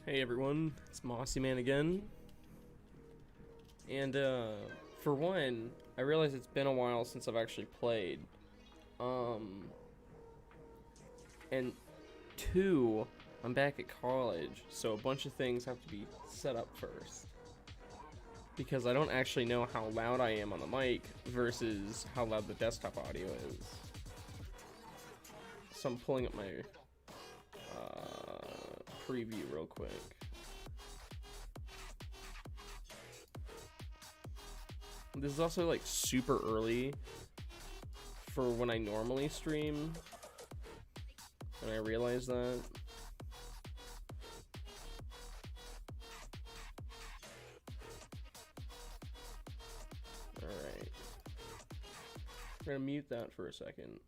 Hey everyone, it's Mossy Man again. And for one, I realize it's been a while since I've actually played. And two, I'm back at college, so a bunch of things have to be set up first. Because I don't actually know how loud I am on the mic versus how loud the desktop audio is. So I'm pulling up my preview real quick. This is also like super early for when I normally stream, and I realize that. Alright. I'm gonna mute that for a second.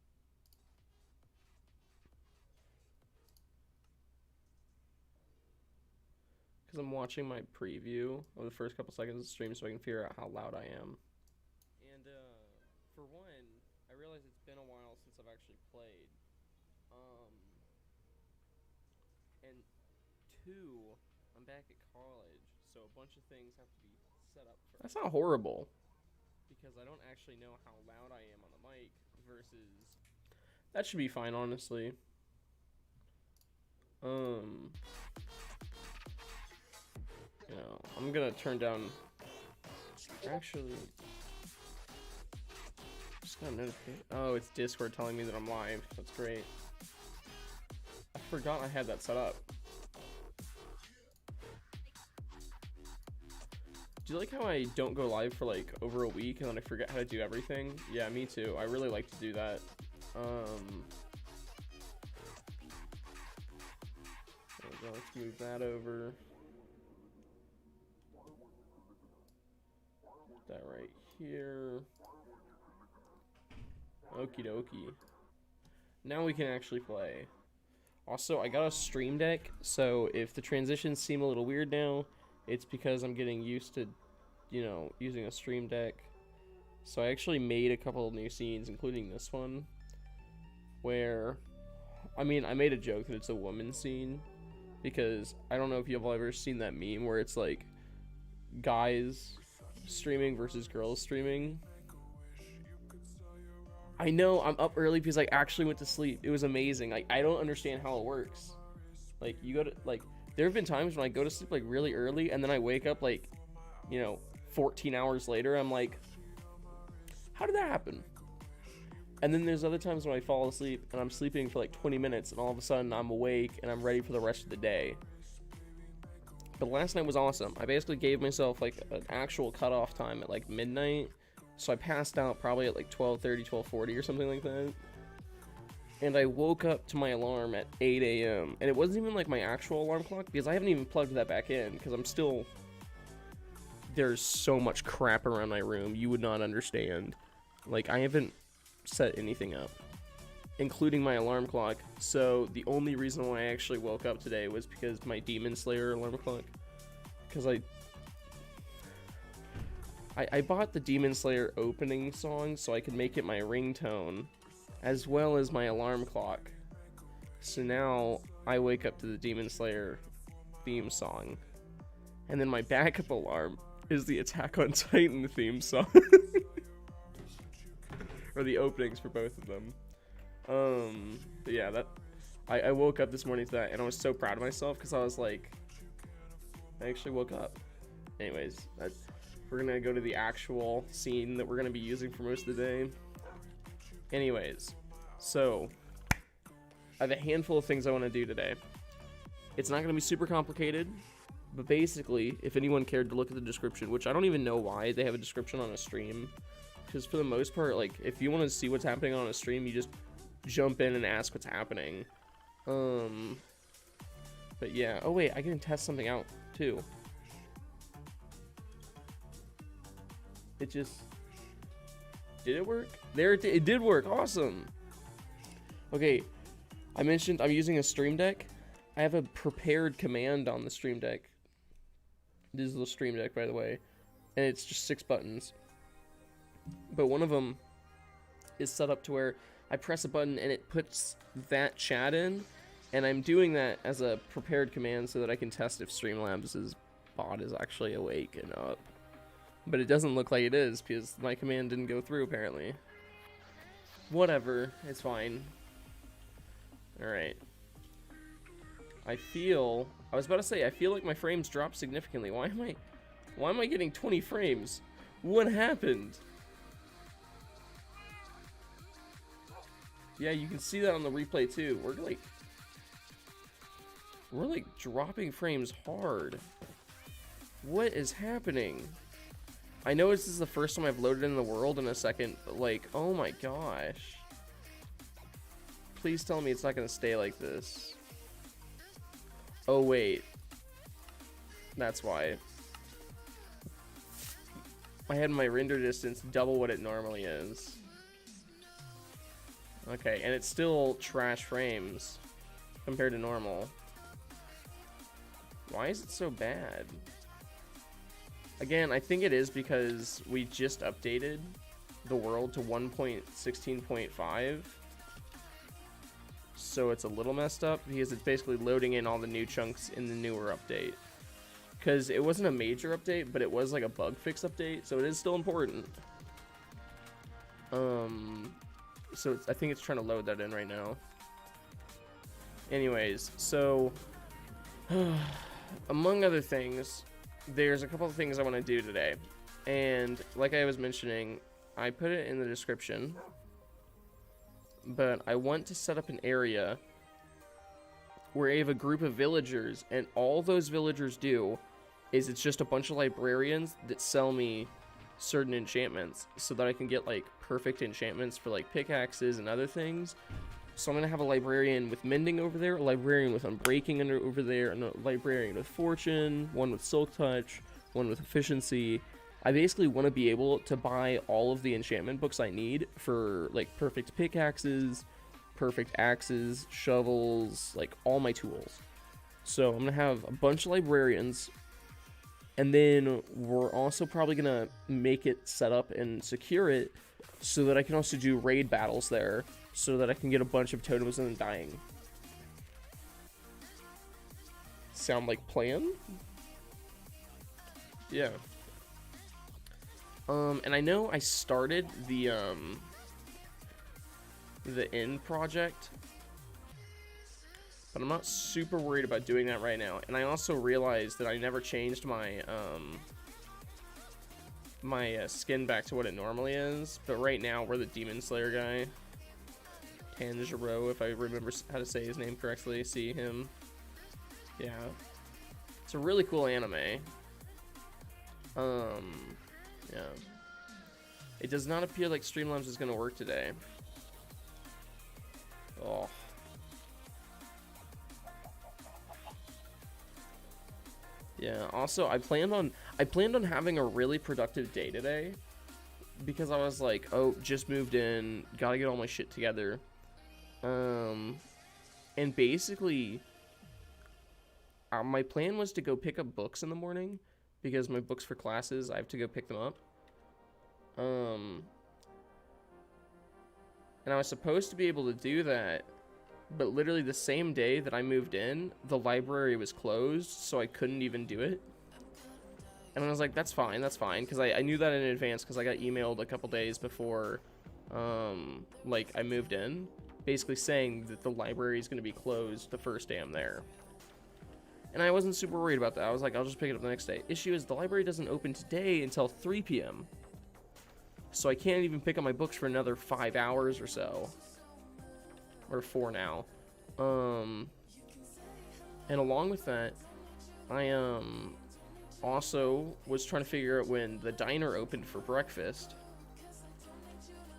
Because I'm watching my preview of the first couple seconds of the stream so I can figure out how loud I am. And for one, I realize it's been a while since I've actually played. And two, I'm back at college, so a bunch of things have to be set up first. That's not horrible. Because I don't actually know how loud I am on the mic versus... That should be fine, honestly. You know, I'm gonna turn down... Actually... Just got a notification. Oh, it's Discord telling me that I'm live. That's great. I forgot I had that set up. Do you like how I don't go live for like over a week and then I forget how to do everything? Yeah, me too. I really like to do that. There we go. Let's move that over. Put that right here. Okie dokie. Now we can actually play. Also, I got a stream deck, so if the transitions seem a little weird now, it's because I'm getting used to, you know, using a stream deck. So I actually made a couple of new scenes, including this one, where, I mean, I made a joke that it's a woman scene, because I don't know if you've ever seen that meme where it's like guys streaming versus girls streaming. I know, I'm up early because I actually went to sleep. It was amazing. Like, I don't understand how it works. Like, you go to, like, there have been times when I go to sleep, like, really early, and then I wake up, like, you know, 14 hours later. I'm like, how did that happen? And then there's other times when I fall asleep, and I'm sleeping for, like, 20 minutes, and all of a sudden I'm awake, and I'm ready for the rest of the day. But last night was awesome. I basically gave myself, like, an actual cutoff time at, like, midnight. So I passed out probably at, like, 12:30, 12:40 or something like that. And I woke up to my alarm at 8 a.m. And it wasn't even like my actual alarm clock because I haven't even plugged that back in because I'm still... There's so much crap around my room, you would not understand. Like, I haven't set anything up, including my alarm clock. So the only reason why I actually woke up today was because my Demon Slayer alarm clock. Because I bought the Demon Slayer opening song so I could make it my ringtone, as well as my alarm clock. So now I wake up to the Demon Slayer theme song. And then my backup alarm is the Attack on Titan theme song. Or the openings for both of them. But yeah, I woke up this morning to that and I was so proud of myself because I was like, I actually woke up. Anyways, we're gonna go to the actual scene that we're gonna be using for most of the day. Anyways, so I have a handful of things I want to do today. It's not going to be super complicated, but basically, if anyone cared to look at the description, which I don't even know why they have a description on a stream, because for the most part, like, if you want to see what's happening on a stream, you just jump in and ask what's happening. But yeah, oh wait, I can test something out, too. It just... Did it work? There it did work. Awesome. Okay, I mentioned I'm using a stream deck. I have a prepared command on the stream deck. This is the stream deck, by the way. And it's just 6 buttons. But one of them is set up to where I press a button and it puts that chat in. And I'm doing that as a prepared command so that I can test if Streamlabs' bot is actually awake and up. But it doesn't look like it is because my command didn't go through apparently. Whatever, it's fine. Alright. I was about to say, I feel like my frames dropped significantly. Why am I getting 20 frames? What happened? Yeah, you can see that on the replay too. We're like dropping frames hard. What is happening? I know this is the first time I've loaded in the world in a second, but like, oh my gosh. Please tell me it's not gonna stay like this. Oh wait. That's why. I had my render distance double what it normally is. Okay, and it's still trash frames compared to normal. Why is it so bad? Again, I think it is because we just updated the world to 1.16.5. So it's a little messed up because it's basically loading in all the new chunks in the newer update. Because it wasn't a major update, but it was like a bug fix update, so it is still important. So I think it's trying to load that in right now. Anyways, so among other things, there's a couple of things I want to do today. And like I was mentioning, I put it in the description, but I want to set up an area where I have a group of villagers, and all those villagers do is it's just a bunch of librarians that sell me certain enchantments so that I can get like perfect enchantments for like pickaxes and other things. So I'm gonna have a librarian with mending over there, a librarian with unbreaking over there, and a librarian with fortune, one with silk touch, one with efficiency. I basically want to be able to buy all of the enchantment books I need for like perfect pickaxes, perfect axes, shovels, like all my tools. So I'm gonna have a bunch of librarians, and then we're also probably gonna make it set up and secure it so that I can also do raid battles there, so that I can get a bunch of totems and dying. Sound like plan? Yeah. And I know I started the end project, but I'm not super worried about doing that right now. And I also realized that I never changed my skin back to what it normally is. But right now we're the Demon Slayer guy, Tanjiro, if I remember how to say his name correctly. See him? Yeah, it's a really cool anime. Yeah. It does not appear like Streamlabs is going to work today. Oh. Yeah, also I planned on having a really productive day today because I was like, oh, just moved in, got to get all my shit together. And basically my plan was to go pick up books in the morning because my books for classes, I have to go pick them up. And I was supposed to be able to do that, but literally the same day that I moved in, the library was closed, so I couldn't even do it. And I was like, that's fine, because I knew that in advance because I got emailed a couple days before, like, I moved in, basically saying that the library is going to be closed the first day I'm there. And I wasn't super worried about that. I was like, I'll just pick it up the next day. Issue is the library doesn't open today until 3 p.m. So I can't even pick up my books for another 5 hours or so. Or 4 now. And along with that, I also was trying to figure out when the diner opened for breakfast.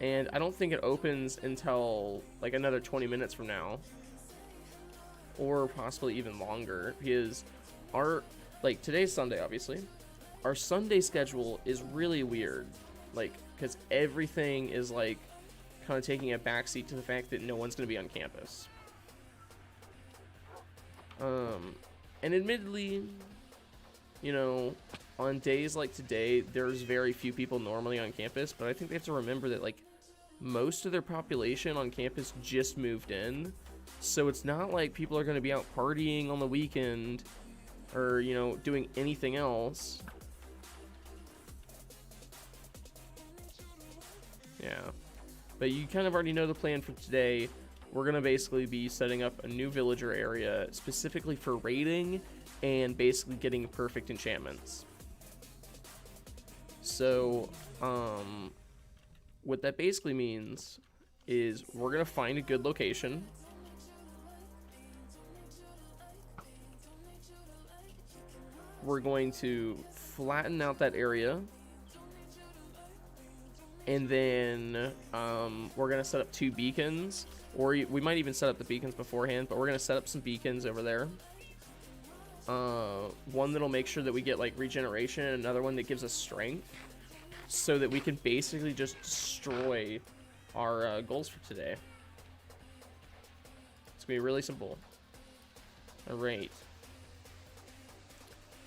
And I don't think it opens until like another 20 minutes from now. Or possibly even longer. Because like today's Sunday, obviously. Our Sunday schedule is really weird. Like, because everything is like kind of taking a backseat to the fact that no one's going to be on campus. And admittedly, you know, on days like today, there's very few people normally on campus, but I think they have to remember that like most of their population on campus just moved in. So it's not like people are going to be out partying on the weekend or, you know, doing anything else. Yeah. But you kind of already know the plan for today. We're going to basically be setting up a new villager area specifically for raiding and basically getting perfect enchantments. So, what that basically means is we're going to find a good location. We're going to flatten out that area. And then we're going to set up 2 beacons. Or we might even set up the beacons beforehand, but we're going to set up some beacons over there. One that'll make sure that we get like regeneration, and another one that gives us strength. So that we can basically just destroy our goals for today. It's going to be really simple. Alright.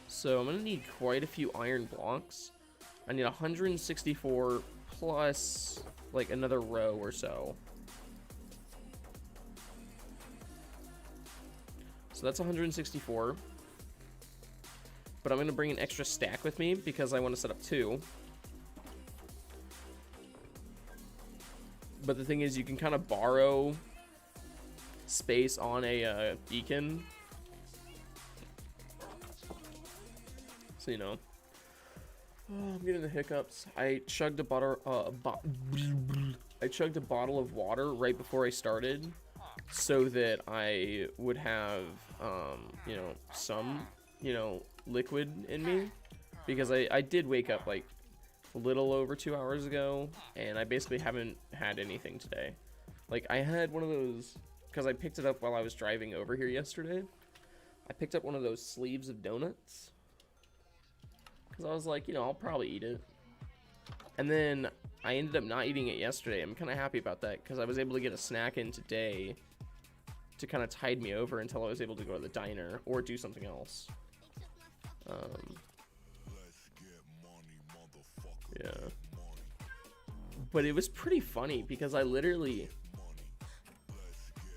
So I'm going to need quite a few iron blocks. I need 164 plus like another row or so. So that's 164. But I'm going to bring an extra stack with me because I want to set up 2. But the thing is, you can kind of borrow space on a beacon. So, you know. Oh, I'm getting the hiccups. I chugged a bottle of water right before I started so that I would have, you know, some, you know, liquid in me. Because I did wake up, like, a little over 2 hours ago, and I basically haven't had anything today. Like, I had one of those, because I picked it up while I was driving over here yesterday. I picked up one of those sleeves of donuts. Because I was like, you know, I'll probably eat it. And then I ended up not eating it yesterday. I'm kind of happy about that, because I was able to get a snack in today to kind of tide me over until I was able to go to the diner or do something else. Yeah. But it was pretty funny because I literally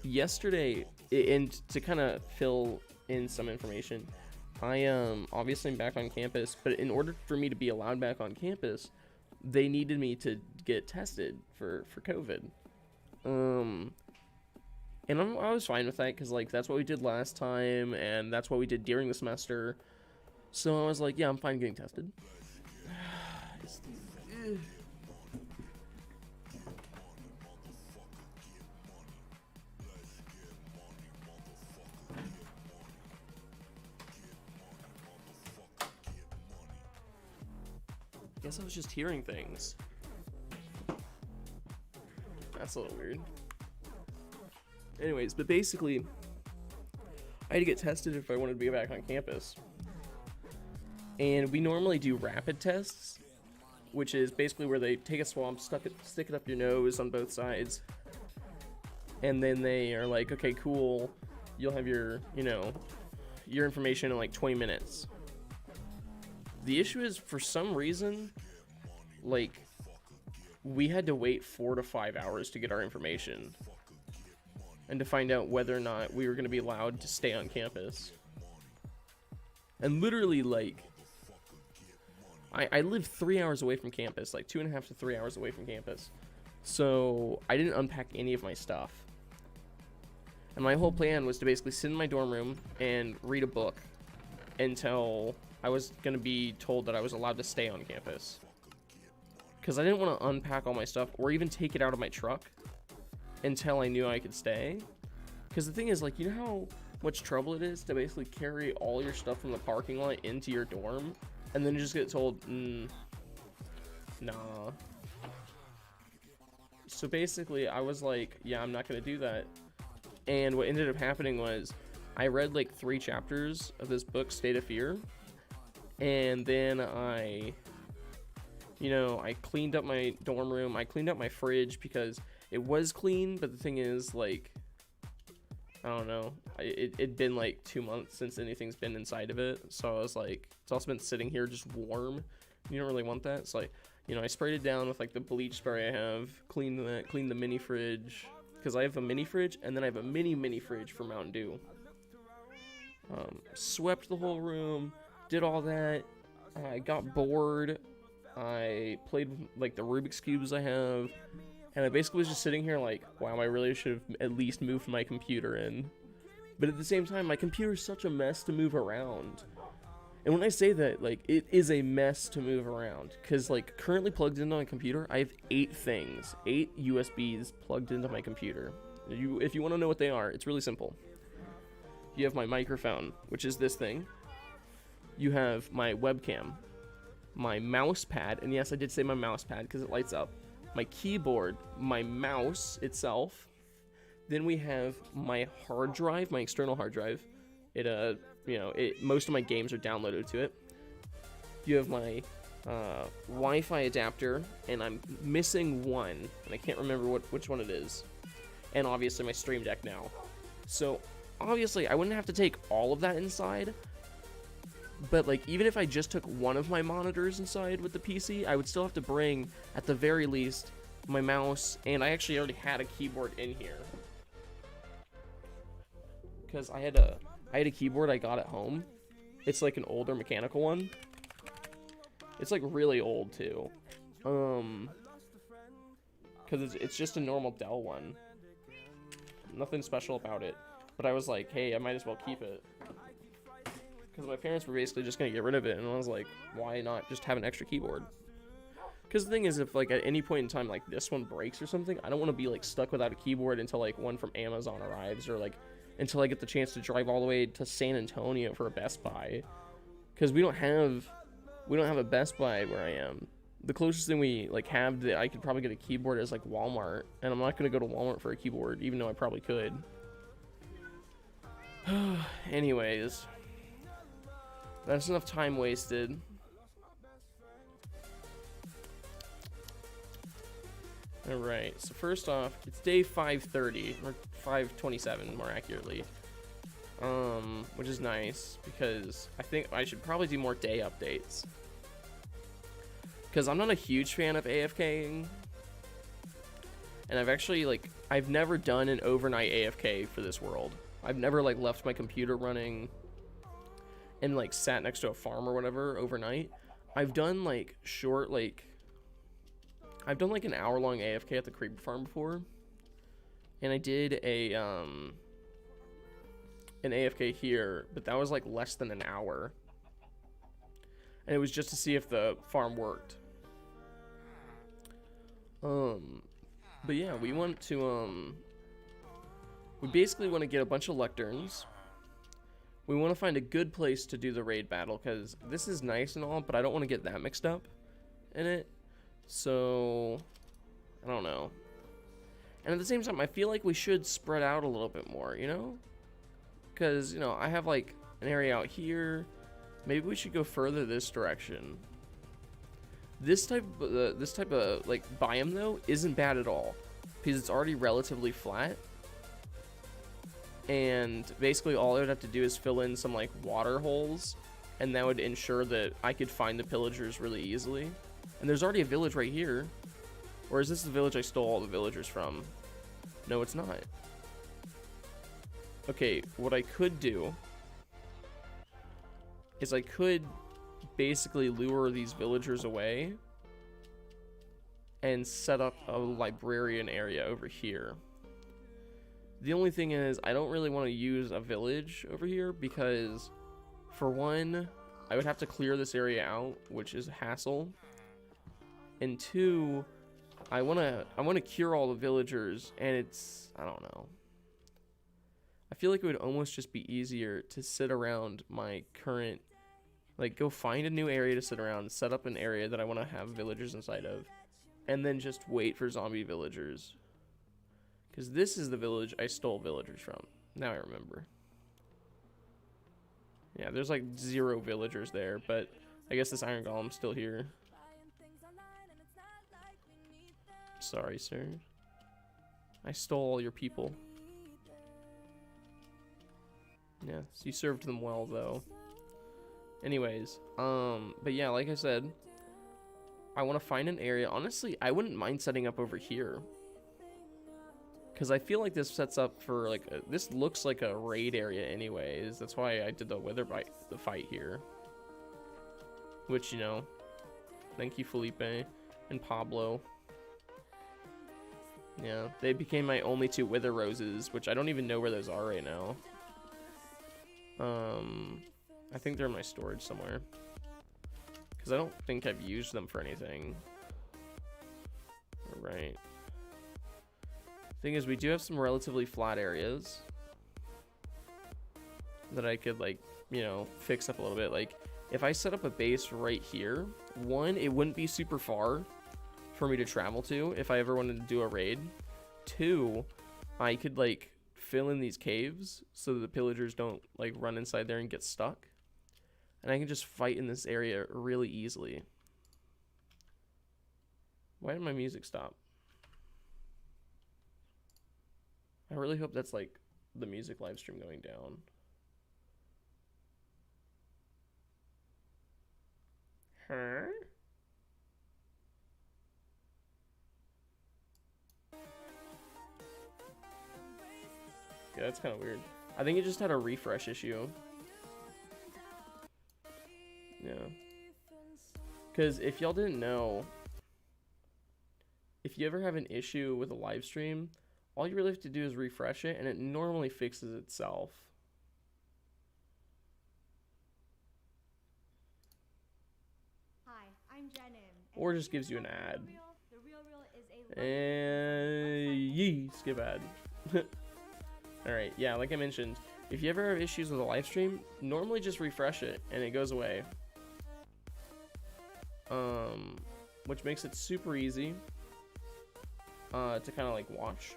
yesterday, and to kind of fill in some information, I obviously I'm back on campus, but in order for me to be allowed back on campus, they needed me to get tested for COVID. And I was fine with that because like that's what we did last time, and that's what we did during the semester. So I was like, yeah, I'm fine getting tested. Guess I was just hearing things. That's a little weird. Anyways, but basically, I had to get tested if I wanted to be back on campus. And we normally do rapid tests, which is basically where they take a swab, stick it up your nose on both sides, and then they are like, okay, cool, you'll have your, you know, your information in like 20 minutes. The issue is, for some reason, like, we had to wait 4 to 5 hours to get our information and to find out whether or not we were going to be allowed to stay on campus. And literally, like, I live 3 hours away from campus, like 2.5 to 3 hours away from campus. So I didn't unpack any of my stuff. And my whole plan was to basically sit in my dorm room and read a book until I was going to be told that I was allowed to stay on campus. Because I didn't want to unpack all my stuff or even take it out of my truck until I knew I could stay. Because the thing is, like, you know how much trouble it is to basically carry all your stuff from the parking lot into your dorm? And then you just get told, nah. So basically, I was like, yeah, I'm not going to do that. And what ended up happening was, I read like 3 chapters of this book, State of Fear. And then I cleaned up my dorm room. I cleaned up my fridge because it was clean, but the thing is, like, I don't know. It'd been like 2 months since anything's been inside of it. So I was like, it's also been sitting here just warm. You don't really want that. So, like, you know, I sprayed it down with like the bleach spray I have, cleaned the mini fridge, because I have a mini fridge, and then I have a mini fridge for Mountain Dew. Swept the whole room, did all that. I got bored. I played with, like, the Rubik's Cubes I have, and I basically was just sitting here like, wow, I really should have at least moved my computer in. But at the same time, my computer is such a mess to move around. And when I say that, like, it is a mess to move around. Because, like, currently plugged into my computer, I have 8 things. 8 USBs plugged into my computer. If you want to know what they are, it's really simple. You have my microphone, which is this thing. You have my webcam. My mouse pad, and yes, I did say my mouse pad because it lights up. My keyboard, my mouse itself. Then we have my hard drive, my external hard drive. Most of my games are downloaded to it. You have my Wi-Fi adapter, and I'm missing one, and I can't remember which one it is. And obviously my Stream Deck now. So obviously I wouldn't have to take all of that inside, but like even if I just took one of my monitors inside with the PC, I would still have to bring, at the very least, my mouse, and I actually already had a keyboard in here. Because I had a keyboard I got at home. It's like an older mechanical one. It's like really old too. Because it's just a normal Dell one. Nothing special about it. But I was like, hey, I might as well keep it. Because my parents were basically just going to get rid of it. And I was like, why not just have an extra keyboard? Because the thing is, if like at any point in time like this one breaks or something, I don't want to be like stuck without a keyboard until like one from Amazon arrives, or like until I get the chance to drive all the way to San Antonio for a Best Buy. Because we don't have a Best Buy where I am. The closest thing we like have that I could probably get a keyboard is like Walmart, and I'm not going to go to Walmart for a keyboard, even though I probably could. Anyways, that's enough time wasted. Alright, so first off, it's day 530, or 527 more accurately. Which is nice, because I think I should probably do more day updates. Because I'm not a huge fan of AFKing. And I've never done an overnight AFK for this world. I've never, like, left my computer running and, like, sat next to a farm or whatever overnight. I've done, like, short, like... I've done, like, an hour-long AFK at the creeper farm before. And I did an AFK here, but that was, like, less than an hour. And it was just to see if the farm worked. But yeah, we want to, we basically want to get a bunch of lecterns. We want to find a good place to do the raid battle, because this is nice and all, but I don't want to get that mixed up in it. So, I don't know. And at the same time, I feel like we should spread out a little bit more, you know? Because, you know, I have, like, an area out here. Maybe we should go further this direction. This type of like biome though isn't bad at all, because it's already relatively flat, and basically all I would have to do is fill in some like water holes, and that would ensure that I could find the pillagers really easily. And there's already a village right here. Or is this the village I stole all the villagers from? No, it's not. Okay, what I could do is I could basically lure these villagers away and set up a librarian area over here. The only thing is, I don't really want to use a village over here because, for one, I would have to clear this area out, which is a hassle. And two, I want to cure all the villagers, and it's, I don't know. I feel like it would almost just be easier to sit around my current, like, go find a new area to sit around, set up an area that I want to have villagers inside of, and then just wait for zombie villagers. Because this is the village I stole villagers from. Now I remember. Yeah, there's like 0 villagers there, but I guess this iron golem's still here. Sorry, sir. I stole all your people. Yeah, so you served them well, though. Anyways, but yeah, like I said, I want to find an area. Honestly, I wouldn't mind setting up over here. Because I feel like this sets up for like this looks like a raid area anyways. That's why I did the the fight here. Which, you know, thank you Felipe and Pablo. Yeah, they became my only 2 wither roses, which I don't even know where those are right now. I think they're in my storage somewhere. Because I don't think I've used them for anything. Alright. Thing is, we do have some relatively flat areas that I could, like, you know, fix up a little bit. Like, if I set up a base right here, one, it wouldn't be super far for me to travel to if I ever wanted to do a raid. 2, I could, like, fill in these caves so that the pillagers don't, like, run inside there and get stuck. And I can just fight in this area really easily. Why did my music stop? I really hope that's, like, the music live stream going down. Huh? Yeah, that's kind of weird. I think it just had a refresh issue. Yeah. Because if y'all didn't know, if you ever have an issue with a live stream, all you really have to do is refresh it, and it normally fixes itself. Hi, I'm Jenny. Or just gives you an ad. And yee, skip ad. Alright, yeah, like I mentioned, if you ever have issues with a live stream, normally just refresh it and it goes away. Which makes it super easy to kind of like watch.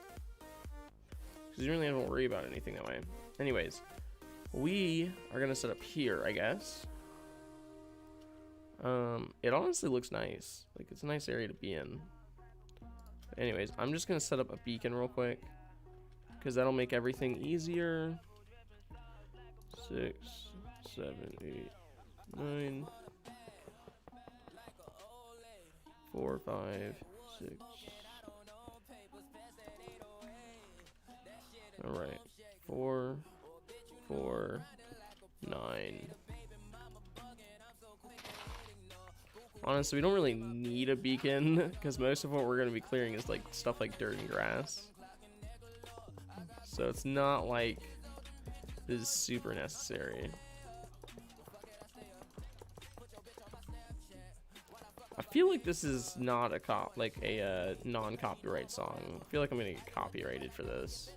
Because you really don't worry about anything that way. Anyways, we are going to set up here, I guess. It honestly looks nice. Like, it's a nice area to be in. Anyways, I'm just going to set up a beacon real quick, because that'll make everything easier. 6, 7, 8, 9, 4, 5, 6. Alright. 4, 4, 9. Honestly, we don't really need a beacon, because most of what we're going to be clearing is like stuff like dirt and grass. So it's not like this is super necessary. I feel like this is not a non-copyright song. I feel like I'm gonna get copyrighted for this.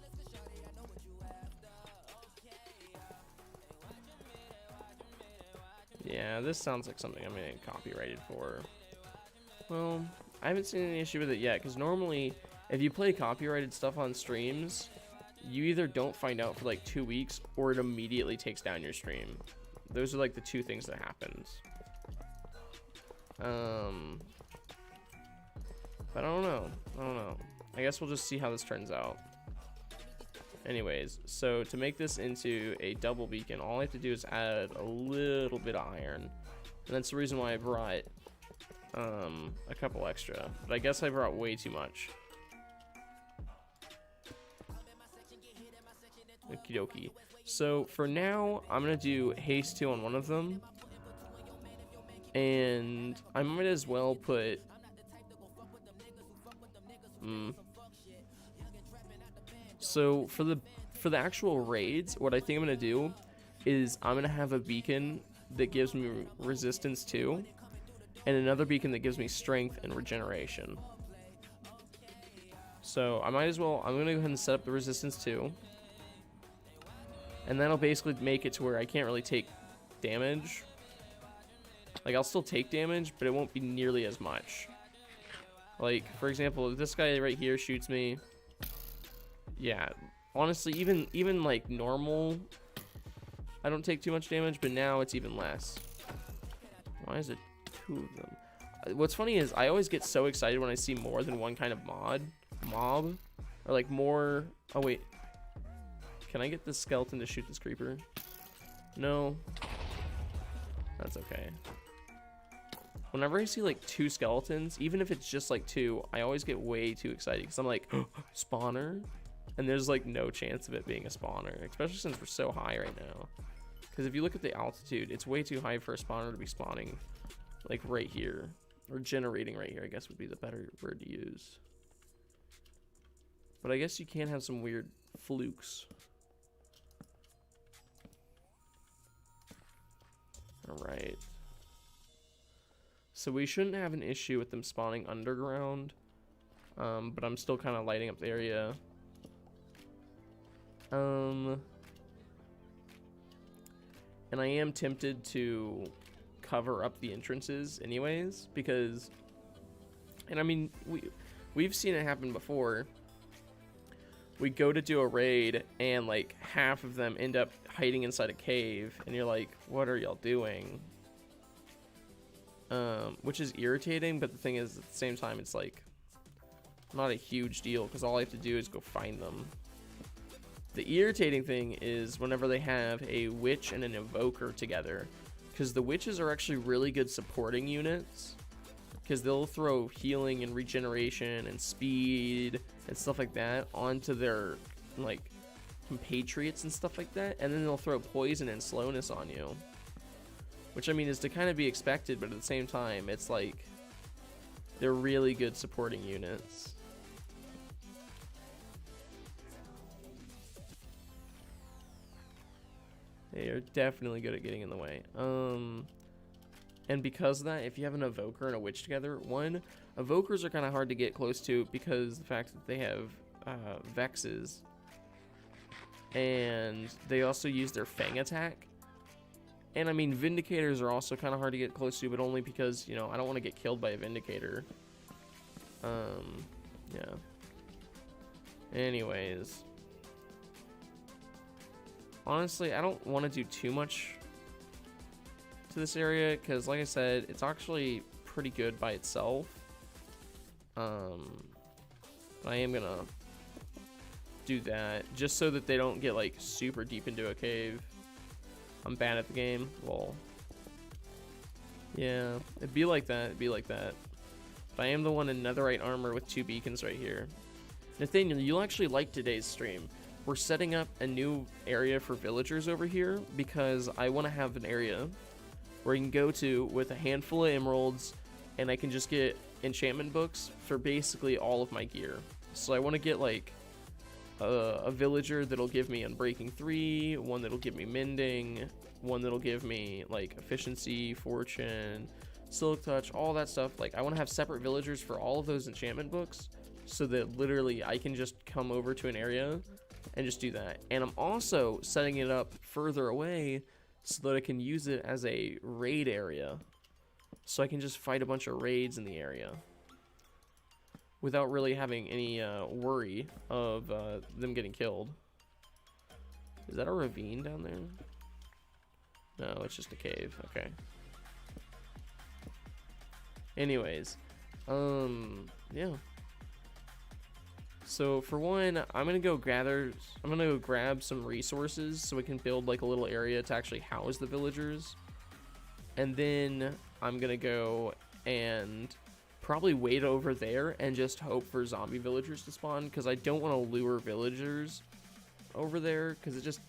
Yeah, this sounds like something I'm gonna get copyrighted for. Well, I haven't seen any issue with it yet, because normally, if you play copyrighted stuff on streams, you either don't find out for like 2 weeks, or it immediately takes down your stream. Those are like the 2 things that happens. But I don't know. I guess we'll just see how this turns out. Anyways, so to make this into a double beacon, all I have to do is add a little bit of iron. And that's the reason why I brought a couple extra. But I guess I brought way too much. Okie dokie. So for now, I'm gonna do haste 2 on one of them. And I might as well put so for the actual raids, what I think I'm gonna do is I'm gonna have a beacon that gives me resistance 2, and another beacon that gives me strength and regeneration. So I might as well, I'm gonna go ahead and set up the resistance 2, and that'll basically make it to where I can't really take damage. Like, I'll still take damage, but it won't be nearly as much. Like, for example, if this guy right here shoots me, yeah, honestly, even like normal, I don't take too much damage, but now it's even less. Why is it 2 of them? What's funny is I always get so excited when I see more than one kind of mob, or like more. Oh wait, can I get this skeleton to shoot this creeper? No, that's okay. Whenever I see like 2 skeletons, even if it's just like 2, I always get way too excited because I'm like, oh, spawner. And there's like no chance of it being a spawner, especially since we're so high right now. Because if you look at the altitude, it's way too high for a spawner to be spawning like right here. Or generating right here, I guess would be the better word to use. But I guess you can have some weird flukes. Alright. So we shouldn't have an issue with them spawning underground. But I'm still kind of lighting up the area. And I am tempted to cover up the entrances anyways, because, and I mean, we've seen it happen before. We go to do a raid and like half of them end up hiding inside a cave and you're like, what are y'all doing? Which is irritating, but the thing is, at the same time, it's like not a huge deal because all I have to do is go find them. The irritating thing is whenever they have a witch and an invoker together, because the witches are actually really good supporting units, because they'll throw healing and regeneration and speed and stuff like that onto their like compatriots and stuff like that, and then they'll throw poison and slowness on you, which I mean is to kind of be expected, but at the same time it's like they're really good supporting units. They are definitely good at getting in the way. And because of that, if you have an evoker and a witch together, one, evokers are kind of hard to get close to because the fact that they have vexes, and they also use their fang attack. And I mean, vindicators are also kind of hard to get close to, but only because, you know, I don't want to get killed by a vindicator. Yeah. Anyways. Honestly, I don't want to do too much to this area because, like I said, it's actually pretty good by itself. I am gonna do that just so that they don't get like super deep into a cave. I'm bad at the game. Lol. Yeah, it'd be like that. It'd be like that. But I am the one in netherite armor with 2 beacons right here. Nathaniel, you'll actually like today's stream. We're setting up a new area for villagers over here because I want to have an area where you can go to with a handful of emeralds and I can just get enchantment books for basically all of my gear. So I want to get like a villager that'll give me Unbreaking 3, one that'll give me Mending, one that'll give me like Efficiency, Fortune, Silk Touch, all that stuff. Like I want to have separate villagers for all of those enchantment books so that literally I can just come over to an area and just do that. And I'm also setting it up further away so that I can use it as a raid area. So I can just fight a bunch of raids in the area without really having any worry of them getting killed. Is that a ravine down there? No, it's just a cave. Okay. Anyways, yeah. So for one, I'm gonna go grab some resources so we can build like a little area to actually house the villagers. And then I'm gonna go and probably wait over there and just hope for zombie villagers to spawn, because I don't want to lure villagers over there because it just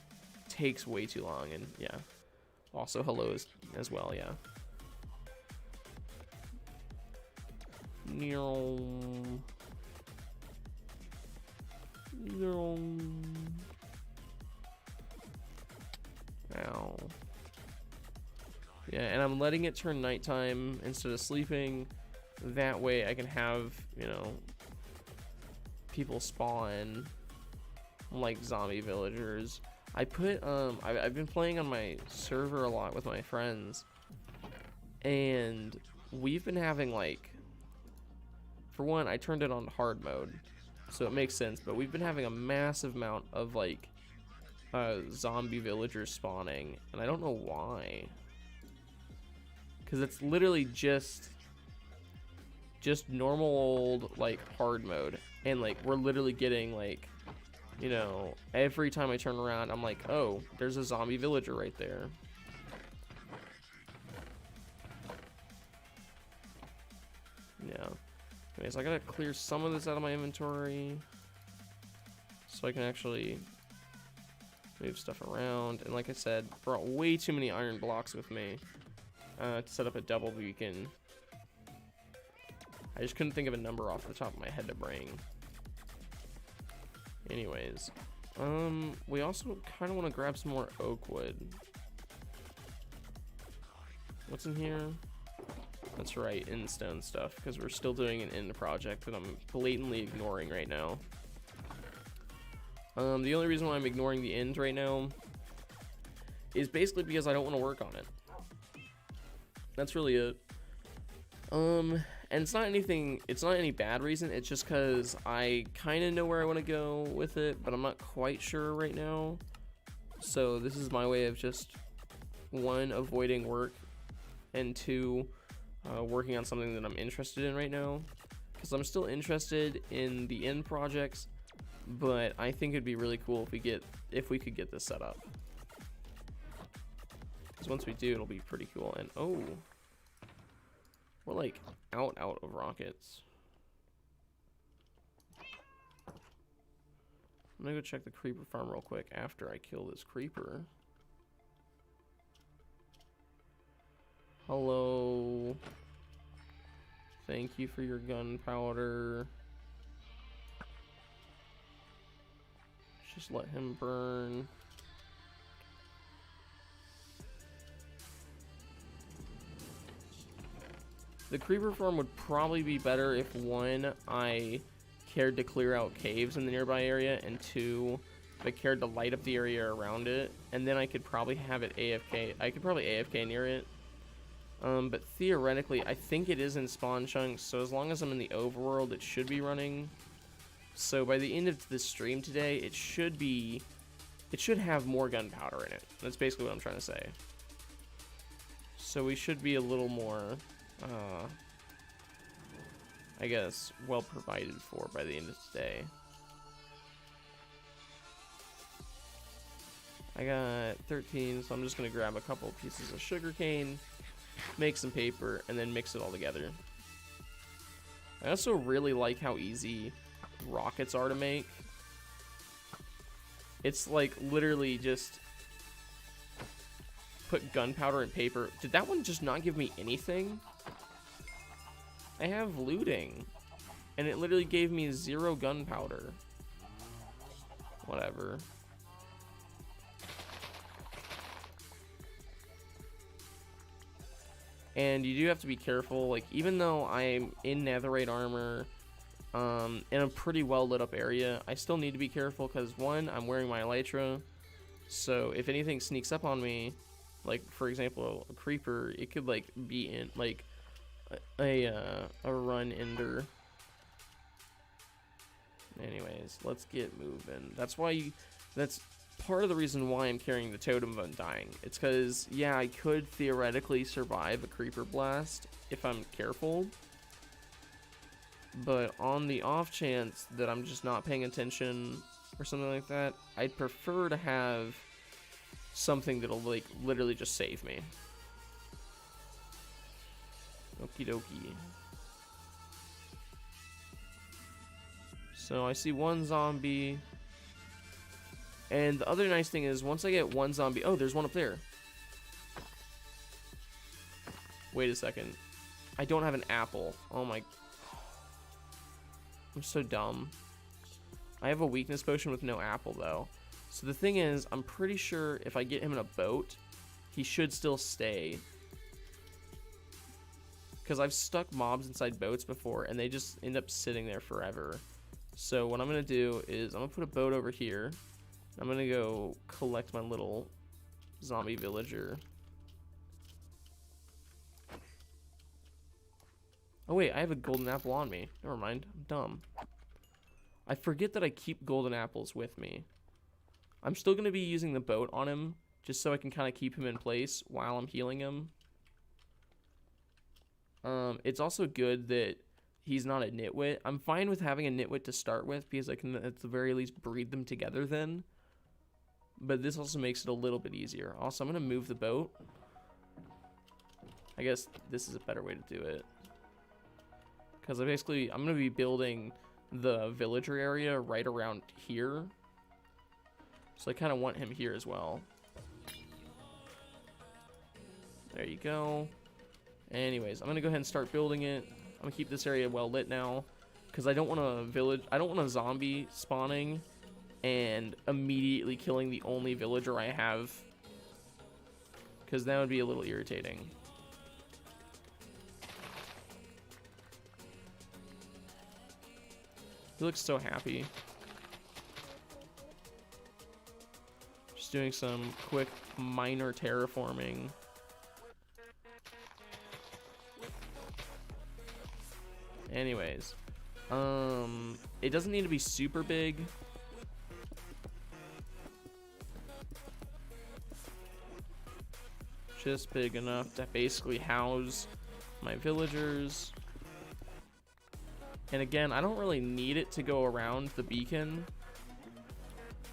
takes way too long. And yeah, also hello as well. Yeah. Ow. Yeah, and I'm letting it turn nighttime instead of sleeping. That way I can have, you know, people spawn like zombie villagers. I put I've been playing on my server a lot with my friends, and we've been having like, for one, I turned it on hard mode, so it makes sense, but we've been having a massive amount of like zombie villagers spawning, and I don't know why, because it's literally just normal old like hard mode, and like we're literally getting like, you know, every time I turn around I'm like, oh, there's a zombie villager right there. Yeah. Anyways, I gotta clear some of this out of my inventory. So I can actually move stuff around. And like I said, brought way too many iron blocks with me to set up a double beacon. I just couldn't think of a number off the top of my head to bring. Anyways, we also kind of want to grab some more oak wood. What's in here? That's right, end stone stuff, because we're still doing an end project that I'm blatantly ignoring right now. The only reason why I'm ignoring the end right now is basically because I don't want to work on it. That's really it. And it's not any bad reason, it's just because I kind of know where I want to go with it, but I'm not quite sure right now. So this is my way of just, one, avoiding work, and two, working on something that I'm interested in right now. Because I'm still interested in the end projects, but I think it'd be really cool if we could get this set up. Because once we do, it'll be pretty cool. And oh, we're like out of rockets. I'm gonna go check the creeper farm real quick after I kill this creeper. Hello. Thank you for your gunpowder. Just let him burn. The creeper farm would probably be better if, one, I cared to clear out caves in the nearby area, and two, if I cared to light up the area around it, and then I could probably have it AFK. I could probably AFK near it. But theoretically, I think it is in spawn chunks, so as long as I'm in the overworld, it should be running. So by the end of this stream today, it should have more gunpowder in it. That's basically what I'm trying to say. So we should be a little more, I guess, well provided for by the end of today. I got 13, so I'm just going to grab a couple pieces of sugarcane, make some paper, and then mix it all together. I also really like how easy rockets are to make. It's like literally just put gunpowder and paper. Did that one just not give me anything? I have looting, and it literally gave me 0 gunpowder. Whatever. And you do have to be careful, like, even though I'm in netherite armor, in a pretty well lit up area, I still need to be careful, because one, I'm wearing my elytra, so if anything sneaks up on me, like, for example, a creeper, it could, like, be in, like, a run ender. Anyways, let's get moving. That's part of the reason why I'm carrying the totem of undying. It's because, yeah, I could theoretically survive a creeper blast if I'm careful, but on the off chance that I'm just not paying attention or something like that, I'd prefer to have something that'll, like, literally just save me. Okie dokie. So I see one zombie. And the other nice thing is, once I get one zombie... Oh, there's one up there. Wait a second. I don't have an apple. Oh my... I'm so dumb. I have a weakness potion with no apple, though. So the thing is, I'm pretty sure if I get him in a boat, he should still stay. Because I've stuck mobs inside boats before, and they just end up sitting there forever. So what I'm going to do is, I'm going to put a boat over here. I'm going to go collect my little zombie villager. Oh wait, I have a golden apple on me. Never mind, I'm dumb. I forget that I keep golden apples with me. I'm still going to be using the boat on him, just so I can kind of keep him in place while I'm healing him. It's also good that he's not a nitwit. I'm fine with having a nitwit to start with, because I can at the very least breed them together then. But this also makes it a little bit easier. Also, I'm going to move the boat. I guess this is a better way to do it. Because I'm going to be building the villager area right around here. So I kind of want him here as well. There you go. Anyways, I'm going to go ahead and start building it. I'm going to keep this area well lit now. Because I don't want a village. I don't want a zombie spawning and immediately killing the only villager I have. Because that would be a little irritating. He looks so happy. Just doing some quick minor terraforming. Anyways, it doesn't need to be super big. Just big enough to basically house my villagers. And again, I don't really need it to go around the beacon.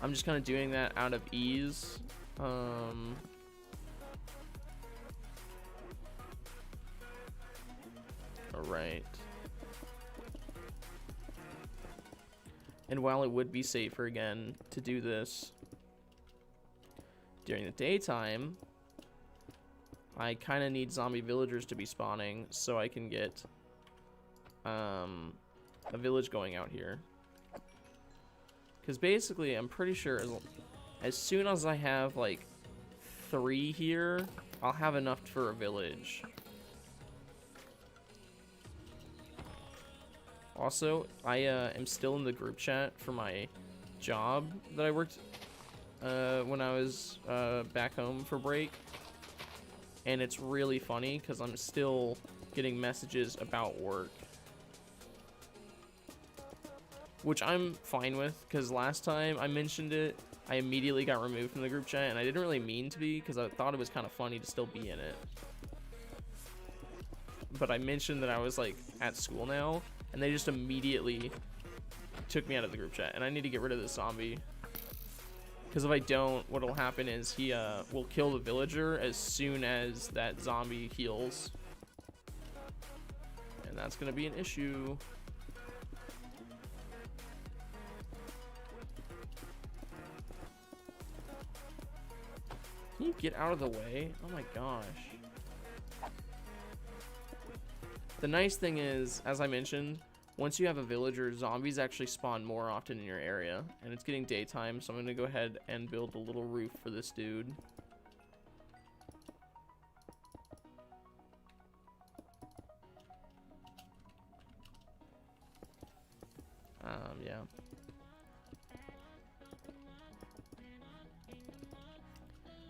I'm just kind of doing that out of ease. Alright. And while it would be safer again to do this during the daytime, I kind of need zombie villagers to be spawning so I can get a village going out here. Because basically, I'm pretty sure as soon as I have like 3 here, I'll have enough for a village. Also, I am still in the group chat for my job that I worked when I was back home for break. And it's really funny because I'm still getting messages about work. Which I'm fine with, because last time I mentioned it, I immediately got removed from the group chat, and I didn't really mean to be, because I thought it was kind of funny to still be in it. But I mentioned that I was, like, at school now, and they just immediately took me out of the group chat, and I need to get rid of this zombie. Because if I don't, what'll happen is he will kill the villager as soon as that zombie heals. And that's going to be an issue. Can you get out of the way? Oh my gosh. The nice thing is, as I mentioned, once you have a villager, zombies actually spawn more often in your area. And it's getting daytime, so I'm going to go ahead and build a little roof for this dude. Yeah.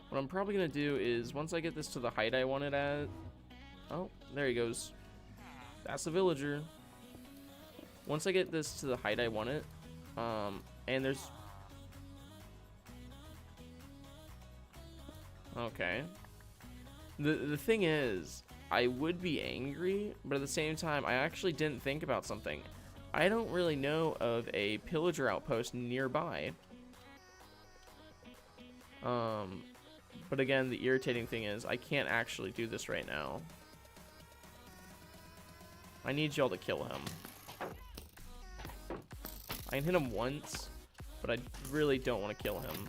What I'm probably going to do is, once I get this to the height I want it at... Oh, there he goes. That's the villager. Once I get this to the height I want it, and there's... Okay. The thing is, I would be angry, but at the same time, I actually didn't think about something. I don't really know of a pillager outpost nearby. But again, the irritating thing is, I can't actually do this right now. I need y'all to kill him. I can hit him once, but I really don't want to kill him.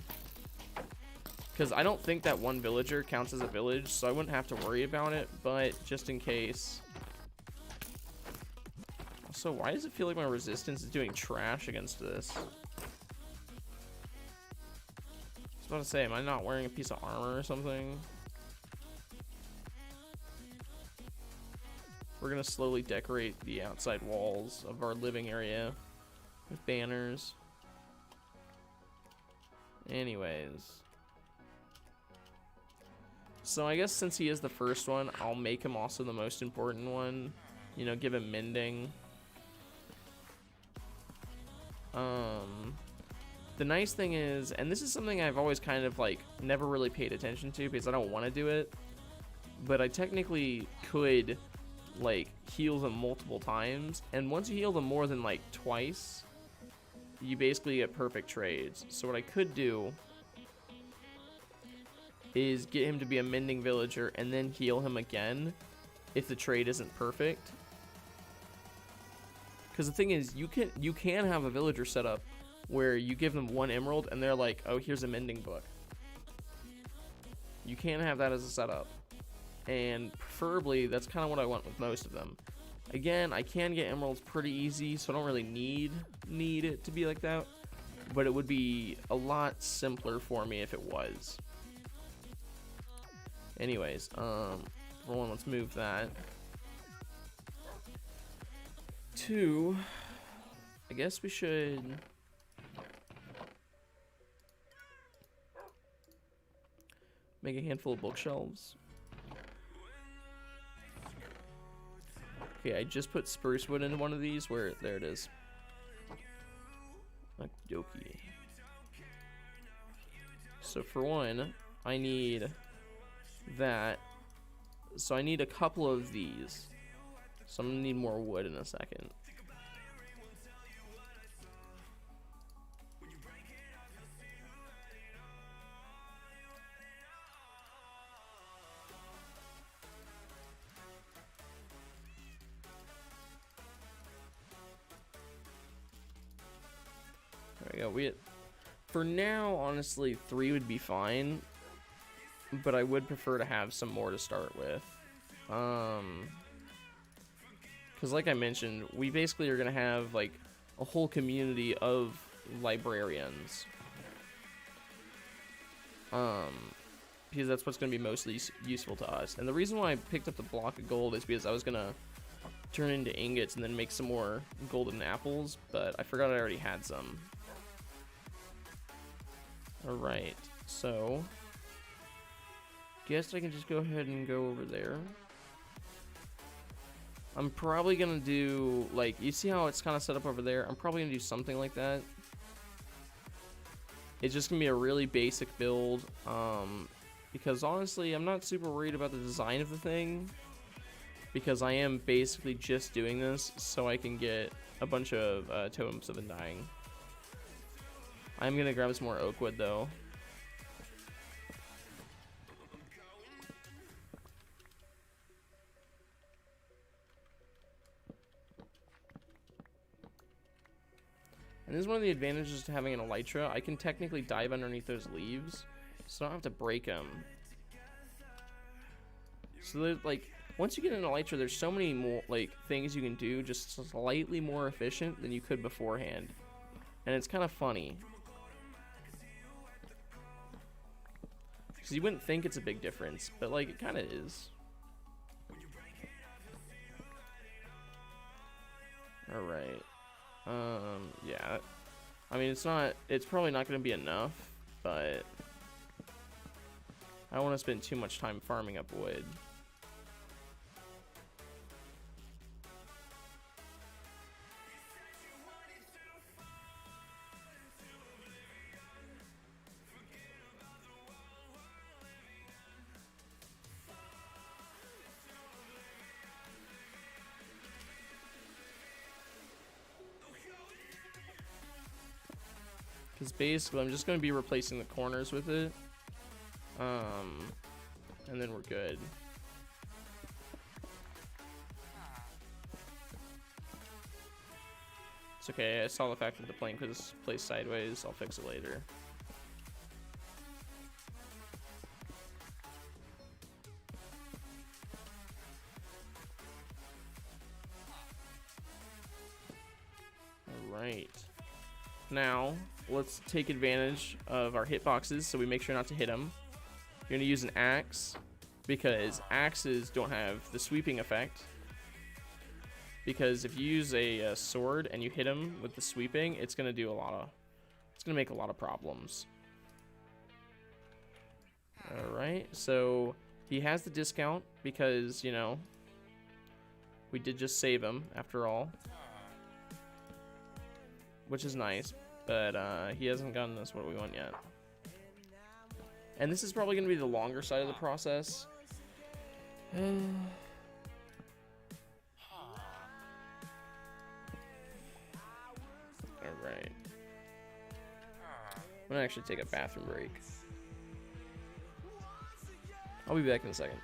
Because I don't think that one villager counts as a village, so I wouldn't have to worry about it, but just in case. Also, why does it feel like my resistance is doing trash against this? I was about to say, am I not wearing a piece of armor or something? We're going to slowly decorate the outside walls of our living area with banners. Anyways. So I guess since he is the first one, I'll make him also the most important one. You know, give him mending. The nice thing is, and this is something I've always kind of like never really paid attention to because I don't want to do it, but I technically could like heal them multiple times, and once you heal them more than like twice, you basically get perfect trades. So what I could do is get him to be a mending villager and then heal him again if the trade isn't perfect. Because the thing is, you can have a villager set up where you give them 1 emerald and they're like, oh, here's a mending book. You can't have that as a setup. And preferably, that's kind of what I want with most of them. Again, I can get emeralds pretty easy, so I don't really need it to be like that. But it would be a lot simpler for me if it was. Anyways, for one, let's move that. 2, I guess we should... make a handful of bookshelves. Okay, I just put spruce wood into one of these. Where, there it is. Okie. So for one, I need that. So I need a couple of these. So I'm gonna need more wood in a second. There we go. For now, honestly, 3 would be fine, but I would prefer to have some more to start with. Because like I mentioned, we basically are gonna have like a whole community of librarians. Because that's what's gonna be mostly useful to us. And the reason why I picked up the block of gold is because I was gonna turn into ingots and then make some more golden apples, but I forgot I already had some. Alright, so guess I can just go ahead and go over there. I'm probably gonna do, like, you see how it's kind of set up over there? I'm probably gonna do something like that. It's just gonna be a really basic build, because honestly, I'm not super worried about the design of the thing, because I am basically just doing this so I can get a bunch of totems of undying. I'm gonna grab some more oak wood though. And this is one of the advantages to having an elytra. I can technically dive underneath those leaves, so I don't have to break them. So there's like, once you get an elytra, there's so many more like things you can do just slightly more efficient than you could beforehand, and it's kind of funny. Because you wouldn't think it's a big difference, but like it kind of is. Alright. Yeah. I mean, it's probably not going to be enough, but I don't want to spend too much time farming up wood. Because basically, I'm just going to be replacing the corners with it. And then we're good. It's okay, I saw the fact that the plank was placed sideways. I'll fix it later. Alright. Now, let's take advantage of our hitboxes so we make sure not to hit them. You're going to use an axe because axes don't have the sweeping effect. Because if you use a sword and you hit him with the sweeping, it's going to do it's going to make a lot of problems. Alright, so he has the discount because, you know, we did just save him after all. Which is nice, but he hasn't gotten us what we want yet. And this is probably going to be the longer side of the process. Alright. I'm going to actually take a bathroom break. I'll be back in a second.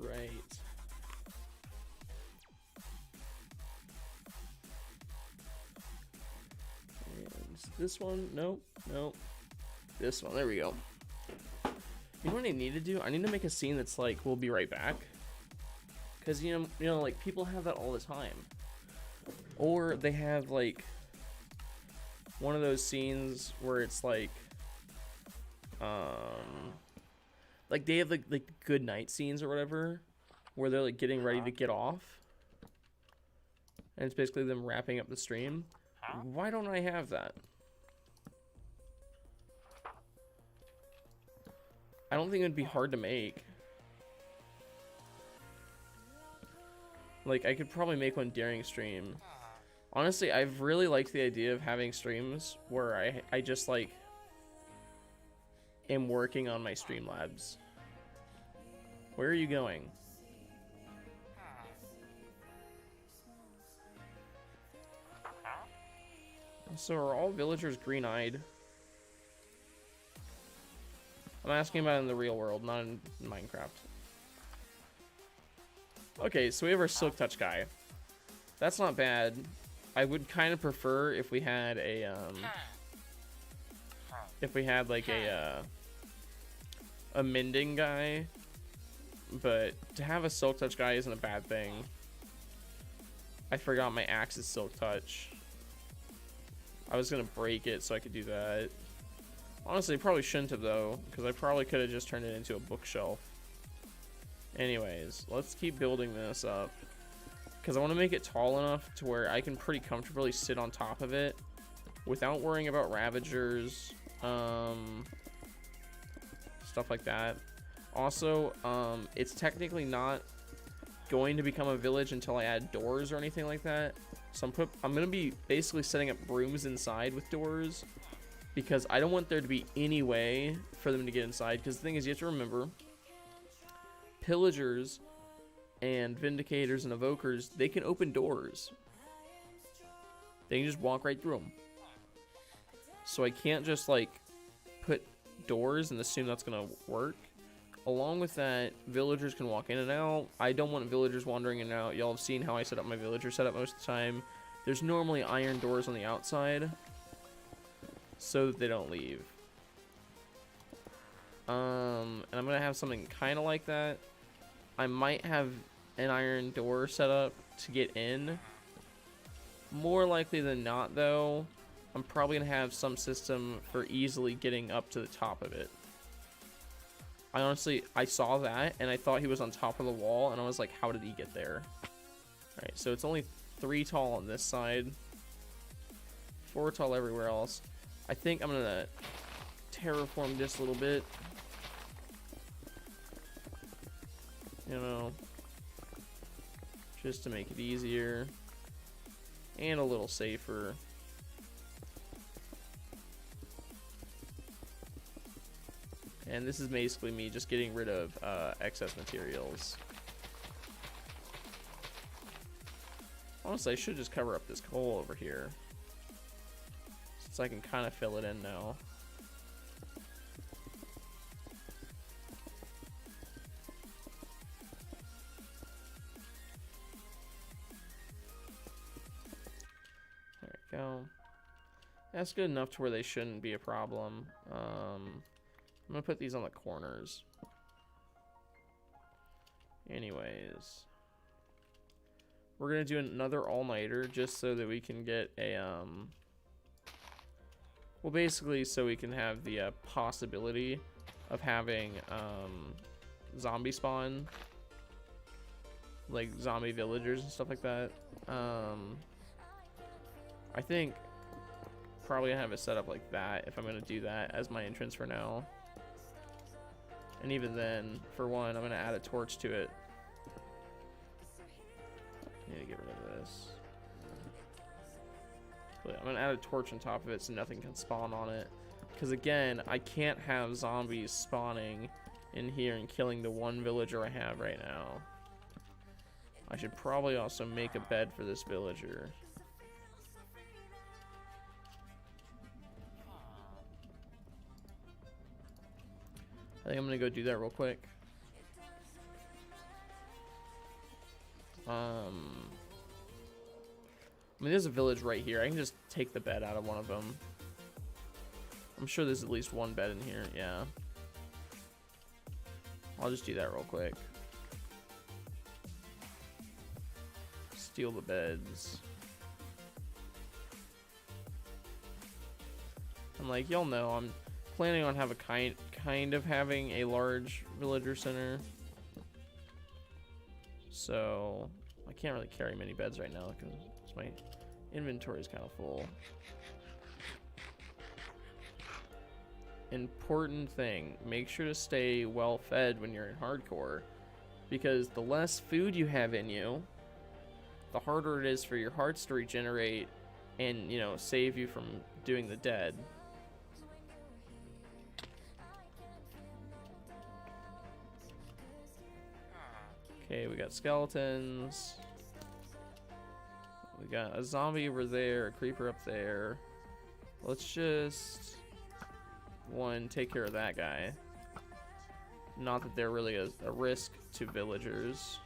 Alright. And this one? Nope. Nope. This one. There we go. You know what I need to do? I need to make a scene that's like, we'll be right back. Because, you know, like, people have that all the time. Or they have, like, one of those scenes where it's like they have like good night scenes or whatever, where they're like getting ready to get off, and it's basically them wrapping up the stream. Why don't I have that? I don't think it'd be hard to make. Like, I could probably make one during stream. Honestly, I've really liked the idea of having streams where I just, like, am working on my Streamlabs. Where are you going? So are all villagers green-eyed? I'm asking about it in the real world, not in Minecraft. Okay, so we have our Silk Touch guy. That's not bad. I would kind of prefer if we had a like a mending guy, but to have a Silk Touch guy isn't a bad thing. I forgot my axe is Silk Touch. I was gonna break it so I could do that. Honestly, I probably shouldn't have though, because I probably could have just turned it into a bookshelf. Anyways, let's keep building this up. Because I want to make it tall enough to where I can pretty comfortably sit on top of it without worrying about Ravagers, stuff like that. Also, it's technically not going to become a village until I add doors or anything like that. So I'm going to be basically setting up rooms inside with doors, because I don't want there to be any way for them to get inside. Because the thing is, you have to remember, pillagers and vindicators and evokers, they can open doors. They can just walk right through them. So I can't just like put doors and assume that's gonna work. Along with that, villagers can walk in and out. I don't want villagers wandering in and out. Y'all have seen how I set up my villager setup most of the time. There's normally iron doors on the outside so that they don't leave. And I'm gonna have something kind of like that. I might have an iron door set up to get in. More likely than not, though, I'm probably gonna have some system for easily getting up to the top of it. I saw that and I thought he was on top of the wall, and I was like, how did he get there? Alright, so it's only 3 tall on this side, 4 tall everywhere else. I think I'm gonna terraform this a little bit. You know, just to make it easier and a little safer. And this is basically me just getting rid of excess materials. Honestly, I should just cover up this coal over here, since I can kind of fill it in now. There we go. That's good enough to where they shouldn't be a problem. I'm gonna put these on the corners. Anyways, we're gonna do another all-nighter just so that we can get a well, basically so we can have the possibility of having zombie spawn, like zombie villagers and stuff like that. I think probably have it set up like that if I'm gonna do that as my entrance for now. And even then, for one, I'm gonna add a torch to it. Need to get rid of this. But I'm gonna add a torch on top of it so nothing can spawn on it. Because again, I can't have zombies spawning in here and killing the one villager I have right now. I should probably also make a bed for this villager. I think I'm gonna go do that real quick. I mean, there's a village right here. I can just take the bed out of one of them. I'm sure there's at least one bed in here. Yeah. I'll just do that real quick. Steal the beds. And like y'all know, I'm planning on have a kind of having a large villager center. So I can't really carry many beds right now because my inventory is kind of full. Important thing, make sure to stay well fed when you're in hardcore, because the less food you have in you, the harder it is for your hearts to regenerate and, you know, save you from doing the dead. Okay, we got skeletons. We got a zombie over there, a creeper up there. Let's just take care of that guy. Not that they're really a risk to villagers.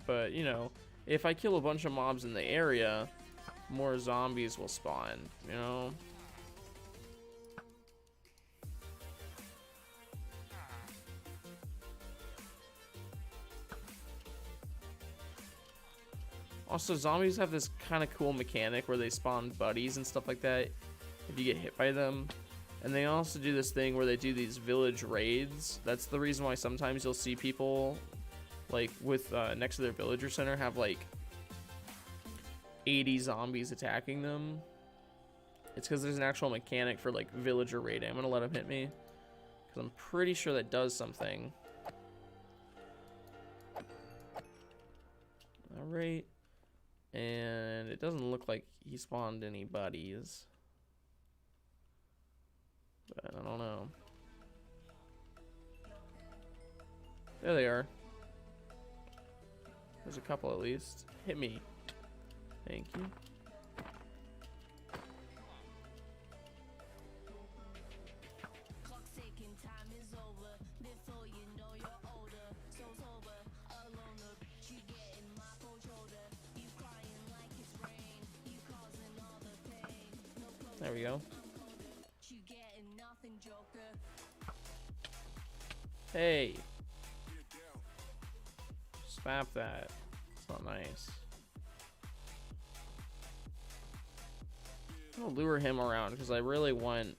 But, you know, if I kill a bunch of mobs in the area, more zombies will spawn, you know? Also, zombies have this kind of cool mechanic where they spawn buddies and stuff like that if you get hit by them. And they also do this thing where they do these village raids. That's the reason why sometimes you'll see people like with next to their villager center have like 80 zombies attacking them. It's because there's an actual mechanic for like villager raiding. I'm gonna let him hit me because I'm pretty sure that does something. All right. And it doesn't look like he spawned any buddies. But I don't know. There they are. There's a couple at least. Hit me. Thank you. There we go. Hey. Spap that. It's not nice. I'm gonna lure him around because I really want...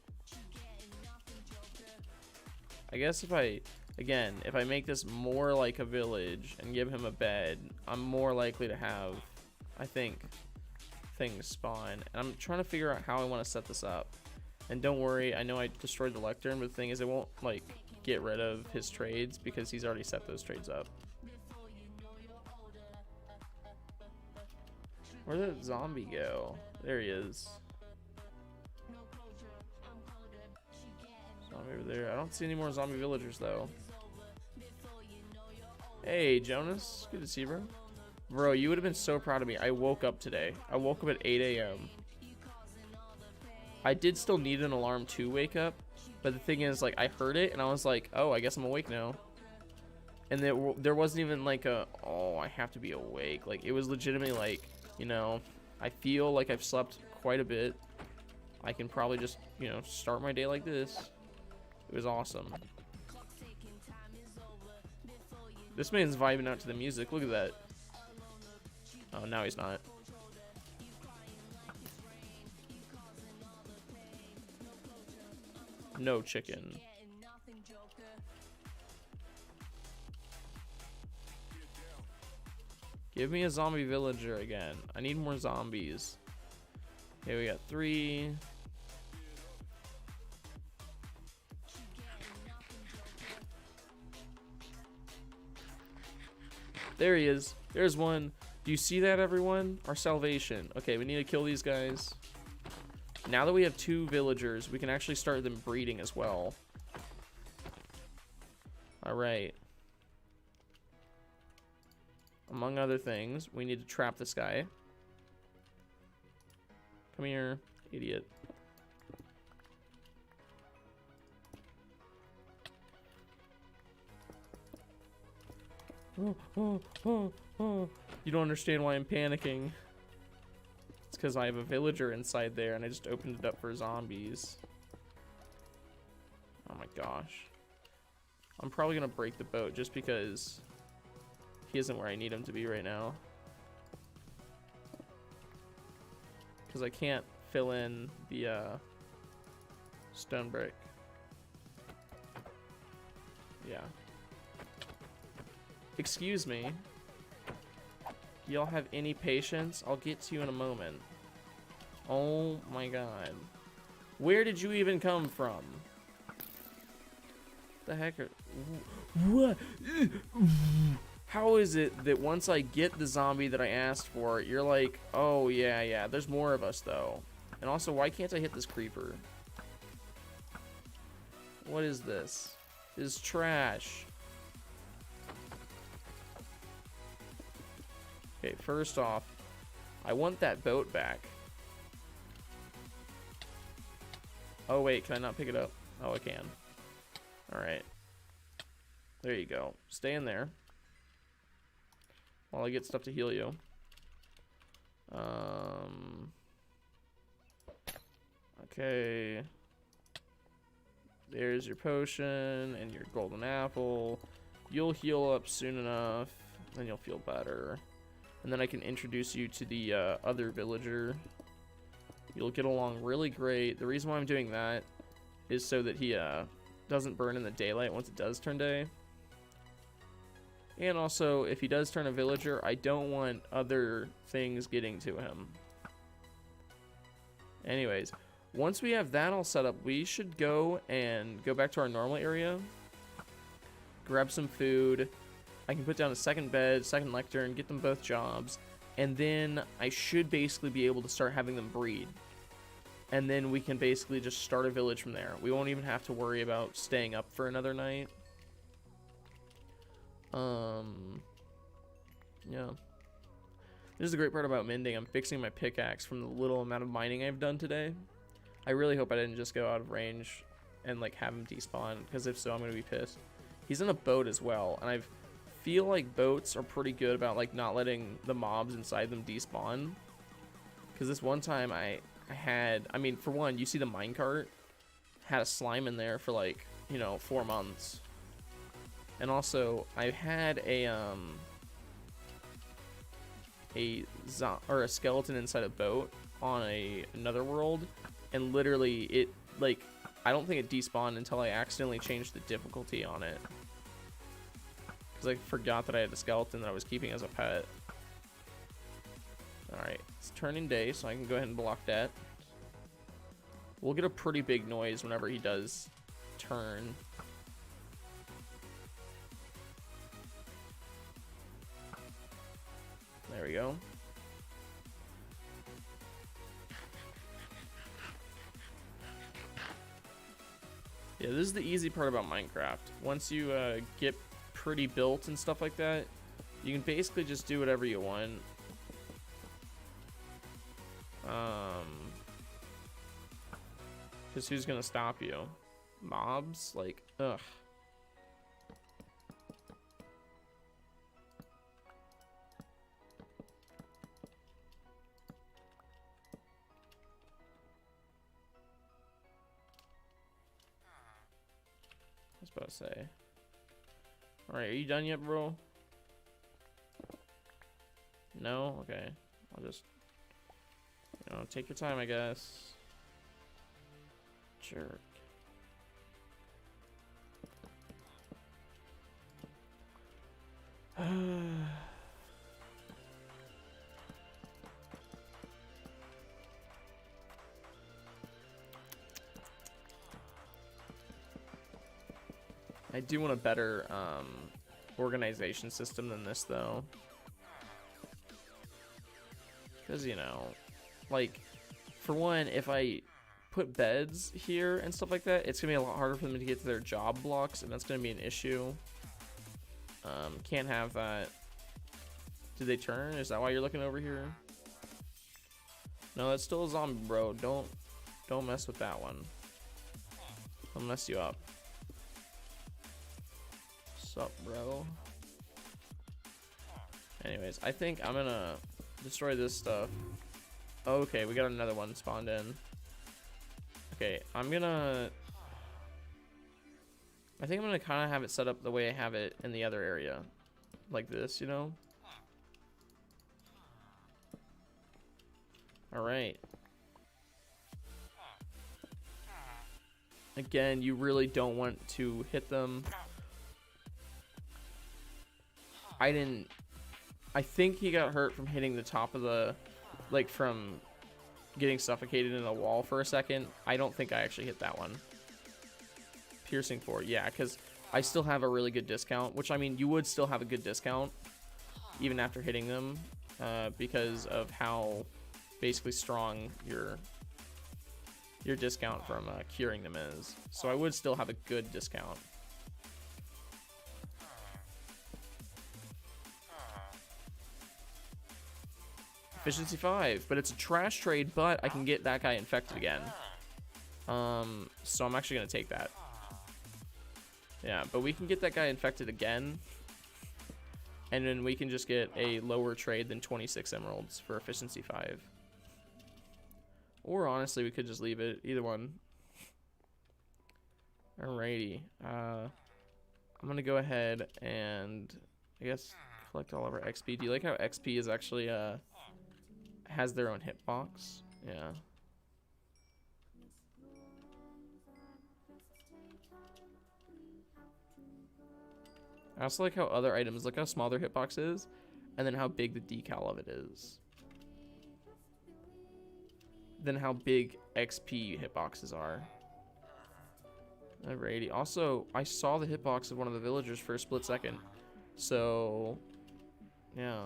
I guess if I make this more like a village and give him a bed, I'm more likely to have, I think, things spawn. And I'm trying to figure out how I want to set this up. And don't worry, I know I destroyed the lectern, but the thing is it won't like get rid of his trades because he's already set those trades up. Where did that zombie go? There he is. Zombie over there. I don't see any more zombie villagers though. Hey Jonas, good to see you, bro. Bro, you would have been so proud of me. I woke up today. I woke up at 8 a.m. I did still need an alarm to wake up, but the thing is, like, I heard it and I was like, oh, I guess I'm awake now. And there wasn't even like a, oh, I have to be awake. Like, it was legitimately like, you know, I feel like I've slept quite a bit. I can probably just, you know, start my day like this. It was awesome. This man's vibing out to the music. Look at that. Oh, now he's not. No chicken. Give me a zombie villager again. I need more zombies. Okay, we got 3. There he is. There's one. Do you see that, everyone? Our salvation. Okay, we need to kill these guys. Now that we have 2 villagers, we can actually start them breeding as well. Alright. Among other things, we need to trap this guy. Come here, idiot. You don't understand why I'm panicking. It's because I have a villager inside there and I just opened it up for zombies. Oh my gosh. I'm probably gonna break the boat just because he isn't where I need him to be right now. Because I can't fill in the stone brick. Yeah. Excuse me. Do y'all have any patience? I'll get to you in a moment. Oh my god. Where did you even come from? The heck are... What? How is it that once I get the zombie that I asked for, you're like, oh yeah, there's more of us though. And also, why can't I hit this creeper? What is this? This is trash. Okay, first off, I want that boat back. Oh wait, can I not pick it up? Oh, I can. Alright. There you go. Stay in there while I get stuff to heal you. Okay. There's your potion and your golden apple. You'll heal up soon enough, then you'll feel better. And then I can introduce you to the other villager. You'll get along really great. The reason why I'm doing that is so that he doesn't burn in the daylight once it does turn day. And also, if he does turn a villager, I don't want other things getting to him. Anyways, once we have that all set up, we should go back to our normal area. Grab some food. I can put down a second bed, second lectern, get them both jobs. And then I should basically be able to start having them breed. And then we can basically just start a village from there. We won't even have to worry about staying up for another night. Yeah. This is the great part about mending. I'm fixing my pickaxe from the little amount of mining I've done today. I really hope I didn't just go out of range and like have him despawn, because if so, I'm gonna be pissed. He's in a boat as well, and I feel like boats are pretty good about like not letting the mobs inside them despawn. Because this one time I mean, for one, you see the minecart had a slime in there for like, you know, 4 months. And also, I had a skeleton inside a boat on another world, and literally it, like, I don't think it despawned until I accidentally changed the difficulty on it. Because I forgot that I had a skeleton that I was keeping as a pet. Alright, it's turning day, so I can go ahead and block that. We'll get a pretty big noise whenever he does turn. There we go. Yeah, this is the easy part about Minecraft. Once you get pretty built and stuff like that, you can basically just do whatever you want. Because who's gonna stop you? Mobs? Like, ugh. I was about to say. Alright, are you done yet, bro? No? Okay. I'll just, you know, take your time, I guess. Jerk. I do want a better organization system than this, though. Because, you know, like, for one, if I put beds here and stuff like that, it's going to be a lot harder for them to get to their job blocks, and that's going to be an issue. Can't have that. Did they turn? Is that why you're looking over here? No, that's still a zombie, bro. Don't mess with that one. I'll mess you up. Sup, bro? Anyways, I think I'm gonna destroy this stuff. Okay, we got another one spawned in. Okay, I think I'm gonna kind of have it set up the way I have it in the other area. Like this, you know? Alright. Again, you really don't want to hit them. I think he got hurt from hitting the top of the, like from getting suffocated in the wall for a second. I don't think I actually hit that one. Piercing 4, yeah, because I still have a really good discount, which I mean, you would still have a good discount even after hitting them because of how basically strong your discount from curing them is. So I would still have a good discount. Efficiency 5, but it's a trash trade, but I can get that guy infected again. So I'm actually gonna take that. Yeah, but we can get that guy infected again, and then we can just get a lower trade than 26 emeralds for efficiency 5. Or honestly, we could just leave it. Either one. Alrighty. I'm gonna go ahead and I guess collect all of our XP. Do you like how XP is actually has their own hitbox? Yeah. I also like how other items, look how small their hitbox is, and then how big the decal of it is. Then how big XP hitboxes are. Alrighty. Also, I saw the hitbox of one of the villagers for a split second. So, yeah.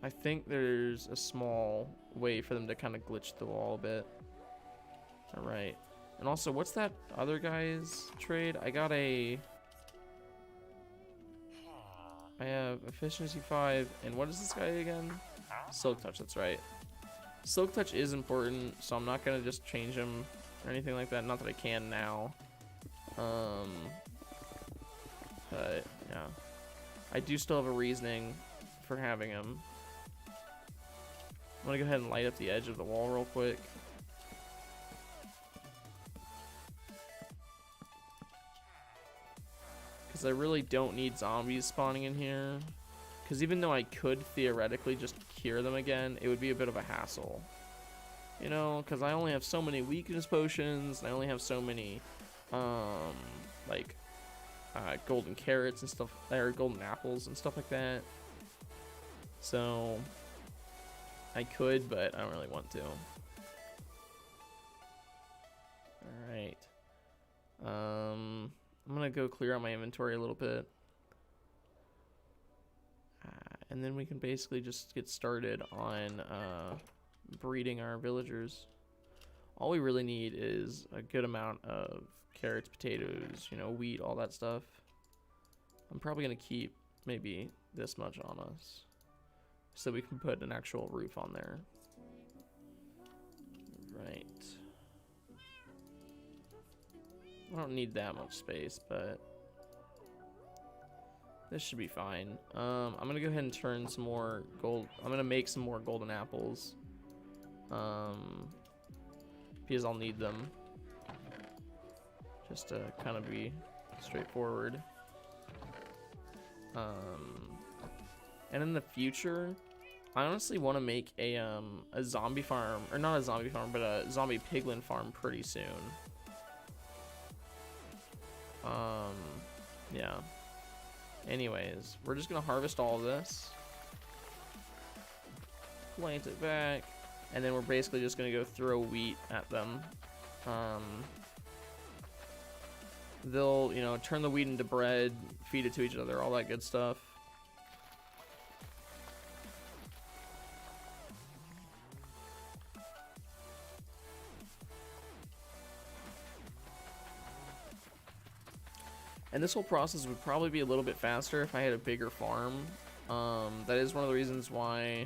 I think there's a small way for them to kind of glitch the wall a bit. Alright. And also, what's that other guy's trade? I have efficiency 5, and what is this guy again? Silk Touch, that's right. Silk Touch is important, so I'm not gonna just change him or anything like that. Not that I can now. But yeah, I do still have a reasoning for having him. I'm gonna go ahead and light up the edge of the wall real quick. Because I really don't need zombies spawning in here. Because even though I could theoretically just cure them again, it would be a bit of a hassle. You know, because I only have so many weakness potions, and I only have so many, like, golden carrots and stuff, or golden apples and stuff like that. So, I could, but I don't really want to. Alright. I'm gonna go clear out my inventory a little bit. And then we can basically just get started on breeding our villagers. All we really need is a good amount of carrots, potatoes, you know, wheat, all that stuff. I'm probably gonna keep maybe this much on us so we can put an actual roof on there. Right. I don't need that much space, but this should be fine. I'm gonna go ahead and turn some more gold. I'm gonna make some more golden apples. Because I'll need them. Just to kind of be straightforward. And in the future, I honestly want to make a zombie farm, or not a zombie farm, but a zombie piglin farm pretty soon. Yeah. Anyways, we're just gonna harvest all of this, plant it back, and then we're basically just gonna go throw wheat at them. They'll, you know, turn the wheat into bread, feed it to each other, all that good stuff. And this whole process would probably be a little bit faster if I had a bigger farm. That is one of the reasons why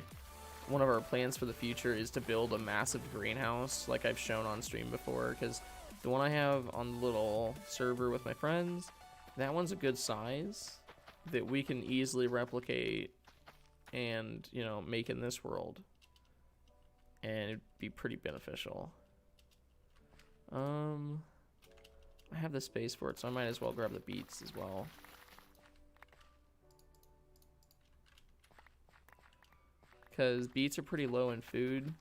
one of our plans for the future is to build a massive greenhouse like I've shown on stream before, because the one I have on the little server with my friends, that one's a good size that we can easily replicate and, you know, make in this world. And it'd be pretty beneficial. I have the space for it, so I might as well grab the beets as well. Because beets are pretty low in food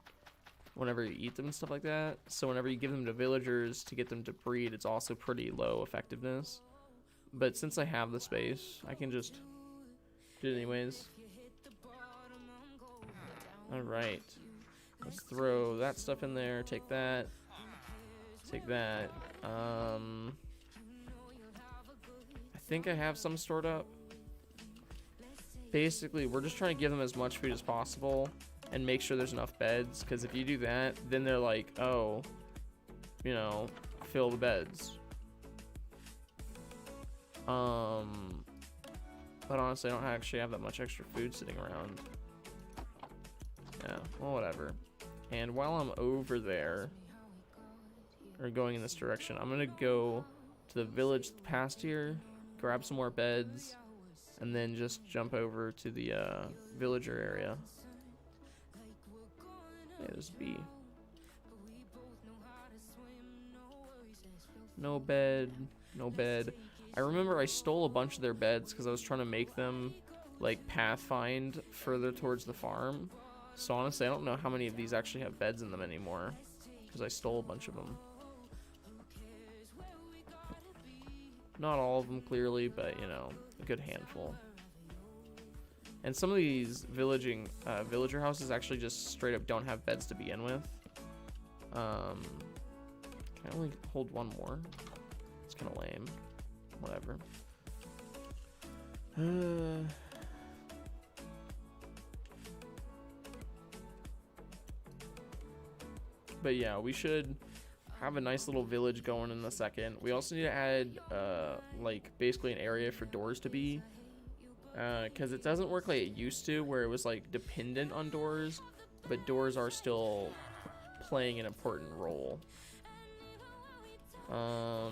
whenever you eat them and stuff like that. So whenever you give them to villagers to get them to breed, it's also pretty low effectiveness. But since I have the space, I can just do it anyways. Alright. Let's throw that stuff in there. Take that. Take that. I think I have some stored up. Basically, we're just trying to give them as much food as possible and make sure there's enough beds, because if you do that, then they're like, oh, you know, fill the beds. But honestly, I don't actually have that much extra food sitting around. Yeah, well, whatever. And while I'm over there, or going in this direction, I'm gonna go to the village past here, grab some more beds, and then just jump over to the villager area. Yeah, there's a bee. No bed, no bed. I remember I stole a bunch of their beds because I was trying to make them like pathfind further towards the farm. So honestly, I don't know how many of these actually have beds in them anymore because I stole a bunch of them. Not all of them clearly, but you know, a good handful. And some of these villager houses actually just straight up don't have beds to begin with. Can I only hold one more? It's kind of lame. Whatever. But yeah, we should have a nice little village going in a second. We also need to add like basically an area for doors to be, because it doesn't work like it used to, where it was like dependent on doors, but doors are still playing an important role. There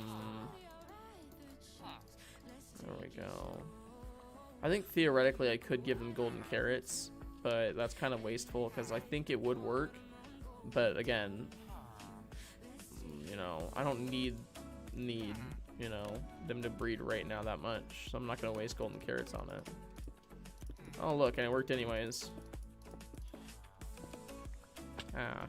we go. I think theoretically I could give them golden carrots, but that's kind of wasteful because I think it would work. But again, you know, I don't need, you know, them to breed right now that much, so I'm not gonna waste golden carrots on it. Oh look, and it worked anyways. Ah.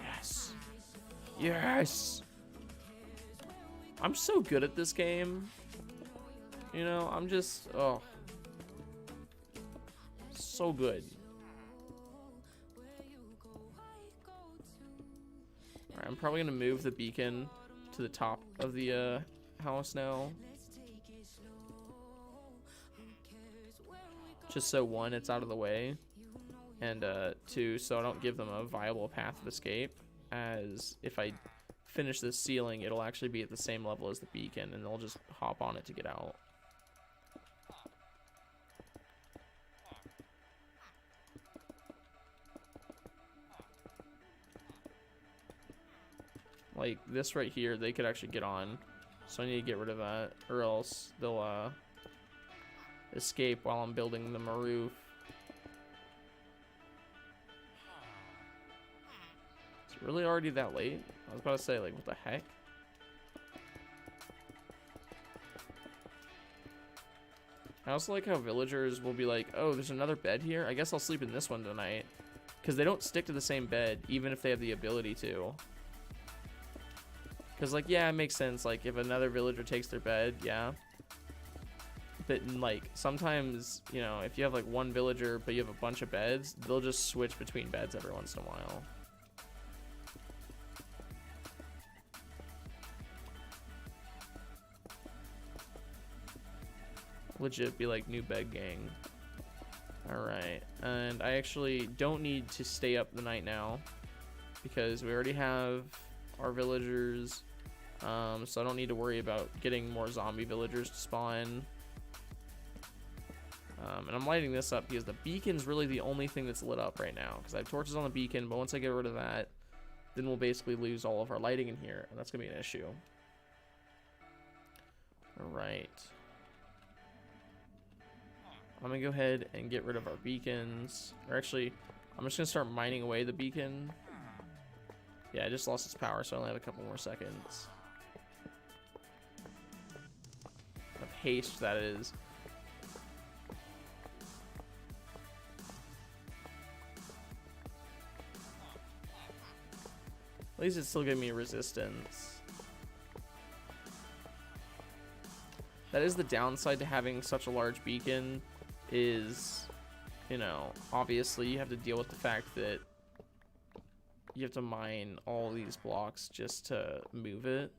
Yes. Yes. I'm so good at this game. You know, I'm just, oh, so good. Alright, I'm probably gonna move the beacon to the top of the house now. Just so one, it's out of the way, and two, so I don't give them a viable path of escape, as if I finish this ceiling, it'll actually be at the same level as the beacon, and they'll just hop on it to get out. Like this right here, they could actually get on, so I need to get rid of that, or else they'll escape while I'm building them a roof. It's really already that late? I was about to say, like, what the heck? I also like how villagers will be like, oh, there's another bed here? I guess I'll sleep in this one tonight. Because they don't stick to the same bed, even if they have the ability to. Because, like, yeah, it makes sense. Like, if another villager takes their bed, yeah. But, like, sometimes, you know, if you have, like, one villager, but you have a bunch of beds, they'll just switch between beds every once in a while. Legit be like new bed gang. Alright, and I actually don't need to stay up the night now because we already have our villagers, so I don't need to worry about getting more zombie villagers to spawn. And I'm lighting this up because the beacon's really the only thing that's lit up right now, because I have torches on the beacon, but once I get rid of that, then we'll basically lose all of our lighting in here, and that's gonna be an issue. Alright. I'm gonna go ahead and get rid of our beacons. Or actually, I'm just gonna start mining away the beacon. Yeah, I just lost its power, so I only have a couple more seconds. Of haste, that is. At least it's still giving me resistance. That is the downside to having such a large beacon, is, you know, obviously you have to deal with the fact that you have to mine all these blocks just to move it.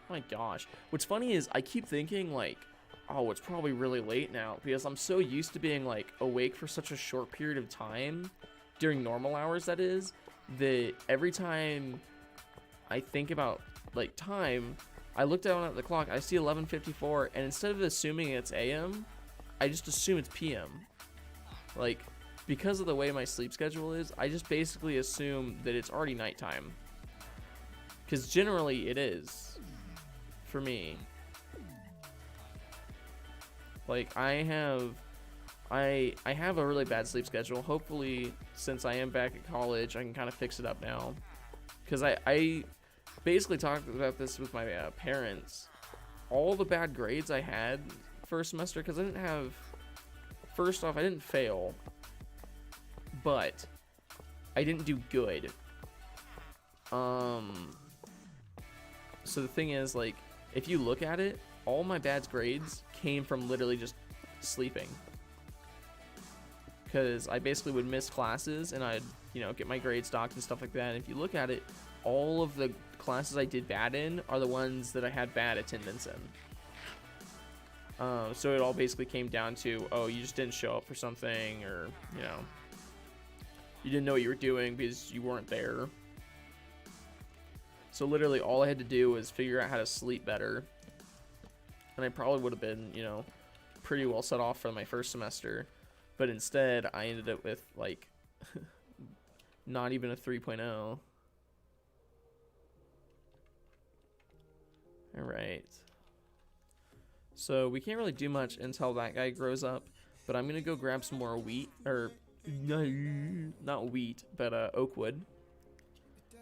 My gosh. What's funny is I keep thinking like, oh, it's probably really late now, because I'm so used to being like awake for such a short period of time, during normal hours that is, that every time I think about like time, I look down at the clock, I see 11:54, and instead of assuming it's AM, I just assume it's PM. Like, because of the way my sleep schedule is, I just basically assume that it's already nighttime. Because generally it is. For me, like I have a really bad sleep schedule. Hopefully, since I am back at college, I can kind of fix it up now, because I basically talked about this with my parents. All the bad grades I had first semester, because I didn't have, first off, I didn't fail, but I didn't do good. So the thing is, like, if you look at it, all my bad grades came from literally just sleeping. Because I basically would miss classes and I'd, you know, get my grades docked and stuff like that. And if you look at it, all of the classes I did bad in are the ones that I had bad attendance in. So it all basically came down to, oh, you just didn't show up for something, or, you know, you didn't know what you were doing because you weren't there. So literally all I had to do was figure out how to sleep better. And I probably would have been, you know, pretty well set off for my first semester. But instead, I ended up with, like, not even a 3.0. Alright. So we can't really do much until that guy grows up. But I'm going to go grab some more wheat. Or, not wheat, but oak wood.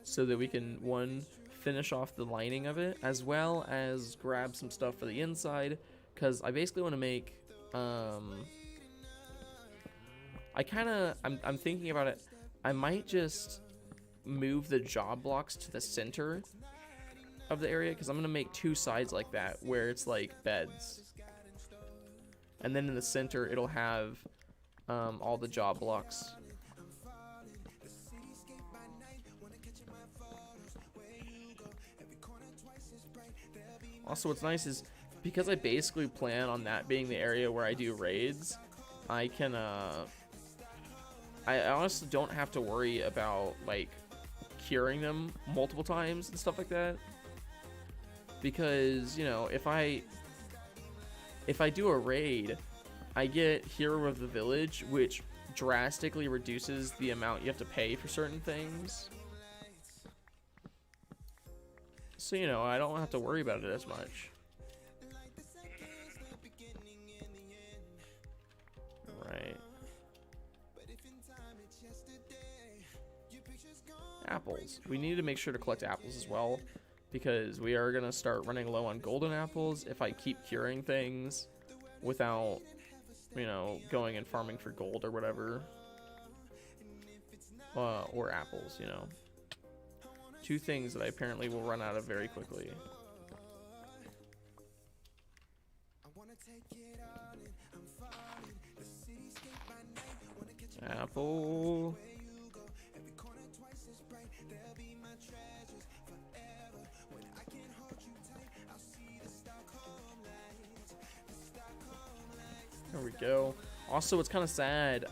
So that we can, one, finish off the lining of it, as well as grab some stuff for the inside, because I basically want to make, I'm thinking about it, I might just move the job blocks to the center of the area, because I'm going to make two sides like that, where it's like beds, and then in the center it'll have all the job blocks. Also, what's nice is, because I basically plan on that being the area where I do raids, I can, I honestly don't have to worry about, like, curing them multiple times and stuff like that. Because, you know, if I do a raid, I get Hero of the Village, which drastically reduces the amount you have to pay for certain things. So, you know, I don't have to worry about it as much. Right. Apples. We need to make sure to collect apples as well, because we are going to start running low on golden apples if I keep curing things without, you know, going and farming for gold or whatever. Or apples, you know. Two things that I apparently will run out of very quickly. Apple. There we go. Also, it's kind of sad.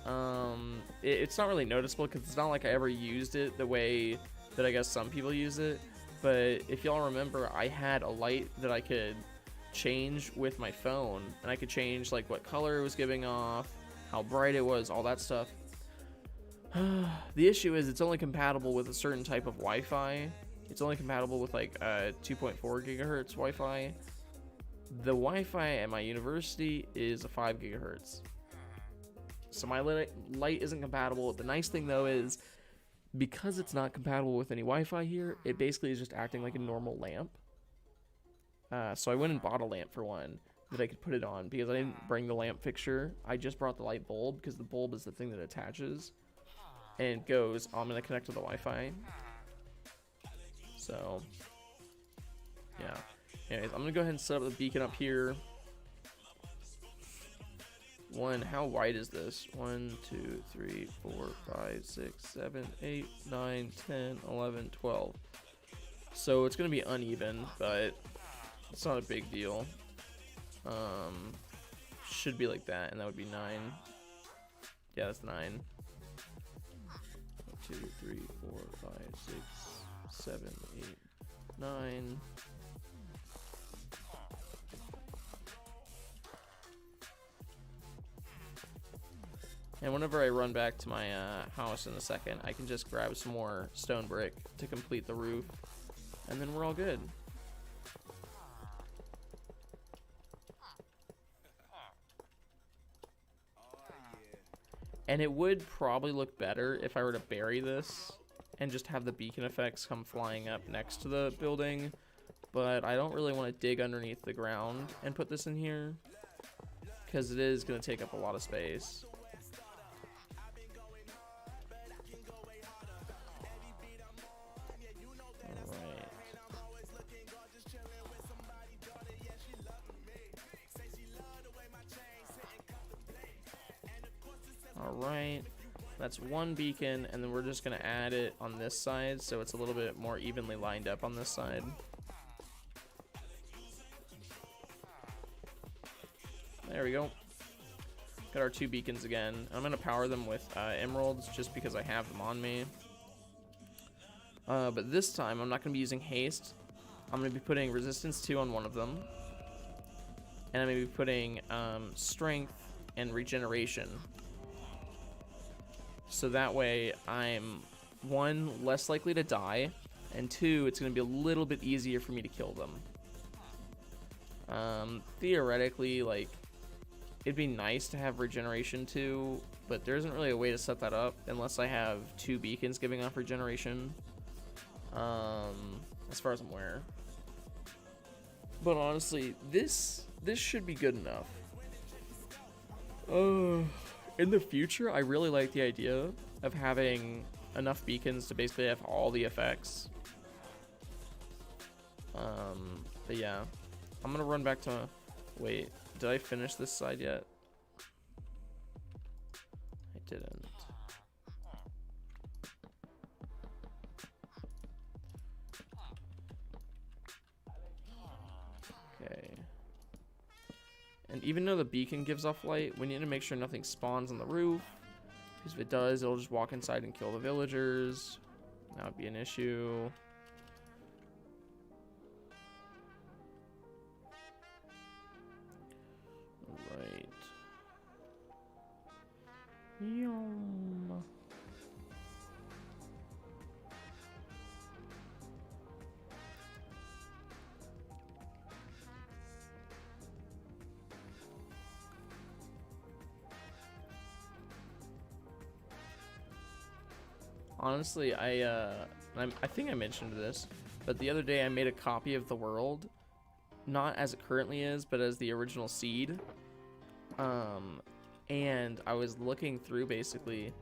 It's not really noticeable because it's not like I ever used it the way that I guess some people use it. But if y'all remember, I had a light that I could change with my phone, and I could change like what color it was giving off, how bright it was, all that stuff. The issue is it's only compatible with a certain type of Wi-Fi. It's only compatible with like 2.4 gigahertz Wi-Fi. The Wi-Fi at my university is a 5 gigahertz. So my light isn't compatible. The nice thing though is because it's not compatible with any Wi-Fi here, it basically is just acting like a normal lamp. So I went and bought a lamp for one that I could put it on because I didn't bring the lamp fixture. I just brought the light bulb because the bulb is the thing that attaches and goes, I'm going to connect to the Wi-Fi. So, yeah. Anyways, I'm going to go ahead and set up the beacon up here. How wide is this? 1, 2, 3, 4, 5, 6, 7, 8, 9, 10, 11, 12. So it's going to be uneven, but it's not a big deal. Should be like that, and that would be 9. Yeah, that's 9. 1, 2, 3, 4, 5, 6, 7, 8, 9. And whenever I run back to my house in a second, I can just grab some more stone brick to complete the roof, and then we're all good. And it would probably look better if I were to bury this and just have the beacon effects come flying up next to the building, but I don't really want to dig underneath the ground and put this in here because it is going to take up a lot of space. Alright, that's one beacon, and then we're just going to add it on this side so it's a little bit more evenly lined up on this side. There we go. Got our 2 beacons again. I'm going to power them with emeralds just because I have them on me. But this time I'm not going to be using haste. I'm going to be putting resistance 2 on one of them. And I'm going to be putting strength and regeneration. So that way I'm 1, less likely to die, and 2, it's going to be a little bit easier for me to kill them. Theoretically, like, it'd be nice to have regeneration 2, but there isn't really a way to set that up unless I have 2 beacons giving off regeneration, as far as I'm aware. But honestly, this should be good enough. In the future, I really like the idea of having enough beacons to basically have all the effects. But yeah, I'm gonna run back to my... Wait, did I finish this side yet? I didn't. Okay. And even though the beacon gives off light, we need to make sure nothing spawns on the roof. Because if it does, it'll just walk inside and kill the villagers. That would be an issue. Alright. Yum. Honestly, I think I mentioned this, but the other day I made a copy of the world, not as it currently is, but as the original seed. And I was looking through basically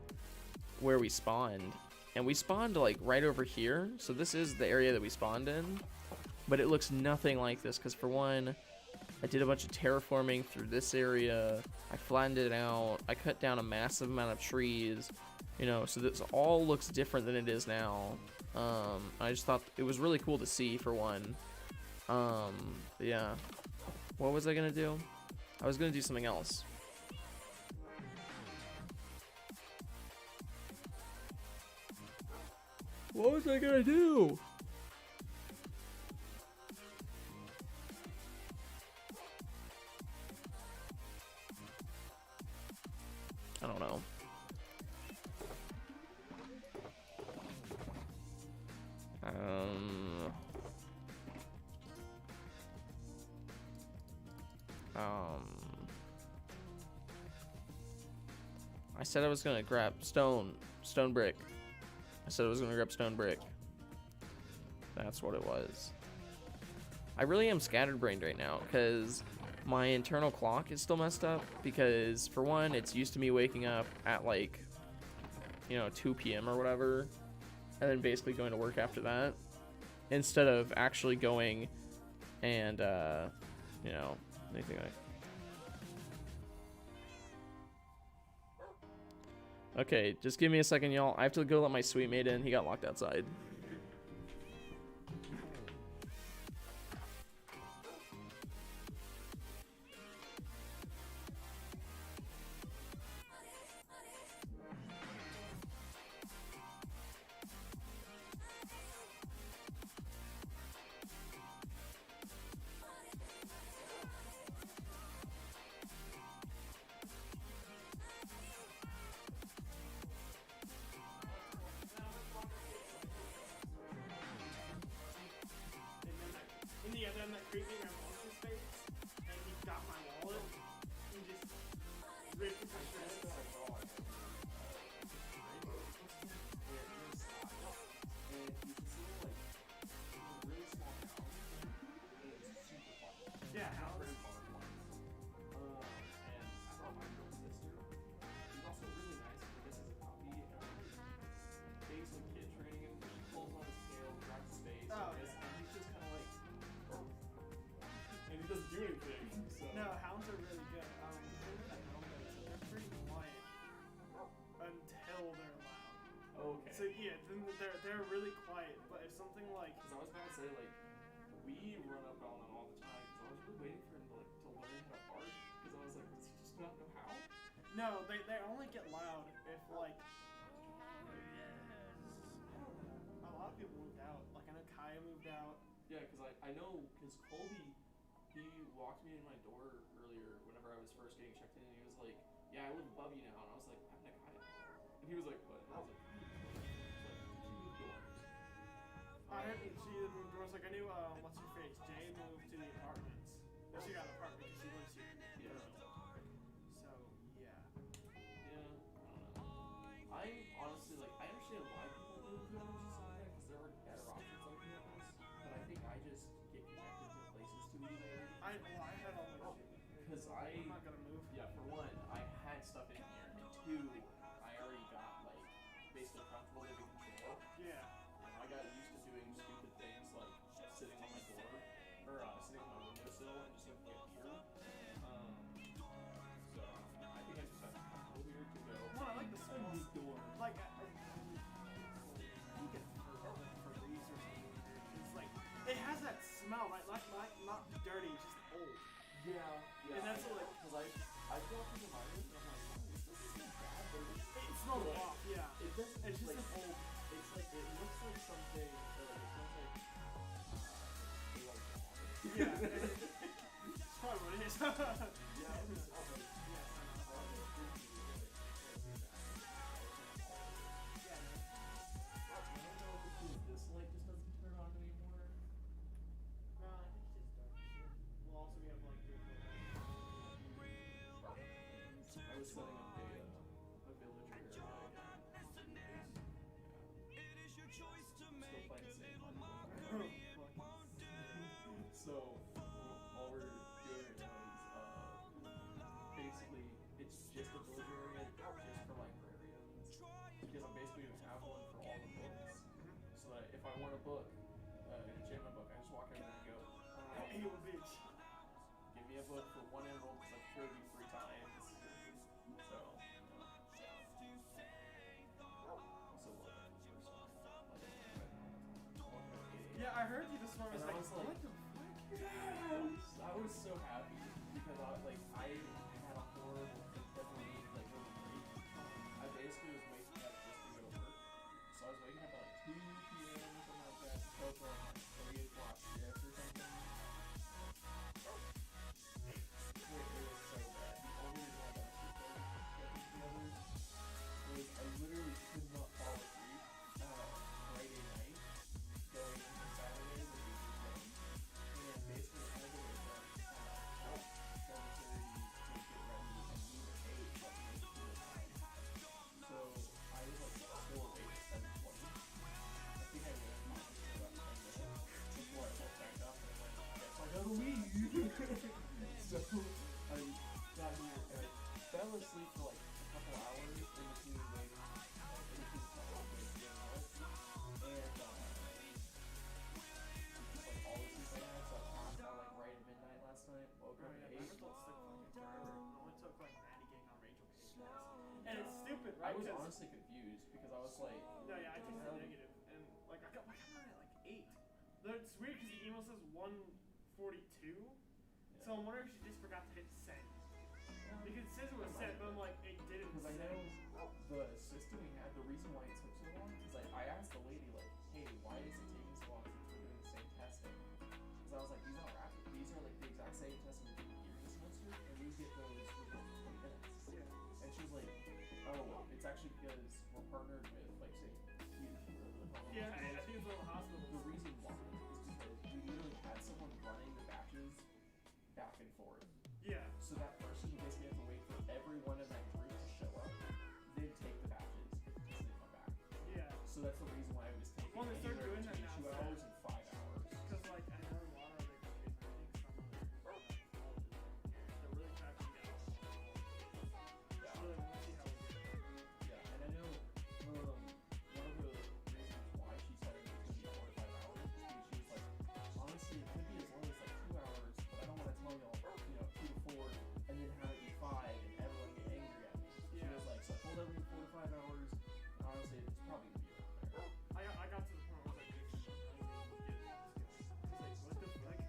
where we spawned, and we spawned like right over here. So this is the area that we spawned in, but it looks nothing like this because for one, I did a bunch of terraforming through this area. I flattened it out. I cut down a massive amount of trees. You know, so this all looks different than it is now. I just thought it was really cool to see, for one. But yeah. What was I gonna do? I was gonna do something else. What was I gonna do? I don't know. I said I was gonna grab stone brick. I said I was gonna grab stone brick. That's what it was. I really am scatterbrained right now because my internal clock is still messed up because, for one, it's used to me waking up at like, 2 p.m. or whatever, and then basically going to work after that, instead of actually going and, anything like. Okay, just give me a second, y'all. I have to go let my sweet mate in. He got locked outside. They're really quiet, but if something like... Because I was about to say, like, we run up on them all the time, because I was really waiting for him to, to learn how to bark, because I was like, does he just not know how? No, they only get loud if, like... A lot of people moved out. Like, I know Kaya moved out. Yeah, because I know, because Colby, he walked me in my door earlier whenever I was first getting checked in, and he was like, yeah, I live above you now, and I was like, I'm Nick Kaya. And he was like, what? And I was like, I heard she moved doors. Like, I knew, what's her face? Jay moved to the apartments. Well, she got an apartment because she lives here. Yeah. So, yeah. Yeah, I don't know. I honestly, like, I understand why people move to others and stuff like that, because there are better options like this. But I think I just get connected to places too easily. I had all my shit. Because I'm not gonna move. Yeah, for one, I had stuff in here, and two, I already got, like, basically comfortable living control. Yeah. I got used to doing stupid things like sitting on my door, or sitting on my windowsill and just looking at here. So I think I just have to come over here to go. Well, I like the small door. Like, I think it's for these or something. It's like, it has that smell, right? Like not dirty, just old. Yeah. And that's like, because I go up into my room and I'm like, this isn't bad, but it smells off. Yeah. It doesn't. It's just like, an old. It's like, it looks like something, it smells like, yeah, it's probably what it is. Yeah, it was, this light just doesn't turn on anymore. No, I think it's just dark shit. We'll also be able to, like, do it. I was setting up a villager area again. Still playing the same one. So, all we're doing right now is, basically, it's just a villager area just for librarians. Because I'm basically going to have one for all the books. So that if I want a book, an enchantment book, I just walk over there and go, Hey, little bitch. give me a book for 1 emerald because I've cured you 3 times. So, Yeah, I heard you this morning. And I was like, what the fuck? I was so happy because I had a horrible definitely like over break. I basically was waking up just to go to work. So I was waking up at like 2 p.m. here and I fell asleep for like a couple hours in between waiting, in between calls, waiting for the results. And just like all the sleep I had, so I passed out like right at midnight last night. Woke up at 8. My results took fucking forever. It only took like Maddie getting on Rachel K's test. And it's stupid, I right? was 'Cause- honestly confused because I was like, No, yeah, I what the tested hell? negative, and like I got mine at like 8. It's weird because the email says 142, so I'm wondering if she just forgot to hit send. Because it says it was sent, but I'm like, it didn't Because I send. know the system we had, the reason why it took so long, is like I asked the lady like, hey, why is it taking so long since we're doing the same testing? Because I was like, these aren't rapid. These are like the exact same tests we do here this semester, and we get those results in 20 minutes. Yeah. And she was like, oh, it's actually because we're partnered with like say huge whatever the hell. Yeah, I think it's one of the hospitals. The reason why is because we literally had someone running the batches back and forth. Yeah. So that person who basically has to wait for everyone in that group to show up, then take the batches, and then come back. Yeah. So that's the reason why it was taking Well, they started anywhere doing that between now, 2 hours and 5 hours. Because like I know a lot of other countries, and I think some other colleges, they're really cracking down on colleges. Yeah. Really want to see how it goes. Yeah, and I know one of the reasons why she said it was going to be 4 to 5 hours is because she was like, honestly, it could be as long as like 2 hours, but I don't want to tell y'all, 2 to 4, and then have it be 5 and everyone get angry at me. She Yeah. was like, so I told everyone 4 to 5 hours, and honestly, it's probably going to be around there. I got to the point where I was like, I was like, what the fuck?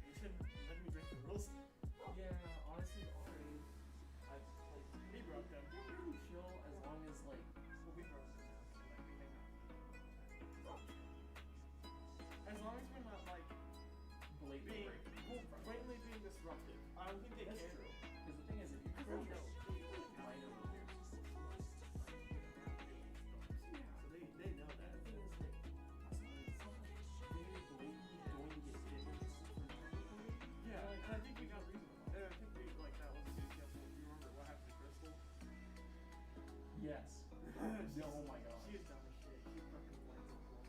You shouldn't let me break the rules. Yeah, honestly, already, I like We broke them. they're pretty chill as long as like Well, we broke them now, so like we hang out. As long as we're not like blatantly being breaking well, rules in front of blatantly being disruptive. I don't think they That's care. true. Because the thing is, if you Because break they know. minor rules, So they know that. the thing is like, as long as it's not very blatantly going to get different from everybody. Yeah, and I think we got reasonable. And I think we like that was a good example. Do you remember what happened to Crystal? Yes. She's- Oh my god. She is dumb as shit. She fucking went to school.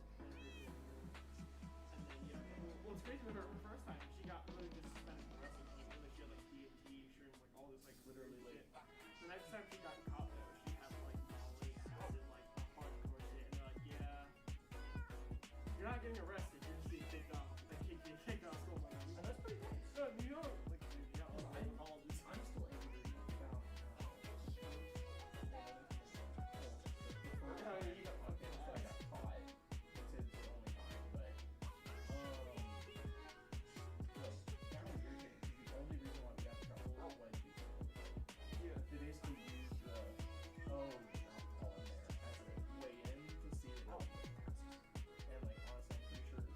And then well, it's crazy with her first time. She got really just suspended for the rest of the game. Like she had like DMT, shrooms, like all this like Literally, shit. The next time she got caught though, she had like Molly, acid, like hardcore shit, and they're like, yeah, you're not getting arrested. You're just being kicked off. Like kicked off school. Like, And that's pretty nice. no, you know, like dude, you got all this. I'm still angry about Yeah, you got okay, so I got caught. It's the only time, but like that was irritating because the only reason why we got in trouble was because Yeah. they basically used the alcohol in there as a way in to see if it helped. And like honestly, I'm pretty sure it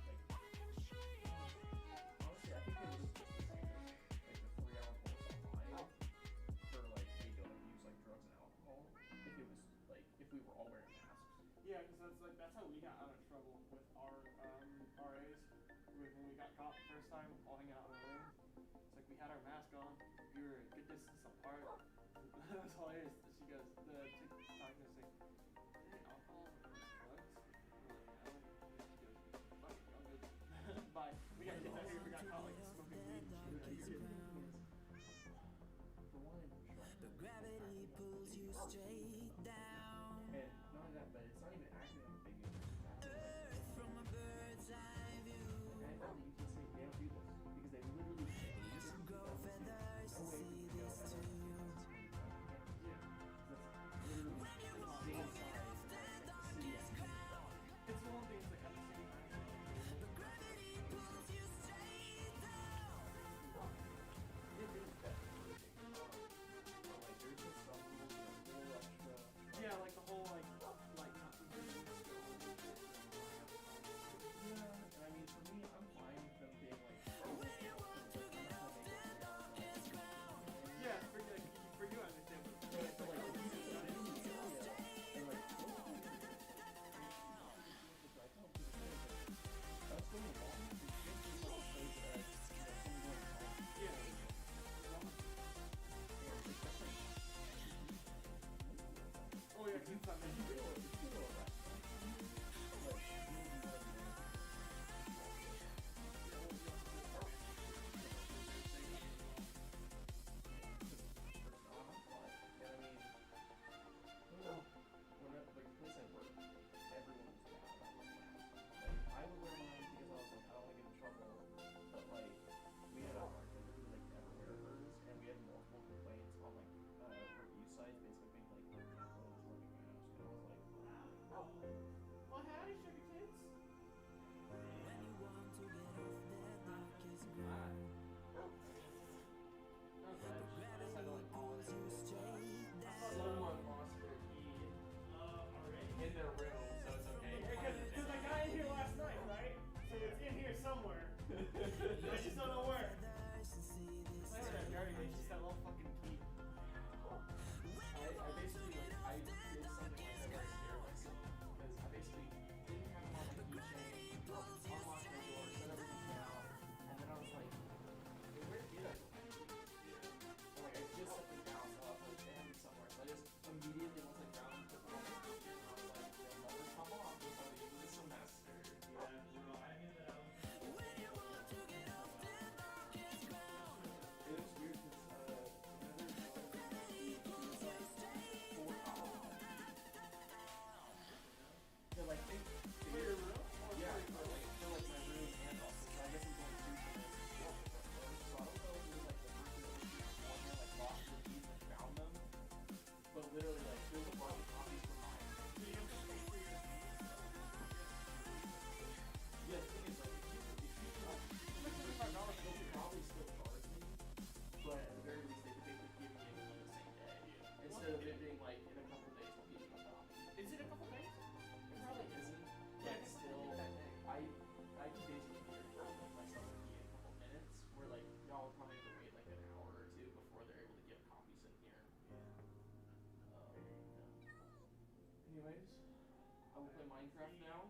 Minecraft now.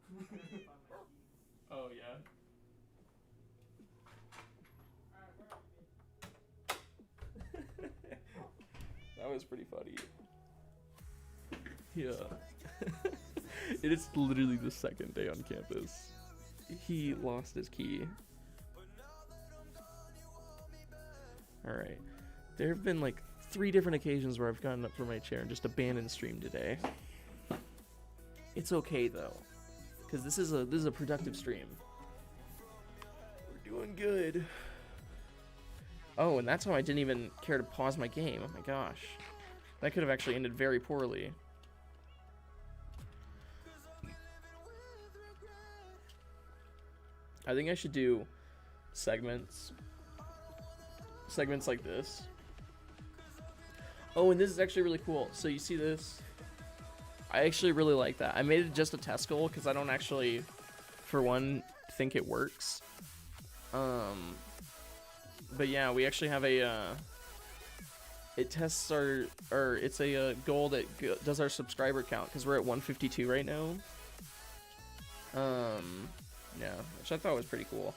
Find my keys. Oh yeah. Alright, where are we? That was pretty funny. Yeah. It is literally the second day on campus. He lost his key. Alright. There have been like 3 different occasions where I've gotten up from my chair and just abandoned stream today. It's okay though, because this is a productive stream. We're doing good. Oh, and that's how I didn't even care to pause my game. Oh my gosh. That could have actually ended very poorly. I think I should do segments like this. Oh, and this is actually really cool. So you see this? I actually really like that. I made it just a test goal because I don't actually, for one, think it works. But yeah, we actually have a, it tests our, or it's a goal that does our subscriber count because we're at 152 right now. Yeah, which I thought was pretty cool.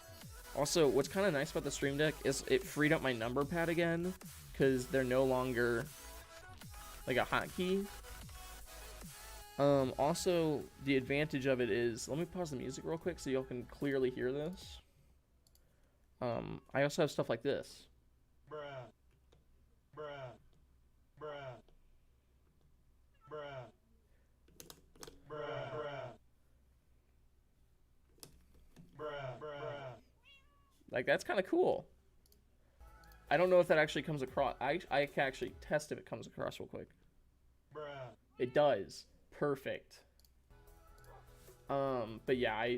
Also, what's kind of nice about the Stream Deck is it freed up my number pad again because they're no longer like a hotkey. Also, the advantage of it is, let me pause the music real quick so y'all can clearly hear this. I also have stuff like this. Bruh. Bruh. Bruh. Bruh. Bruh. Bruh. Bruh. Like, that's kind of cool. I don't know if that actually comes across. I can actually test if it comes across real quick. Bruh. It does. Perfect. But yeah,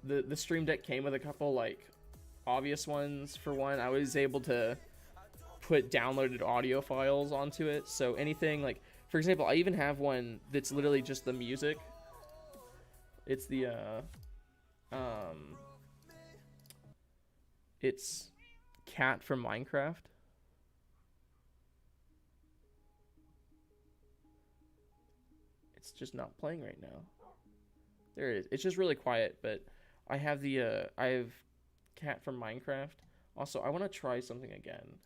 the Stream Deck came with a couple, like, obvious ones. For one, I was able to put downloaded audio files onto it. So anything, like, for example, I even have one that's literally just the music. It's the, it's Cat from Minecraft. It's just not playing right now. There it is. It's just really quiet, but I have the, I have Cat from Minecraft. Also, I want to try something again.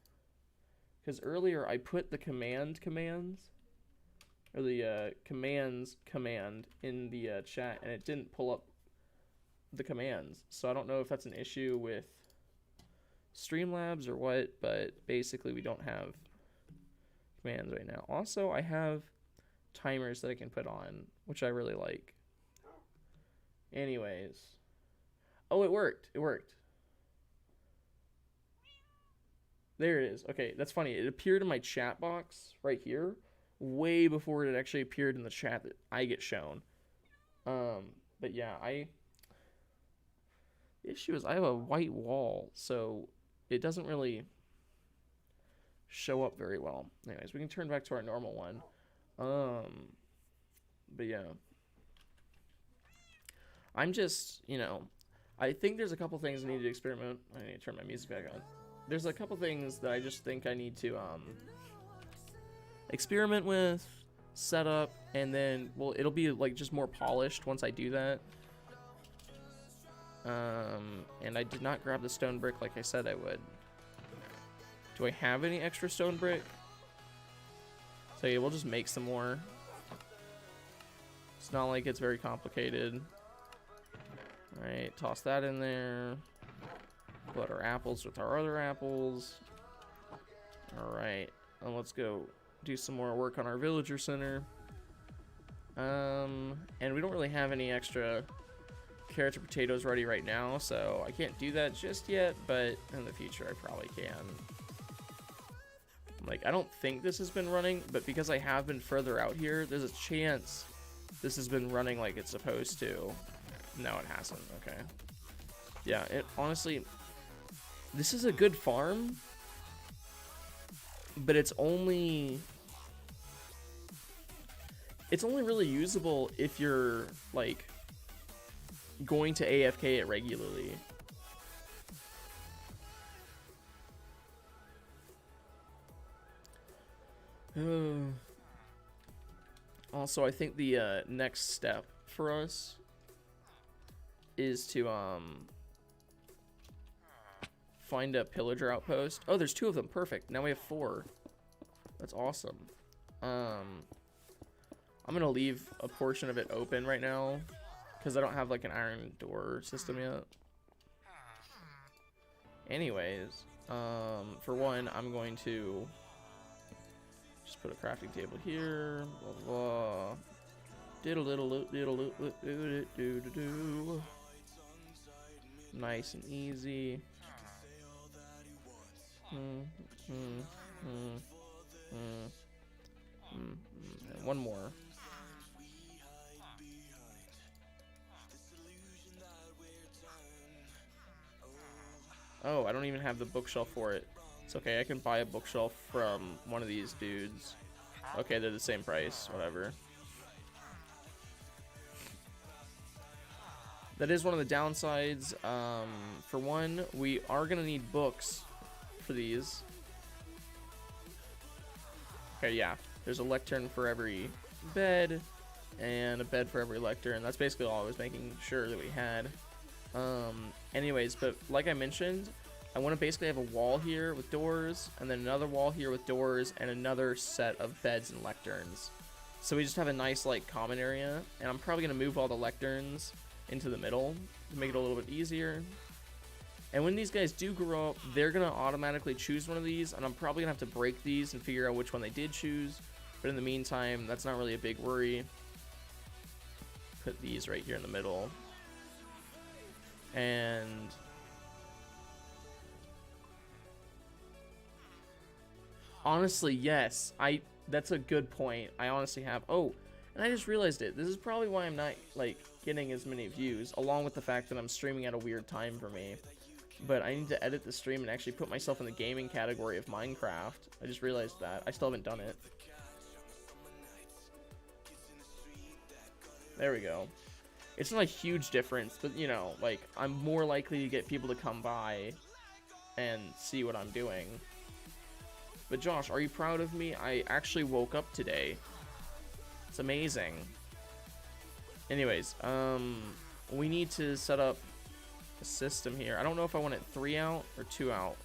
Because earlier I put the commands, or the commands command in the chat, and it didn't pull up the commands. So I don't know if that's an issue with Streamlabs or what, but basically we don't have commands right now. Also, I have timers that I can put on, which I really like. Anyways. Oh, it worked. It worked. There it is. Okay, that's funny. It appeared in my chat box right here way before it actually appeared in the chat that I get shown. But yeah, the issue is I have a white wall, so it doesn't really show up very well. Anyways, we can turn back to our normal one. But yeah. I'm just, you know, I think there's a couple things I need to experiment. I need to turn my music back on. There's a couple things that I just think I need to experiment with, set up, and then, well, it'll be like just more polished once I do that. And I did not grab the stone brick like I said I would. Do I have any extra stone brick? So yeah, we'll just make some more. It's not like it's very complicated. Alright, toss that in there. Put our apples with our other apples. Alright, and let's go do some more work on our villager center. And we don't really have any extra carrots or potatoes ready right now, so I can't do that just yet, but in the future I probably can. Like, I don't think this has been running, but because I have been further out here, there's a chance this has been running like it's supposed to. No, it hasn't. Okay. Yeah, it honestly, this is a good farm, but it's only really usable if you're like going to AFK it regularly. Also, I think the next step for us is to find a pillager outpost. Oh, there's 2 of them. Perfect. Now we have 4. That's awesome. I'm gonna leave a portion of it open right now because I don't have like an iron door system yet. Anyways, for one, I'm going to just put a crafting table here. Blah blah. Diddle-diddle-diddle-diddle-diddle-diddle-diddle. Nice and easy. And one more. Oh, I don't even have the bookshelf for it. It's okay, I can buy a bookshelf from one of these dudes. Okay, they're the same price, whatever. That is one of the downsides. For one, we are gonna need books for these. Okay, yeah. There's a lectern for every bed, and a bed for every lectern. That's basically all I was making sure that we had. Anyways, but like I mentioned, I want to basically have a wall here with doors, and then another wall here with doors, and another set of beds and lecterns. So we just have a nice, like, common area, and I'm probably going to move all the lecterns into the middle to make it a little bit easier. And when these guys do grow up, they're going to automatically choose one of these, and I'm probably going to have to break these and figure out which one they did choose. But in the meantime, that's not really a big worry. Put these right here in the middle. And honestly, yes, that's a good point. I honestly have. Oh, and I just realized it. This is probably why I'm not, like, getting as many views, along with the fact that I'm streaming at a weird time for me. But I need to edit the stream and actually put myself in the gaming category of Minecraft. I just realized that. I still haven't done it. There we go. It's not a huge difference, but, you know, like, I'm more likely to get people to come by and see what I'm doing. But Josh, are you proud of me? I actually woke up today. It's amazing. Anyways, we need to set up a system here. I don't know if I want it 3 out or 2 out.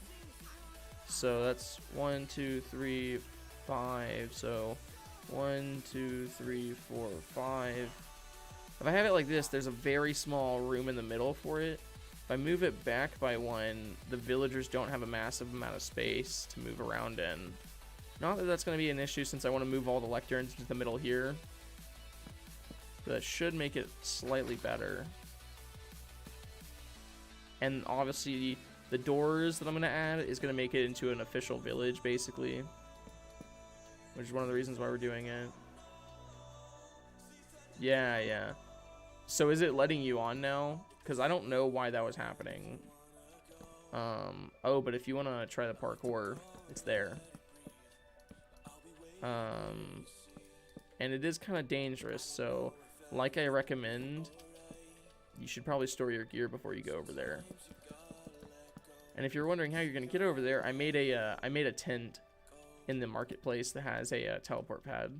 So that's 1, 2, 3, 5. So 1, 2, 3, 4, 5. If I have it like this, there's a very small room in the middle for it. If I move it back by 1, the villagers don't have a massive amount of space to move around in. Not that that's going to be an issue since I want to move all the lecterns into the middle here. But that should make it slightly better. And obviously, the doors that I'm going to add is going to make it into an official village, basically. Which is one of the reasons why we're doing it. Yeah, yeah. So is it letting you on now? Because I don't know why that was happening. Oh, but if you want to try the parkour, it's there. And it is kind of dangerous, so like I recommend, you should probably store your gear before you go over there. And if you're wondering how you're going to get over there, I made a tent in the marketplace that has a teleport pad.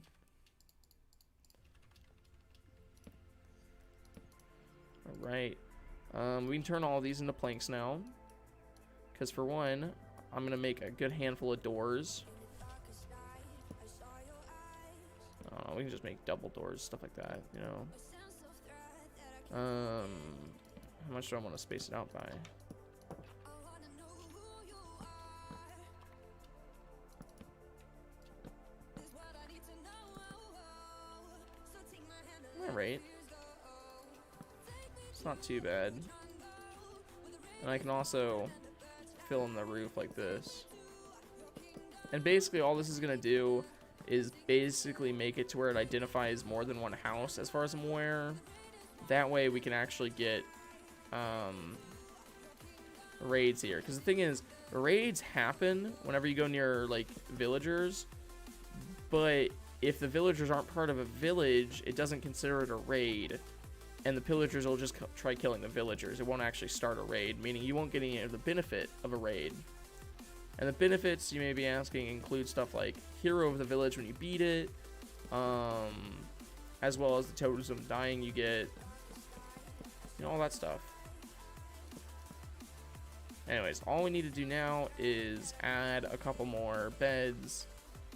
All right. We can turn all of these into planks now. Because for one, I'm going to make a good handful of doors. I don't know, we can just make double doors, stuff like that, you know. How much do I want to space it out by? Alright. It's not too bad. And I can also fill in the roof like this. And basically all this is going to do is basically make it to where it identifies more than one house as far as I'm aware. That way we can actually get raids here. Because the thing is, raids happen whenever you go near, like, villagers. But if the villagers aren't part of a village, it doesn't consider it a raid. And the pillagers will just try killing the villagers. It won't actually start a raid, meaning you won't get any of the benefit of a raid. And the benefits, you may be asking, include stuff like hero of the village when you beat it, as well as the totems dying, you get, you know, all that stuff. Anyways, all we need to do now is add a couple more beds,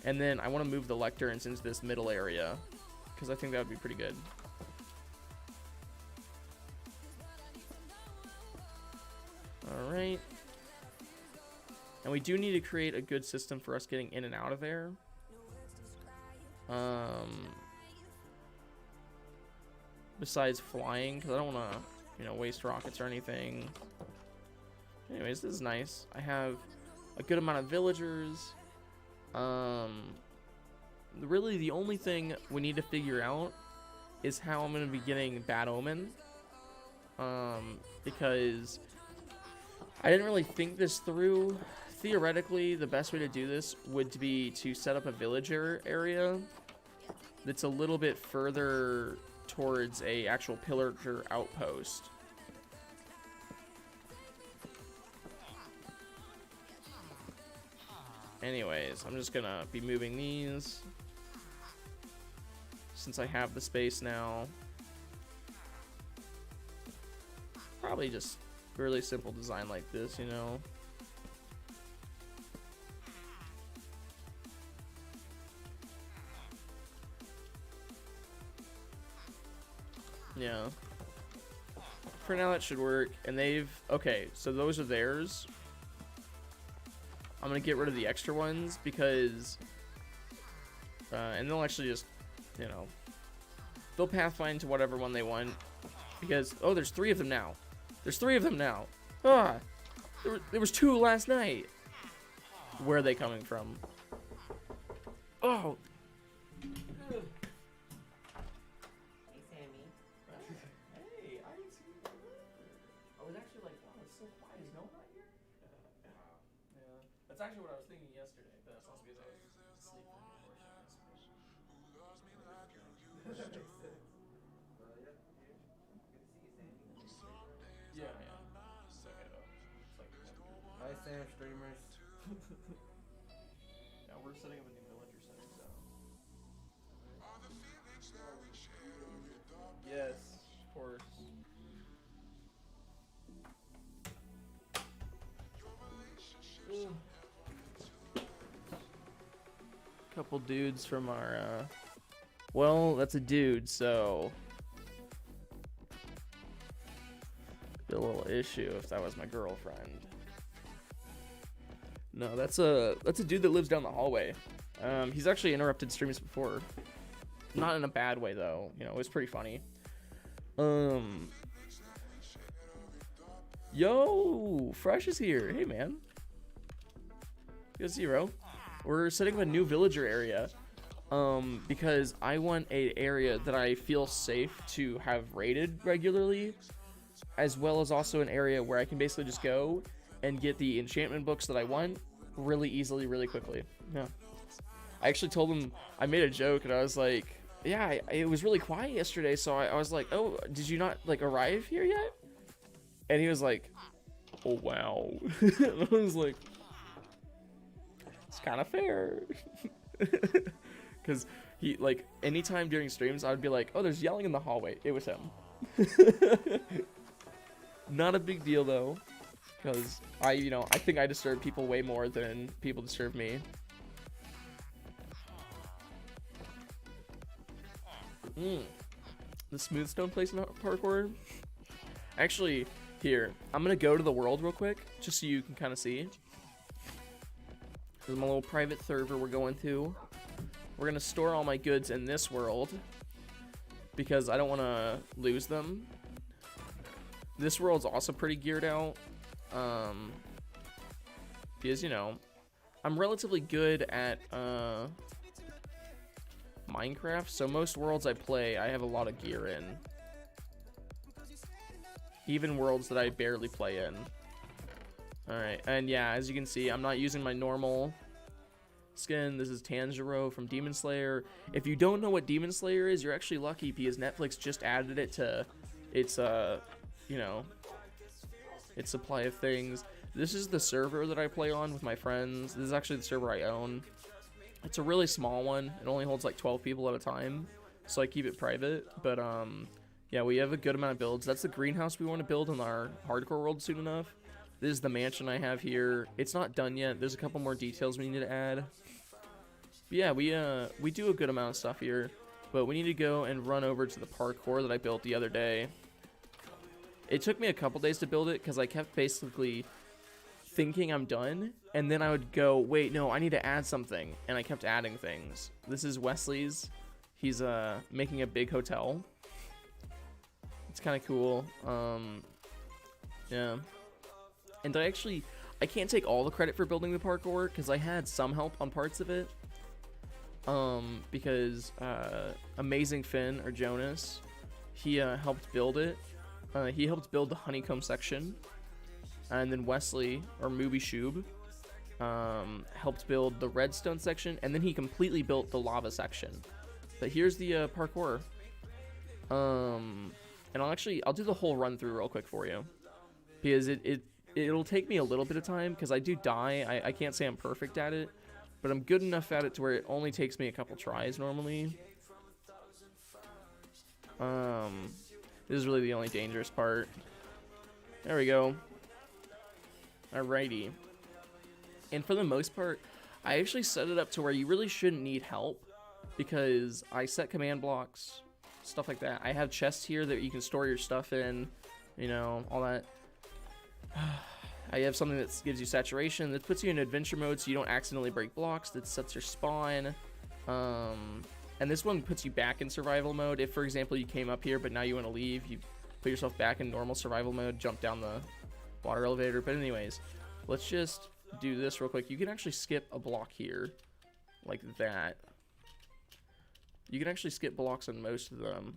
and then I want to move the lecterns into this middle area, because I think that would be pretty good. Alright. And we do need to create a good system for us getting in and out of there. Besides flying, because I don't want to, you know, waste rockets or anything. Anyways, this is nice. I have a good amount of villagers. Really, the only thing we need to figure out is how I'm going to be getting Bad Omen. Because I didn't really think this through. Theoretically, the best way to do this would be to set up a villager area that's a little bit further towards a actual pillager outpost. Anyways, I'm just gonna be moving these since I have the space now. Probably just really simple design like this, you know. Yeah. For now that should work. And they've, okay, so those are theirs. I'm gonna get rid of the extra ones because and they'll actually just, you know, they'll pathfind to whatever one they want, because, oh, there's 3 of them now. There's 3 of them now. Ah, there was 2 last night. Where are they coming from? Oh. Hey, Sammy. Hey, I didn't see you. I was actually like, wow, it's so quiet. Is no one out here? Yeah, that's actually what I was thinking yesterday, but that's also because I was asleep for a portion of yesterday. Yeah, yeah. It's okay though. It's like, Hi, Sam, streamers. yeah, we're setting up a new villager center, so. Yes, of course. Couple dudes from our, well, that's a dude, so be a little issue if that was my girlfriend. No, that's a dude that lives down the hallway. He's actually interrupted streams before. Not in a bad way though, you know, it was pretty funny. Yo, Fresh is here. Hey man. Good zero. We're setting up a new villager area. Because I want an area that I feel safe to have raided regularly, as well as also an area where I can basically just go and get the enchantment books that I want really easily, really quickly. Yeah. I actually told him, I made a joke and I was like, yeah, it was really quiet yesterday, so I was like, oh, did you not like arrive here yet? And he was like, oh wow. And I was like, it's kind of fair. Because he, like, anytime during streams, I would be like, oh, there's yelling in the hallway. It was him. Not a big deal, though. Because I think I disturb people way more than people disturb me. The smooth stone place in parkour. Actually, here, I'm going to go to the world real quick, just so you can kind of see. This is my little private server we're going to. We're going to store all my goods in this world because I don't want to lose them. This world's also pretty geared out. Because, you know, I'm relatively good at Minecraft, so most worlds I play, I have a lot of gear in. Even worlds that I barely play in. Alright, and yeah, as you can see, I'm not using my normal skin. This is Tanjiro from Demon Slayer. If you don't know what Demon Slayer is, you're actually lucky because Netflix just added it to its, you know, its supply of things. This is the server that I play on with my friends. This is actually the server I own. It's a really small one. It only holds like 12 people at a time. so I keep it private. But yeah, we have a good amount of builds. That's the greenhouse we want to build in our hardcore world soon enough. This is the mansion I have here. It's not done yet. There's a couple more details we need to add. But yeah, we do a good amount of stuff here. But we need to go and run over to the parkour that I built the other day. It took me a couple days to build it because I kept basically thinking I'm done, and then I would go, wait, no, I need to add something, and I kept adding things. This is Wesley's. He's making a big hotel. It's kind of cool. Yeah. And I can't take all the credit for building the parkour because I had some help on parts of it. Because Amazing Finn, or Jonas, he helped build it. He helped build the honeycomb section. And then Wesley, or Mooby Shoob, helped build the redstone section, and then he completely built the lava section. But here's the parkour. And I'll do the whole run through real quick for you, because it'll take me a little bit of time, because I do die. I can't say I'm perfect at it, but I'm good enough at it to where it only takes me a couple tries normally. This is really the only dangerous part. There we go. Alrighty. And for the most part, I actually set it up to where you really shouldn't need help, because I set command blocks, stuff like that. I have chests here that you can store your stuff in, you know, all that. I have something that gives you saturation, that puts you in adventure mode so you don't accidentally break blocks, that sets your spawn. And this one puts you back in survival mode. If, for example, you came up here but now you want to leave, you put yourself back in normal survival mode, jump down the water elevator. But anyways, let's just do this real quick. You can actually skip a block here, like that. You can actually skip blocks on most of them.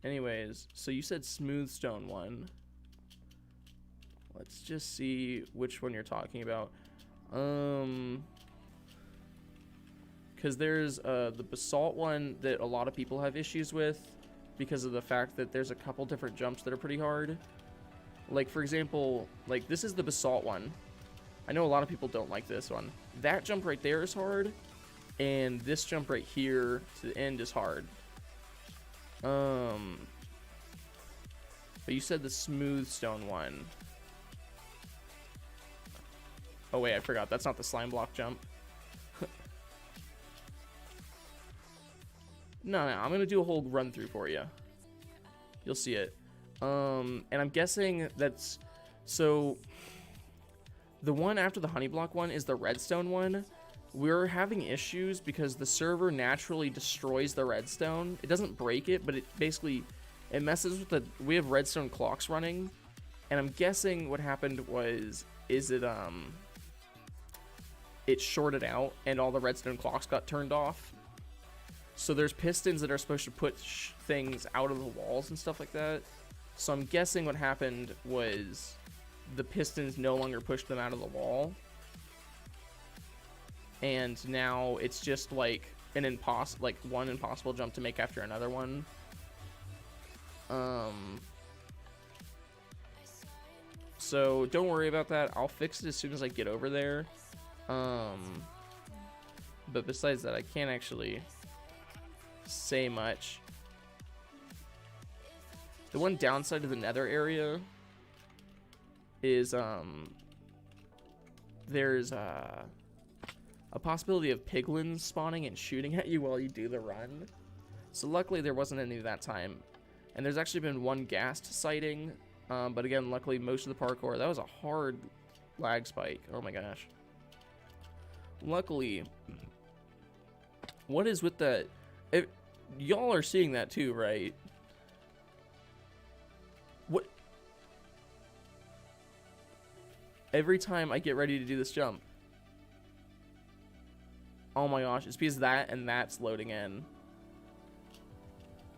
Anyways, so you said smooth stone one. Let's just see which one you're talking about. Because there's the basalt one that a lot of people have issues with, because of the fact that there's a couple different jumps that are pretty hard. Like, for example, like this is the basalt one. I know a lot of people don't like this one. That jump right there is hard, and this jump right here to the end is hard. But you said the smooth stone one. Oh wait, I forgot. That's not the slime block jump. No, I'm gonna do a whole run through for you. You'll see it. And I'm guessing that's, so the one after the honey block one is the redstone one. We're having issues because the server naturally destroys the redstone. It doesn't break it, but it basically, it messes with the, we have redstone clocks running, and I'm guessing what happened was, it shorted out and all the redstone clocks got turned off. So there's pistons that are supposed to push things out of the walls and stuff like that. So I'm guessing what happened was the pistons no longer pushed them out of the wall. And now it's just like an one impossible jump to make after another one. So don't worry about that. I'll fix it as soon as I get over there. But besides that, I can't actually say much. The one downside of the nether area is there's a possibility of piglins spawning and shooting at you while you do the run. So luckily there wasn't any that time. And there's actually been one ghast sighting, but again, luckily most of the parkour, that was a hard lag spike. Oh my gosh. Luckily, what is with that? Y'all are seeing that too, right? What? Every time I get ready to do this jump. Oh my gosh, it's because that and that's loading in.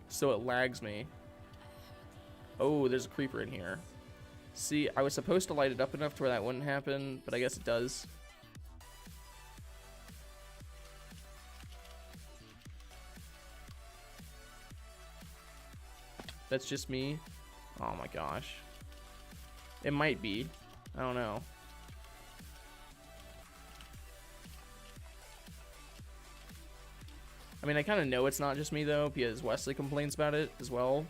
So it lags me. Oh, there's a creeper in here. See, I was supposed to light it up enough to where that wouldn't happen, but I guess it does. That's just me. Oh my gosh. It might be. I don't know. I mean, I kind of know it's not just me, though, because Wesley complains about it as well.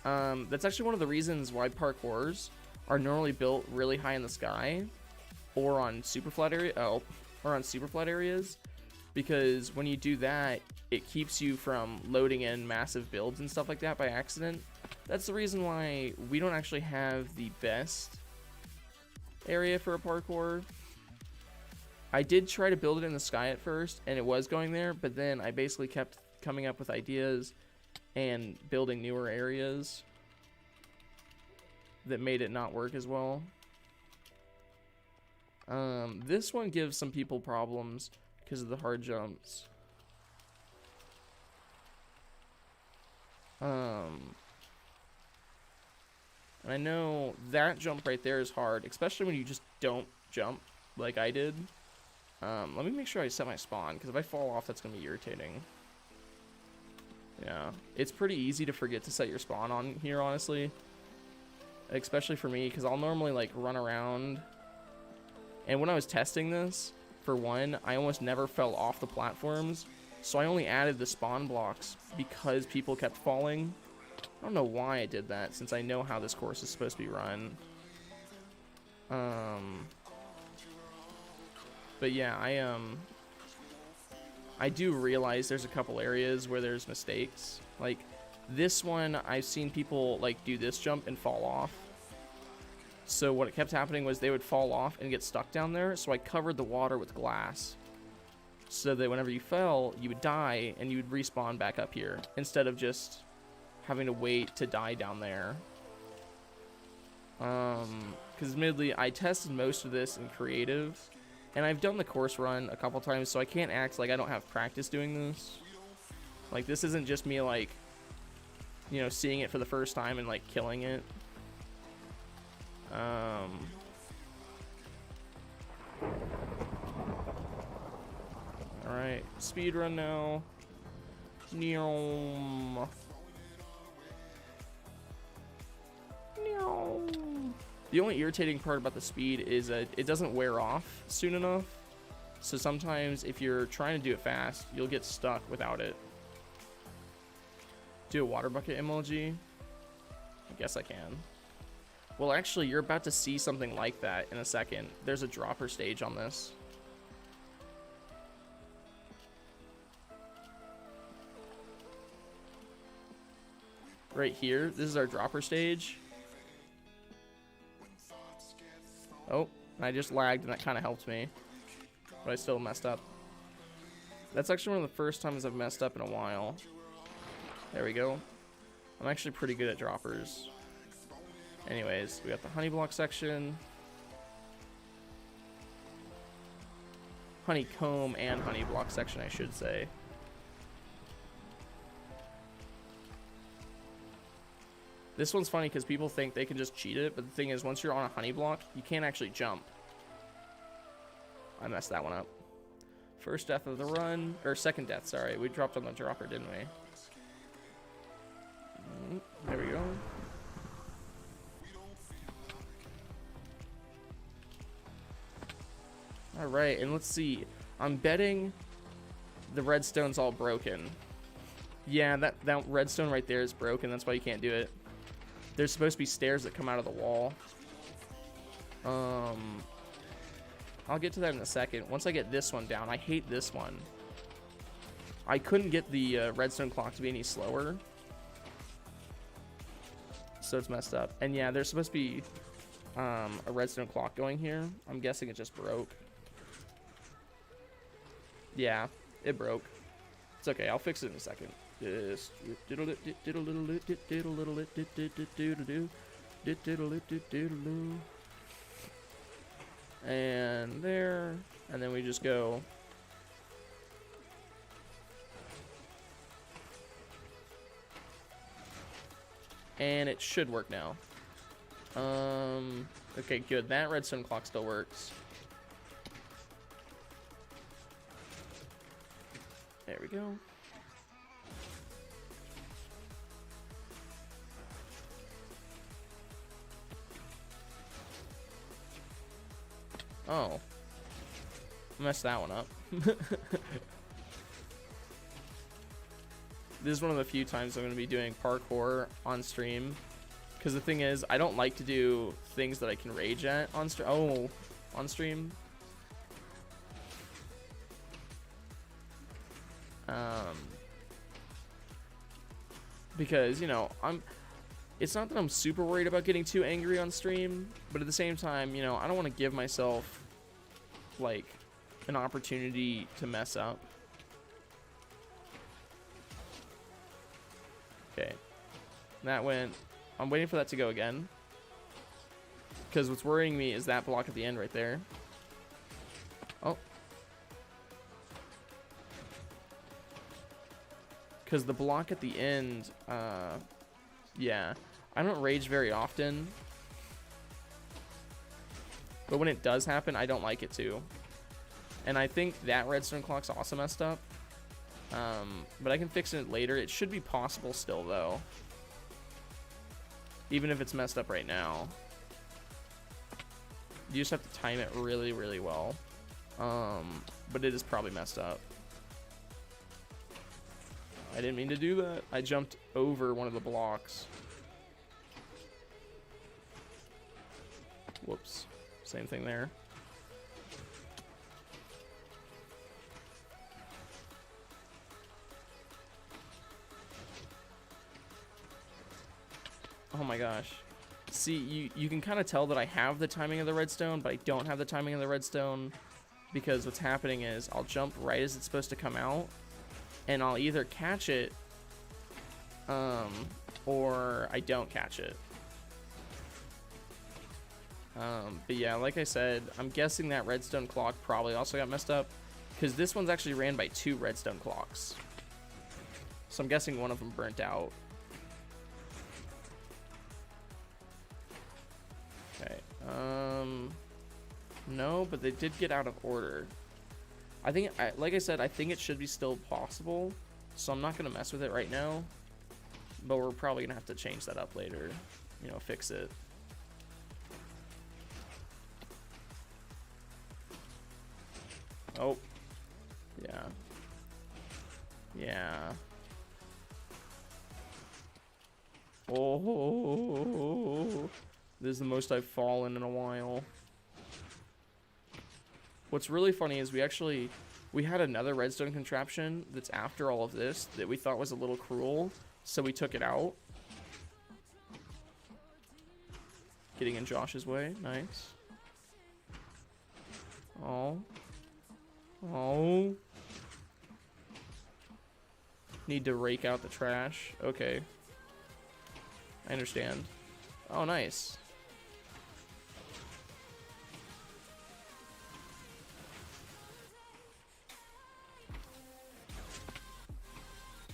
That's actually one of the reasons why parkours are normally built really high in the sky or on super flat areas, because when you do that, it keeps you from loading in massive builds and stuff like that by accident. That's the reason why we don't actually have the best area for a parkour. I did try to build it in the sky at first, and it was going there, but then I basically kept coming up with ideas and building newer areas that made it not work as well. This one gives some people problems because of the hard jumps. And I know that jump right there is hard, especially when you just don't jump like I did. Let me make sure I set my spawn, because if I fall off, that's going to be irritating. Yeah, it's pretty easy to forget to set your spawn on here, honestly. Especially for me, because I'll normally, like, run around. And when I was testing this, for one, I almost never fell off the platforms. So I only added the spawn blocks because people kept falling. I don't know why I did that, since I know how this course is supposed to be run. But yeah, I do realize there's a couple areas where there's mistakes. Like this one, I've seen people like do this jump and fall off. So what kept happening was they would fall off and get stuck down there. So I covered the water with glass, so that whenever you fell, you would die and you would respawn back up here instead of just having to wait to die down there. Because admittedly, I tested most of this in creative, and I've done the course run a couple times, so I can't act like I don't have practice doing this. Like, this isn't just me, like, you know, seeing it for the first time and, like, killing it. Alright, speed run now. Neom. The only irritating part about the speed is that it doesn't wear off soon enough. So sometimes if you're trying to do it fast, you'll get stuck without it. Do a water bucket emoji? I guess I can. Well, actually, you're about to see something like that in a second. There's a dropper stage on this. Right here, this is our dropper stage. Oh, I just lagged and that kind of helped me, but I still messed up. That's actually one of the first times I've messed up in a while. There we go. I'm actually pretty good at droppers. Anyways, we got the honey block section. Honeycomb and honey block section, I should say. This one's funny because people think they can just cheat it, but the thing is, once you're on a honey block, you can't actually jump. I messed that one up. First death of the run, or second death, sorry. We dropped on the dropper, didn't we? There we go. Alright, and let's see. I'm betting the redstone's all broken. Yeah, that redstone right there is broken. That's why you can't do it. There's supposed to be stairs that come out of the wall. I'll get to that in a second. Once I get this one down, I hate this one. I couldn't get the redstone clock to be any slower, so it's messed up. And yeah, there's supposed to be a redstone clock going here. I'm guessing it just broke. Yeah, it broke. It's okay, I'll fix it in a second. Just diddle it, diddle little it, diddle little it, diddle diddle. And there, and then we just go. And it should work now. Okay, good. That redstone clock still works. There we go. Oh. Messed that one up. is one of the few times I'm going to be doing parkour on stream. Because the thing is, I don't like to do things that I can rage at on stream. Oh, on stream. Because, you know, it's not that I'm super worried about getting too angry on stream, but at the same time, you know, I don't want to give myself, like, an opportunity to mess up. Okay. That went... I'm waiting for that to go again. Because what's worrying me is that block at the end right there. Oh. Because the block at the end, yeah. I don't rage very often. But when it does happen, I don't like it too. And I think that redstone clock's also messed up. But I can fix it later. It should be possible still, though. Even if it's messed up right now. You just have to time it really, really well. But it is probably messed up. I didn't mean to do that. I jumped over one of the blocks. Whoops. Same thing there. Oh my gosh. See, you can kind of tell that I have the timing of the redstone, but I don't have the timing of the redstone. Because what's happening is I'll jump right as it's supposed to come out. And I'll either catch it, or I don't catch it. But yeah, like I said, I'm guessing that redstone clock probably also got messed up. Because this one's actually ran by 2 redstone clocks. So I'm guessing one of them burnt out. Okay. No, but they did get out of order. I think, like I said, I think it should be still possible. So I'm not going to mess with it right now. But we're probably going to have to change that up later. You know, fix it. Oh. Yeah. Yeah. Oh. This is the most I've fallen in a while. What's really funny is we had another redstone contraption that's after all of this that we thought was a little cruel, so we took it out. Getting in Josh's way, nice. Oh. Oh. Need to rake out the trash. Okay. I understand. Oh, nice.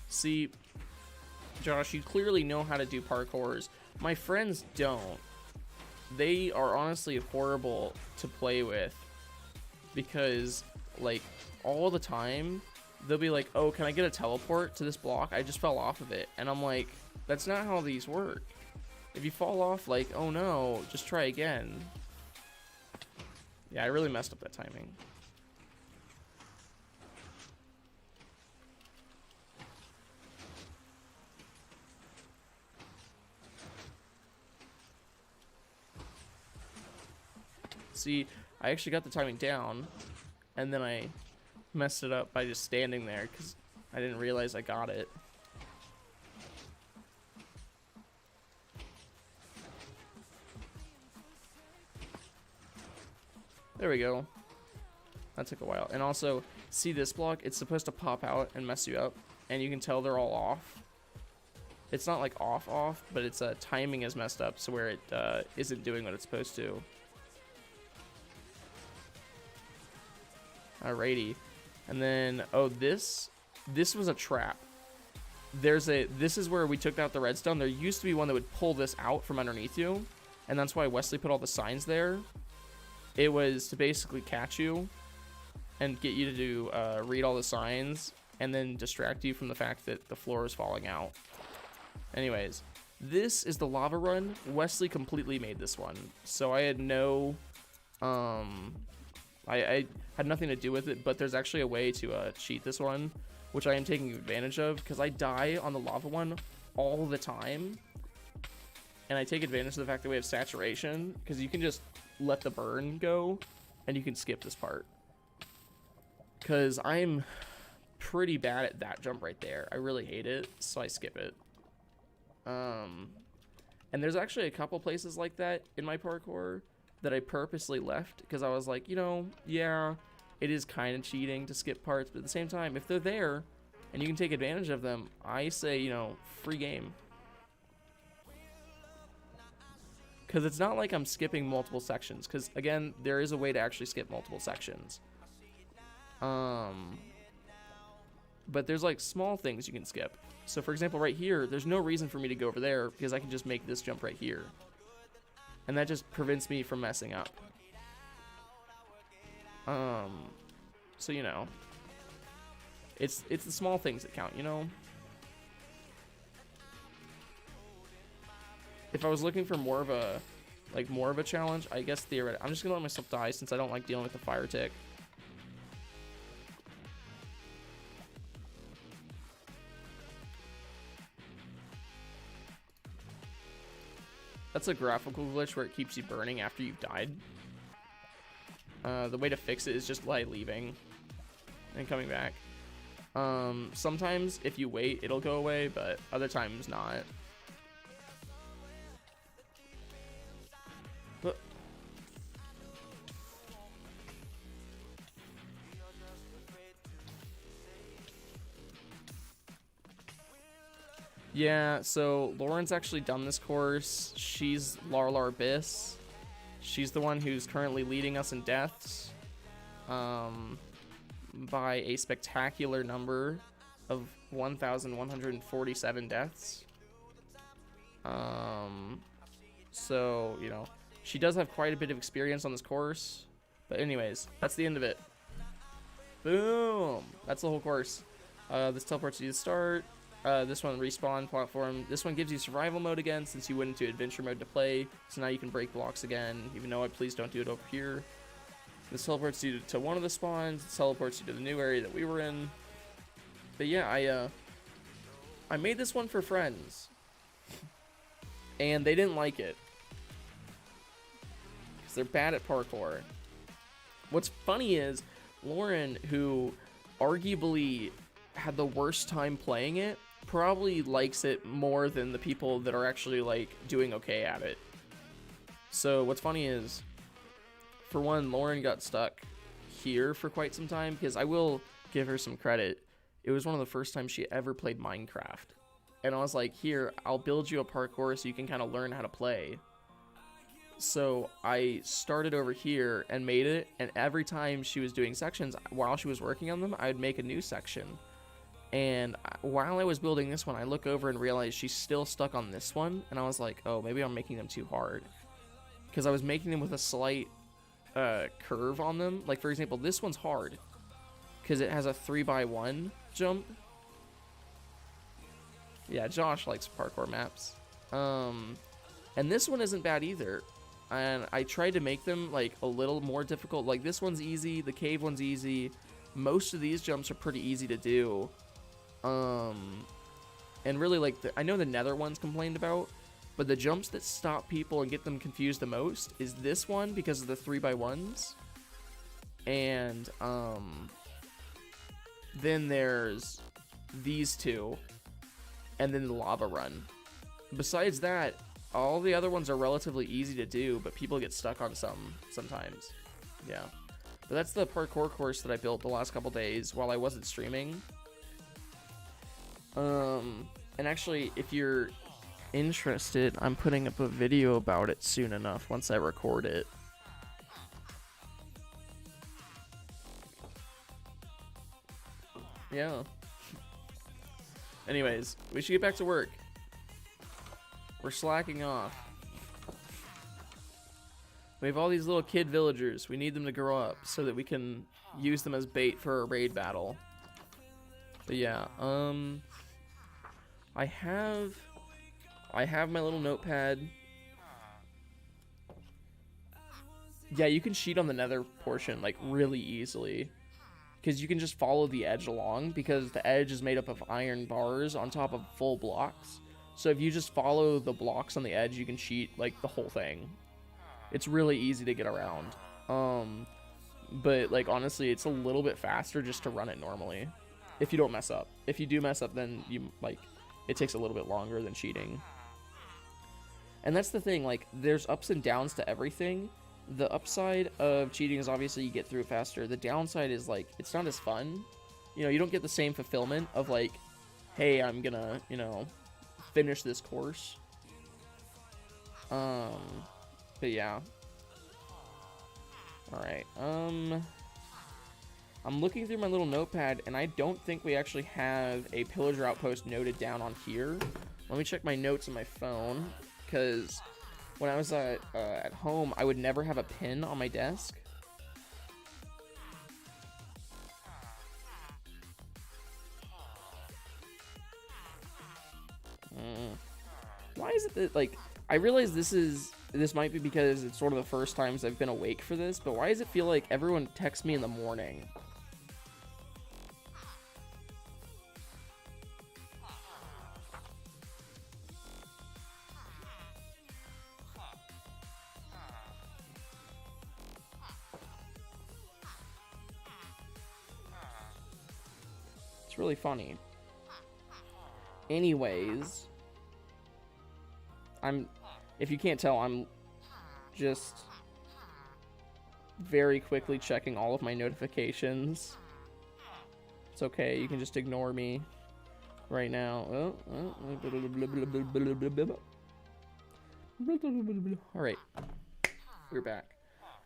See, Josh, you clearly know how to do parkours. My friends don't. They are honestly horrible to play with because, like, all the time they'll be like, oh, can I get a teleport to this block? I just fell off of it. And I'm like, that's not how these work. If you fall off, like, oh no, just try again. Yeah, I really messed up that timing. See, I actually got the timing down, and then I messed it up by just standing there because I didn't realize I got it. There we go. That took a while. And also, see this block? It's supposed to pop out and mess you up, and you can tell they're all off. It's not like off, but it's timing is messed up, so where it isn't doing what it's supposed to. Alrighty. And then, oh, this was a trap. This is where we took out the redstone. There used to be one that would pull this out from underneath you, and that's why Wesley put all the signs there. It was to basically catch you and get you to do, read all the signs and then distract you from the fact that the floor is falling out. Anyways, this is the lava run. Wesley completely made this one. So I had no I had nothing to do with it, but there's actually a way to cheat this one, which I am taking advantage of, because I die on the lava one all the time. And I take advantage of the fact that we have saturation, because you can just let the burn go, and you can skip this part. Because I'm pretty bad at that jump right there. I really hate it, so I skip it. And there's actually a couple places like that in my parkour that I purposely left, because I was like, you know, yeah, it is kind of cheating to skip parts, but at the same time, if they're there, and you can take advantage of them, I say, you know, free game. Because it's not like I'm skipping multiple sections. Because, again, there is a way to actually skip multiple sections. But there's, like, small things you can skip. So, for example, right here, there's no reason for me to go over there, because I can just make this jump right here. And that just prevents me from messing up. So, you know. It's the small things that count, you know? If I was looking for more of a challenge, I guess theoretically, I'm just gonna let myself die since I don't like dealing with the fire tick. That's a graphical glitch where it keeps you burning after you've died. The way to fix it is just by leaving and coming back. Sometimes if you wait, it'll go away, but other times not. But yeah, so Lauren's actually done this course. She's Larlar Abyss. She's the one who's currently leading us in deaths. By a spectacular number of 1,147 deaths. So, you know, she does have quite a bit of experience on this course. But anyways, that's the end of it. Boom! That's the whole course. This teleports you to the start. This one, respawn platform. This one gives you survival mode again, since you went into adventure mode to play. So now you can break blocks again, even though please don't do it over here. This teleports you to one of the spawns. It teleports you to the new area that we were in. But yeah, I made this one for friends. And they didn't like it. Because they're bad at parkour. What's funny is, Lauren, who arguably had the worst time playing it, probably likes it more than the people that are actually, like, doing okay at it. So what's funny is, for one, Lauren got stuck here for quite some time, because I will give her some credit. It was one of the first times she ever played Minecraft. And I was like, here, I'll build you a parkour so you can kind of learn how to play. So I started over here and made it, and every time she was doing sections, while she was working on them, I would make a new section. And while I was building this one, I look over and realize she's still stuck on this one, and I was like, oh, maybe I'm making them too hard. Because I was making them with a slight curve on them. Like, for example, this one's hard because it has a 3x1 jump. Yeah, Josh likes parkour maps. And this one isn't bad either. And I tried to make them like a little more difficult. Like, this one's easy, the cave one's easy. Most of these jumps are pretty easy to do. And really, like, I know the nether one's complained about, but the jumps that stop people and get them confused the most is this one because of the 3x1s. And then there's these two, and then the lava run. Besides that, all the other ones are relatively easy to do, but people get stuck on some sometimes. Yeah. But that's the parkour course that I built the last couple days while I wasn't streaming. And actually, if you're interested, I'm putting up a video about it soon enough once I record it. Yeah. Anyways, we should get back to work. We're slacking off. We have all these little kid villagers. We need them to grow up so that we can use them as bait for a raid battle. But yeah, I have my little notepad. Yeah, you can cheat on the nether portion, like, really easily. Because you can just follow the edge along, because the edge is made up of iron bars on top of full blocks. So if you just follow the blocks on the edge, you can cheat, like, the whole thing. It's really easy to get around. But, like, honestly, it's a little bit faster just to run it normally. If you don't mess up. If you do mess up, then you, like, it takes a little bit longer than cheating. And that's the thing, like, there's ups and downs to everything. The upside of cheating is obviously you get through it faster. The downside is, like, it's not as fun. You know, you don't get the same fulfillment of, like, hey, I'm gonna, you know, finish this course. But yeah. Alright, I'm looking through my little notepad, and I don't think we actually have a pillager outpost noted down on here. Let me check my notes on my phone, because when I was at home, I would never have a pin on my desk. Why is it that, like, I realize this might be because it's sort of the first times I've been awake for this, but why does it feel like everyone texts me in the morning? It's really funny. Anyways, if you can't tell, I'm just very quickly checking all of my notifications. It's okay, you can just ignore me right now. Alright, we're back.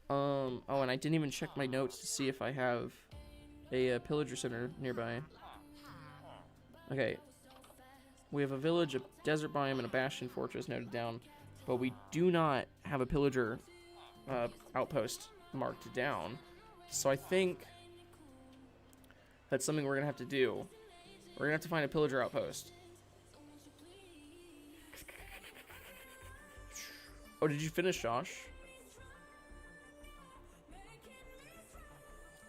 Oh, and I didn't even check my notes to see if I have a pillager center nearby. Okay. We have a village, a desert biome, and a bastion fortress noted down, but we do not have a pillager outpost marked down. So I think that's something we're going to have to do. We're going to have to find a pillager outpost. Oh, did you finish, Josh?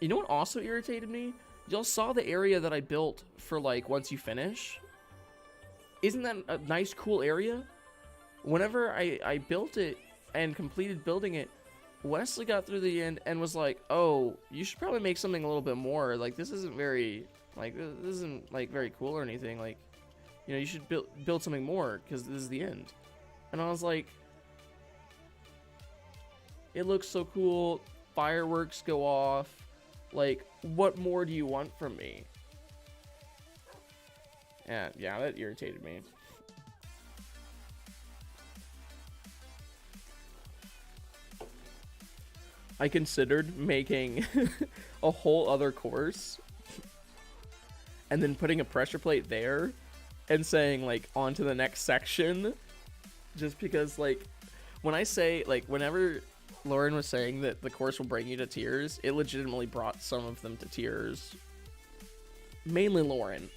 You know what also irritated me? Y'all saw the area that I built for, like, once you finish? Isn't that a nice, cool area? Whenever I built it and completed building it, Wesley got through the end and was like, oh, you should probably make something a little bit more. Like, this isn't very, like, this isn't, like, very cool or anything. Like, you know, you should build something more because this is the end. And I was like, it looks so cool. Fireworks go off. Like, what more do you want from me? Yeah, that irritated me. I considered making a whole other course and then putting a pressure plate there and saying, like, on to the next section. Just because, like, when I say, like, whenever Lauren was saying that the course will bring you to tears, it legitimately brought some of them to tears. Mainly Lauren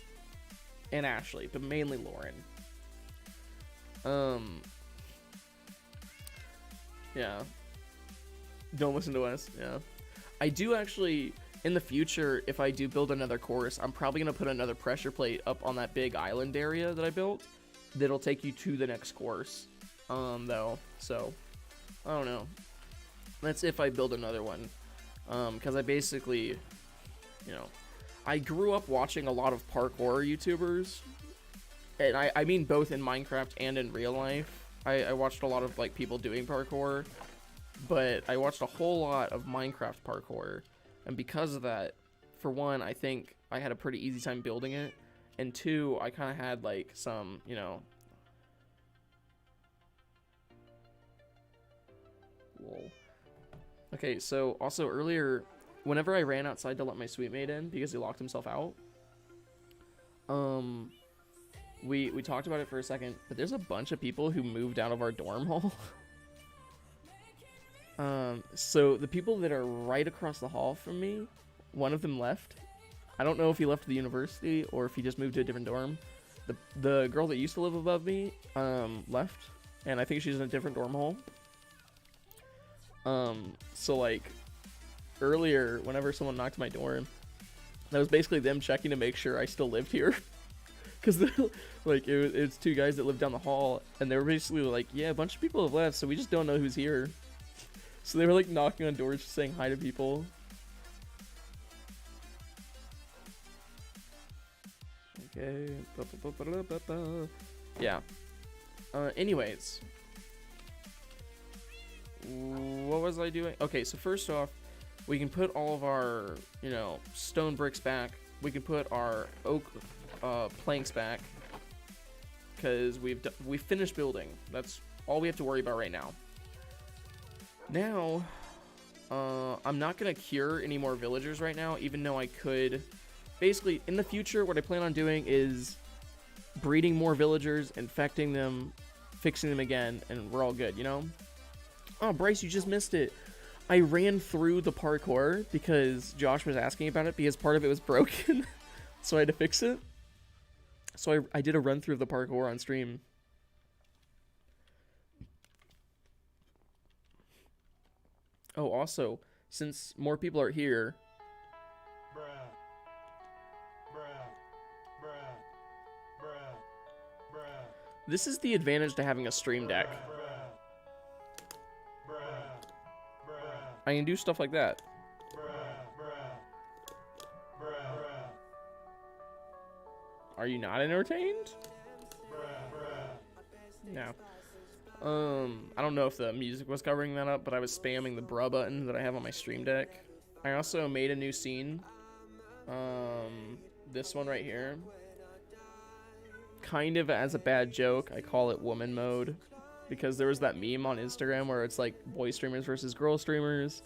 and Ashley, but mainly Lauren. Yeah. Don't listen to us. Yeah. I do actually, in the future, if I do build another course, I'm probably going to put another pressure plate up on that big island area that I built that'll take you to the next course. Though. So, I don't know. That's if I build another one. Because I basically, you know, I grew up watching a lot of parkour YouTubers. And I mean both in Minecraft and in real life. I watched a lot of, like, people doing parkour. But I watched a whole lot of Minecraft parkour. And because of that, for one, I think I had a pretty easy time building it. And two, I kind of had, like, some, you know... Lol. Okay, so also earlier, whenever I ran outside to let my sweet mate in because he locked himself out, we talked about it for a second, but there's a bunch of people who moved out of our dorm hall. So the people that are right across the hall from me, one of them left. I don't know if he left the university or if he just moved to a different dorm. The girl that used to live above me, left, and I think she's in a different dorm hall. So like earlier, whenever someone knocked my door, that was basically them checking to make sure I still lived here. Because like it's two guys that live down the hall, and they were basically like, yeah, a bunch of people have left, so we just don't know who's here. So they were like knocking on doors, just saying hi to people. Okay. Yeah. Anyways, what was I doing? Okay, so first off, we can put all of our, stone bricks back. We can put our oak planks back, because we finished building. That's all we have to worry about right now. Now, I'm not gonna cure any more villagers right now, even though I could. Basically, in the future, what I plan on doing is breeding more villagers, infecting them, fixing them again, and we're all good, Oh, Bryce, you just missed it. I ran through the parkour because Josh was asking about it, because part of it was broken. So I had to fix it. So I did a run through of the parkour on stream. Oh, also, since more people are here... This is the advantage to having a stream deck. I can do stuff like that. Are you not entertained? No. I don't know if the music was covering that up, but I was spamming the bruh button that I have on my stream deck. I also made a new scene. This one right here. Kind of as a bad joke, I call it woman mode, because there was that meme on Instagram where it's like boy streamers versus girl streamers,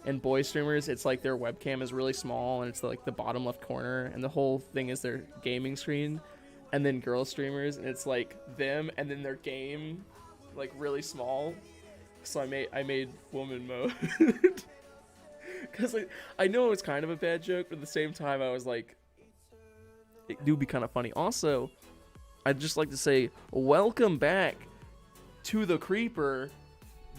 and boy streamers, it's like their webcam is really small and it's like the bottom left corner and the whole thing is their gaming screen, and then girl streamers, and it's like them and then their game like really small. So I made woman mode because like I know it's kind of a bad joke, but at the same time I was like, it do be kind of funny. Also, I'd just like to say welcome back to the Creeper,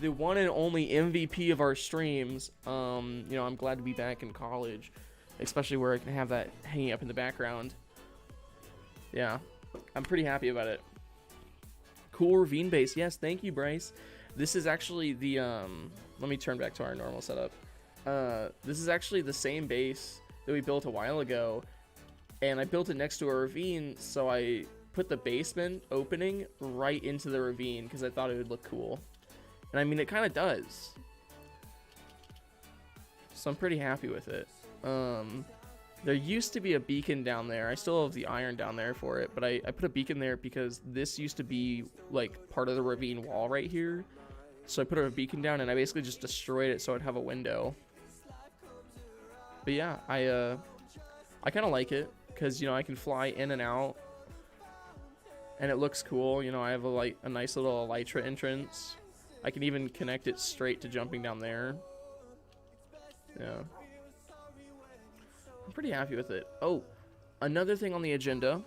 the one and only MVP of our streams. I'm glad to be back in college, especially where I can have that hanging up in the background. Yeah, I'm pretty happy about it. Cool ravine base. Yes, thank you, Bryce. This is actually the, let me turn back to our normal setup. This is actually the same base that we built a while ago, and I built it next to a ravine, so I put the basement opening right into the ravine because I thought it would look cool. And I mean, it kind of does. So I'm pretty happy with it. There used to be a beacon down there. I still have the iron down there for it, but I put a beacon there because this used to be like part of the ravine wall right here. So I put a beacon down and I basically just destroyed it so I'd have a window. But yeah, I kind of like it because, I can fly in and out. And it looks cool. I have a nice little elytra entrance. I can even connect it straight to jumping down there. Yeah. I'm pretty happy with it. Oh, another thing on the agenda.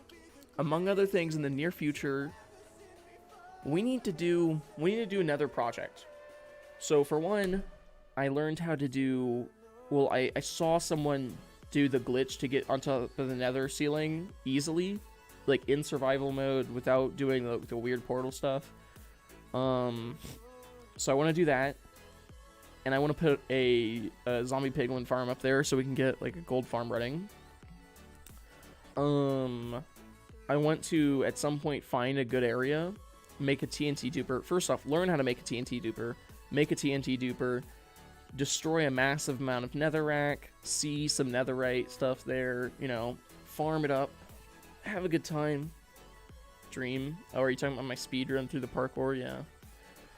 Among other things, in the near future, we need to do another project. So for one, I learned how to do... Well, I saw someone do the glitch to get onto the nether ceiling easily, like in survival mode without doing the weird portal stuff. So I want to do that, and I want to put a zombie piglin farm up there so we can get like a gold farm running. I want to at some point find a good area, make a TNT duper. First off, learn how to make a TNT duper, make a TNT duper, destroy a massive amount of netherrack, see some netherite stuff there, farm it up, have a good time, dream. Oh, are you talking about my speed run through the parkour? Yeah.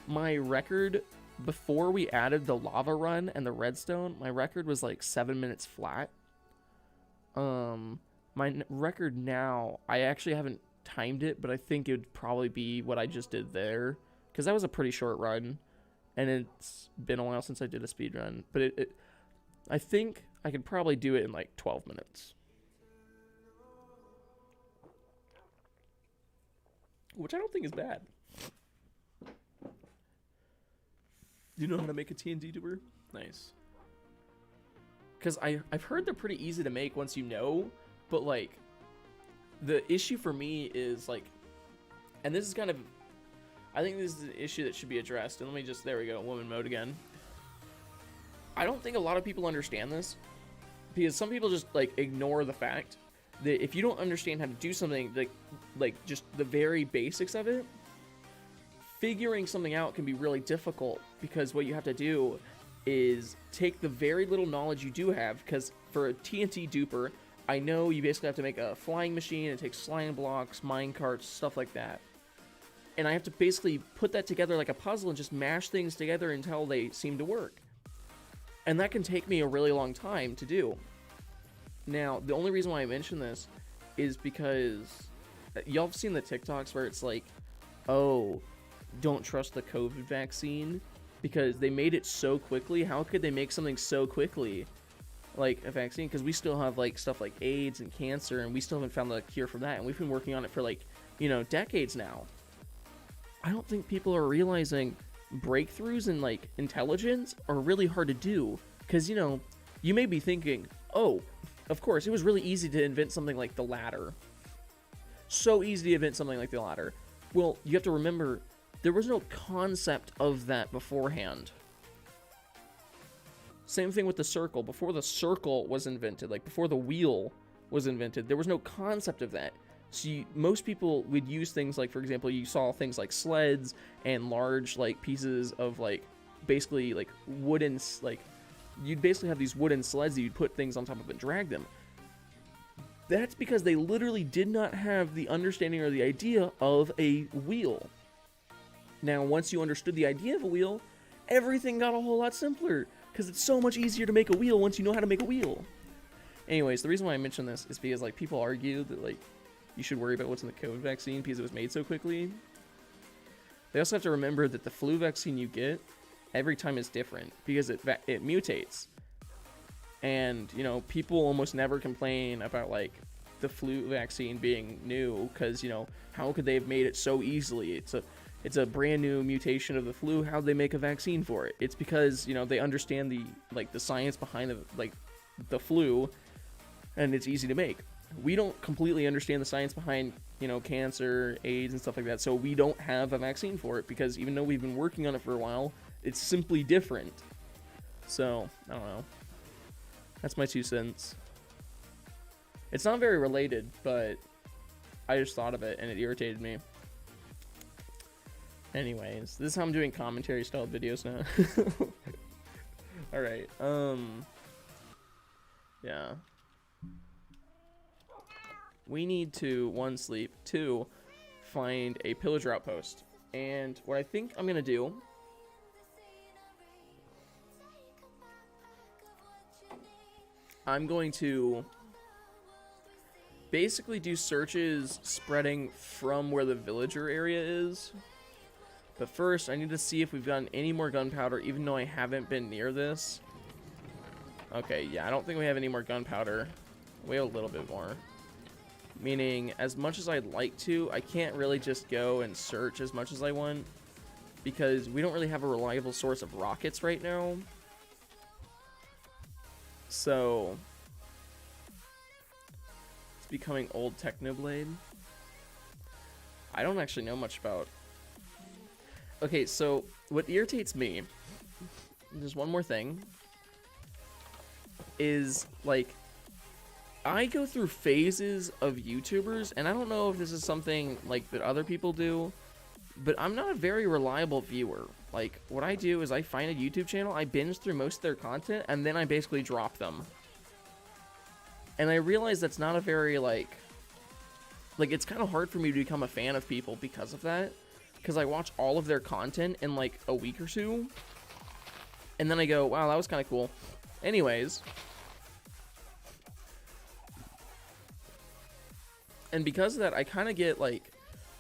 My record before we added the lava run and the redstone, my record was like 7 minutes flat. My record now, I actually haven't timed it, but I think it would probably be what I just did there, because that was a pretty short run, and it's been a while since I did a speed run. But I think I could probably do it in like 12 minutes. Which I don't think is bad. You know how to make a TNT duper? Nice. Because I've heard they're pretty easy to make once you know, but like, the issue for me is like, and this is kind of, I think this is an issue that should be addressed. And let me just, there we go, woman mode again. I don't think a lot of people understand this, because some people just like ignore the fact that if you don't understand how to do something, like just the very basics of it, figuring something out can be really difficult, because what you have to do is take the very little knowledge you do have, because for a TNT duper, I know you basically have to make a flying machine, it takes slime blocks, mine carts, stuff like that. And I have to basically put that together like a puzzle and just mash things together until they seem to work. And that can take me a really long time to do. Now, the only reason why I mention this is because y'all have seen the TikToks where it's like, oh, don't trust the COVID vaccine because they made it so quickly. How could they make something so quickly, like a vaccine? Because we still have like stuff like AIDS and cancer, and we still haven't found the cure for that, and we've been working on it for like, you know, decades now. I don't think people are realizing breakthroughs in like intelligence are really hard to do, because, you know, you may be thinking, oh, of course, it was really easy to invent something like the ladder. So easy to invent something like the ladder. Well, you have to remember, there was no concept of that beforehand. Same thing with the circle. Before the circle was invented, like before the wheel was invented, there was no concept of that. So most people would use things like, for example, you saw things like sleds and large like pieces of like basically like wooden, like you'd basically have these wooden sleds that you'd put things on top of and drag them. That's because they literally did not have the understanding or the idea of a wheel. Now, once you understood the idea of a wheel, everything got a whole lot simpler, because it's so much easier to make a wheel once you know how to make a wheel. Anyways, the reason why I mention this is because like people argue that like you should worry about what's in the COVID vaccine because it was made so quickly. They also have to remember that the flu vaccine you get every time is different because it mutates. And, you know, people almost never complain about like the flu vaccine being new because, you know, how could they have made it so easily? It's a brand new mutation of the flu. How'd they make a vaccine for it? It's because, you know, they understand the science behind the flu, and it's easy to make. We don't completely understand the science behind, you know, cancer, AIDS, and stuff like that, so we don't have a vaccine for it, because even though we've been working on it for a while, it's simply different. So, I don't know. That's my 2 cents. It's not very related, but I just thought of it, and it irritated me. Anyways, this is how I'm doing commentary style videos now. Alright, yeah. We need to, 1, sleep, 2, find a pillager outpost. And what I think I'm gonna do I'm going to basically do searches spreading from where the villager area is. But first, I need to see if we've gotten any more gunpowder, even though I haven't been near this. Okay, yeah, I don't think we have any more gunpowder. We have a little bit more. Meaning, as much as I'd like to, I can't really just go and search as much as I want, because we don't really have a reliable source of rockets right now. So, it's becoming old Technoblade. I don't actually know much about... Okay, so what irritates me, there's one more thing, is like, I go through phases of YouTubers, and I don't know if this is something like that other people do, but I'm not a very reliable viewer. Like, what I do is I find a YouTube channel, I binge through most of their content, and then I basically drop them. And I realize that's not a very, like, it's kind of hard for me to become a fan of people because of that. Because I watch all of their content in, like, a week or two. And then I go, wow, that was kind of cool. Anyways. And because of that, I kind of get, like,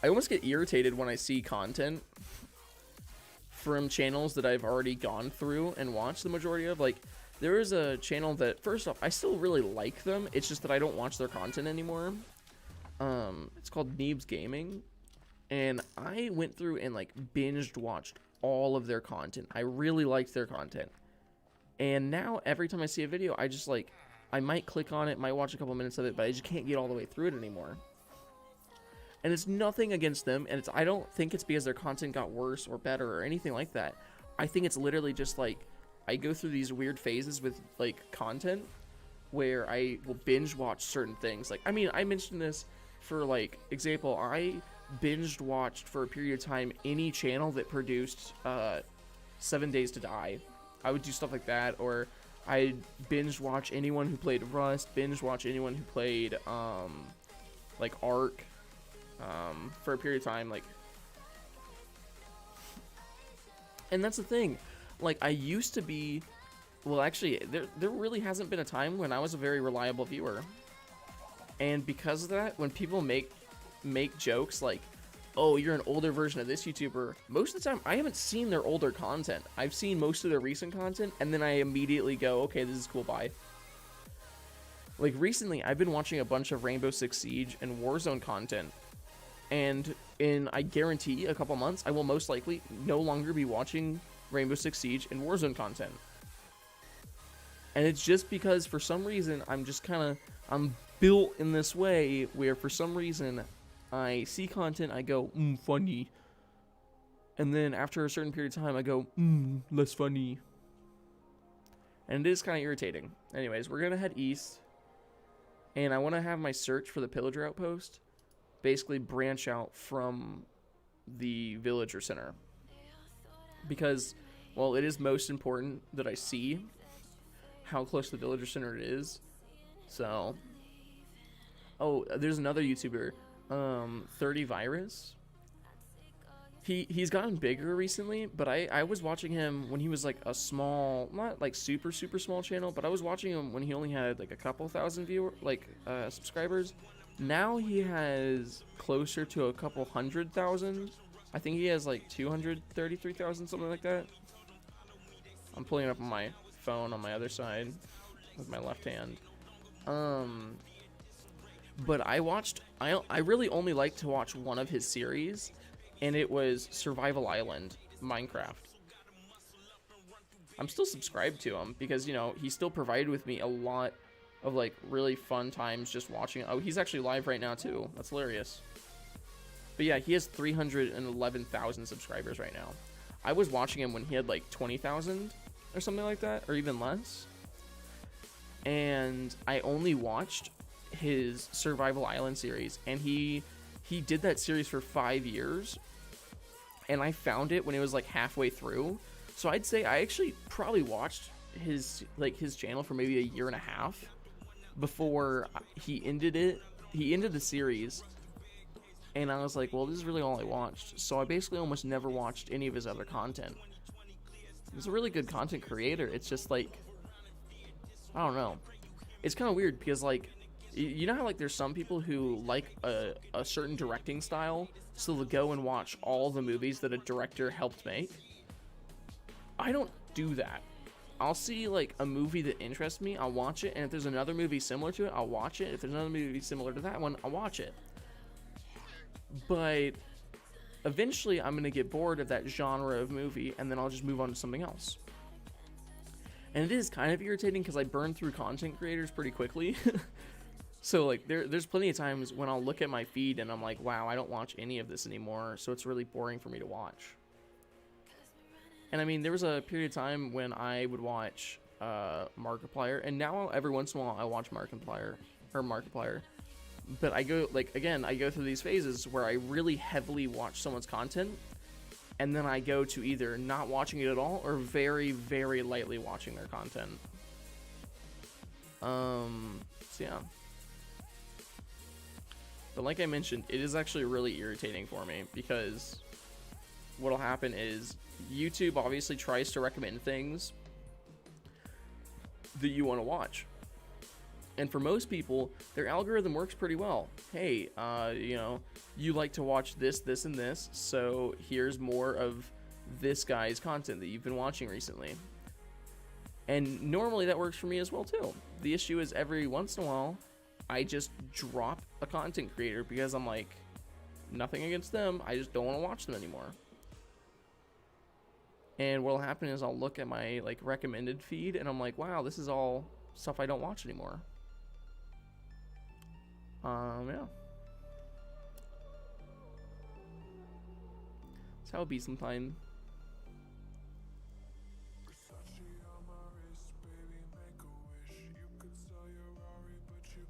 I almost get irritated when I see content from channels that I've already gone through and watched the majority of. Like, there is a channel that, first off, I still really like them. It's just that I don't watch their content anymore. It's called Neebs Gaming. And I went through and, like, binged watched all of their content. I really liked their content. And now every time I see a video, I just like, I might click on it, might watch a couple minutes of it, but I just can't get all the way through it anymore. And it's nothing against them, and I don't think it's because their content got worse or better or anything like that. I think it's literally just like, I go through these weird phases with like content where I will binge watch certain things. Like, I mean, I mentioned this for like example, I binged watched for a period of time any channel that produced 7 Days to Die. I would do stuff like that, or I'd binge watch anyone who played Rust, binge watch anyone who played like Ark for a period of time, like. And that's the thing, like, I used to be, well, actually, there really hasn't been a time when I was a very reliable viewer. And because of that, when people make jokes like, oh, you're an older version of this YouTuber, most of the time, I haven't seen their older content. I've seen most of their recent content, and then I immediately go, okay, this is cool, bye. Like, recently, I've been watching a bunch of Rainbow Six Siege and Warzone content, and in, I guarantee, a couple months, I will most likely no longer be watching Rainbow Six Siege and Warzone content. And it's just because, for some reason, I'm built in this way, where for some reason, I see content, I go, funny. And then after a certain period of time, I go, less funny. And it is kind of irritating. Anyways, we're going to head east. And I want to have my search for the Pillager Outpost basically branch out from the Villager Center. Because, well, it is most important that I see how close to the Villager Center it is. So, oh, there's another YouTuber, 30 Virus. He's gotten bigger recently, but I was watching him when he was like a small, not like super small channel, but I was watching him when he only had like a couple thousand subscribers. Now he has closer to a couple 100,000. I think he has like 233,000, something like that. I'm pulling it up on my phone on my other side with my left hand. But I really only like to watch one of his series, and it was Survival Island Minecraft. I'm still subscribed to him because, you know, he still provided with me a lot of like really fun times just watching. Oh, he's actually live right now too. That's hilarious. But yeah, he has 311,000 subscribers right now. I was watching him when he had like 20,000 or something like that, or even less. And I only watched his Survival Island series, and he did that series for 5 years, and I found it when it was like halfway through. So I'd say I actually probably watched his channel for maybe a year and a half before he ended it. He ended the series, and I was like, well, this is really all I watched. So I basically almost never watched any of his other content. He's a really good content creator. It's just like, I don't know. It's kind of weird because, like, you know how like there's some people who like a certain directing style, so they'll go and watch all the movies that a director helped make? I don't do that. I'll see like a movie that interests me, I'll watch it, and if there's another movie similar to it, I'll watch it. If there's another movie similar to that one, I'll watch it. But eventually I'm going to get bored of that genre of movie, and then I'll just move on to something else. And it is kind of irritating because I burn through content creators pretty quickly. So like there's plenty of times when I'll look at my feed and I'm like, wow, I don't watch any of this anymore, so it's really boring for me to watch. And I mean, there was a period of time when I would watch Markiplier, and now every once in a while I watch Markiplier. But I go, like, again, I go through these phases where I really heavily watch someone's content, and then I go to either not watching it at all or very, very lightly watching their content. So yeah. But like I mentioned, it is actually really irritating for me because what'll happen is YouTube obviously tries to recommend things that you want to watch. And for most people, their algorithm works pretty well. Hey, you know, you like to watch this, this, and this, so here's more of this guy's content that you've been watching recently. And normally that works for me as well too. The issue is every once in a while, I just drop a content creator because I'm like, nothing against them, I just don't want to watch them anymore. And what'll happen is I'll look at my like recommended feed and I'm like, wow, this is all stuff I don't watch anymore. Yeah. That's how it be sometime.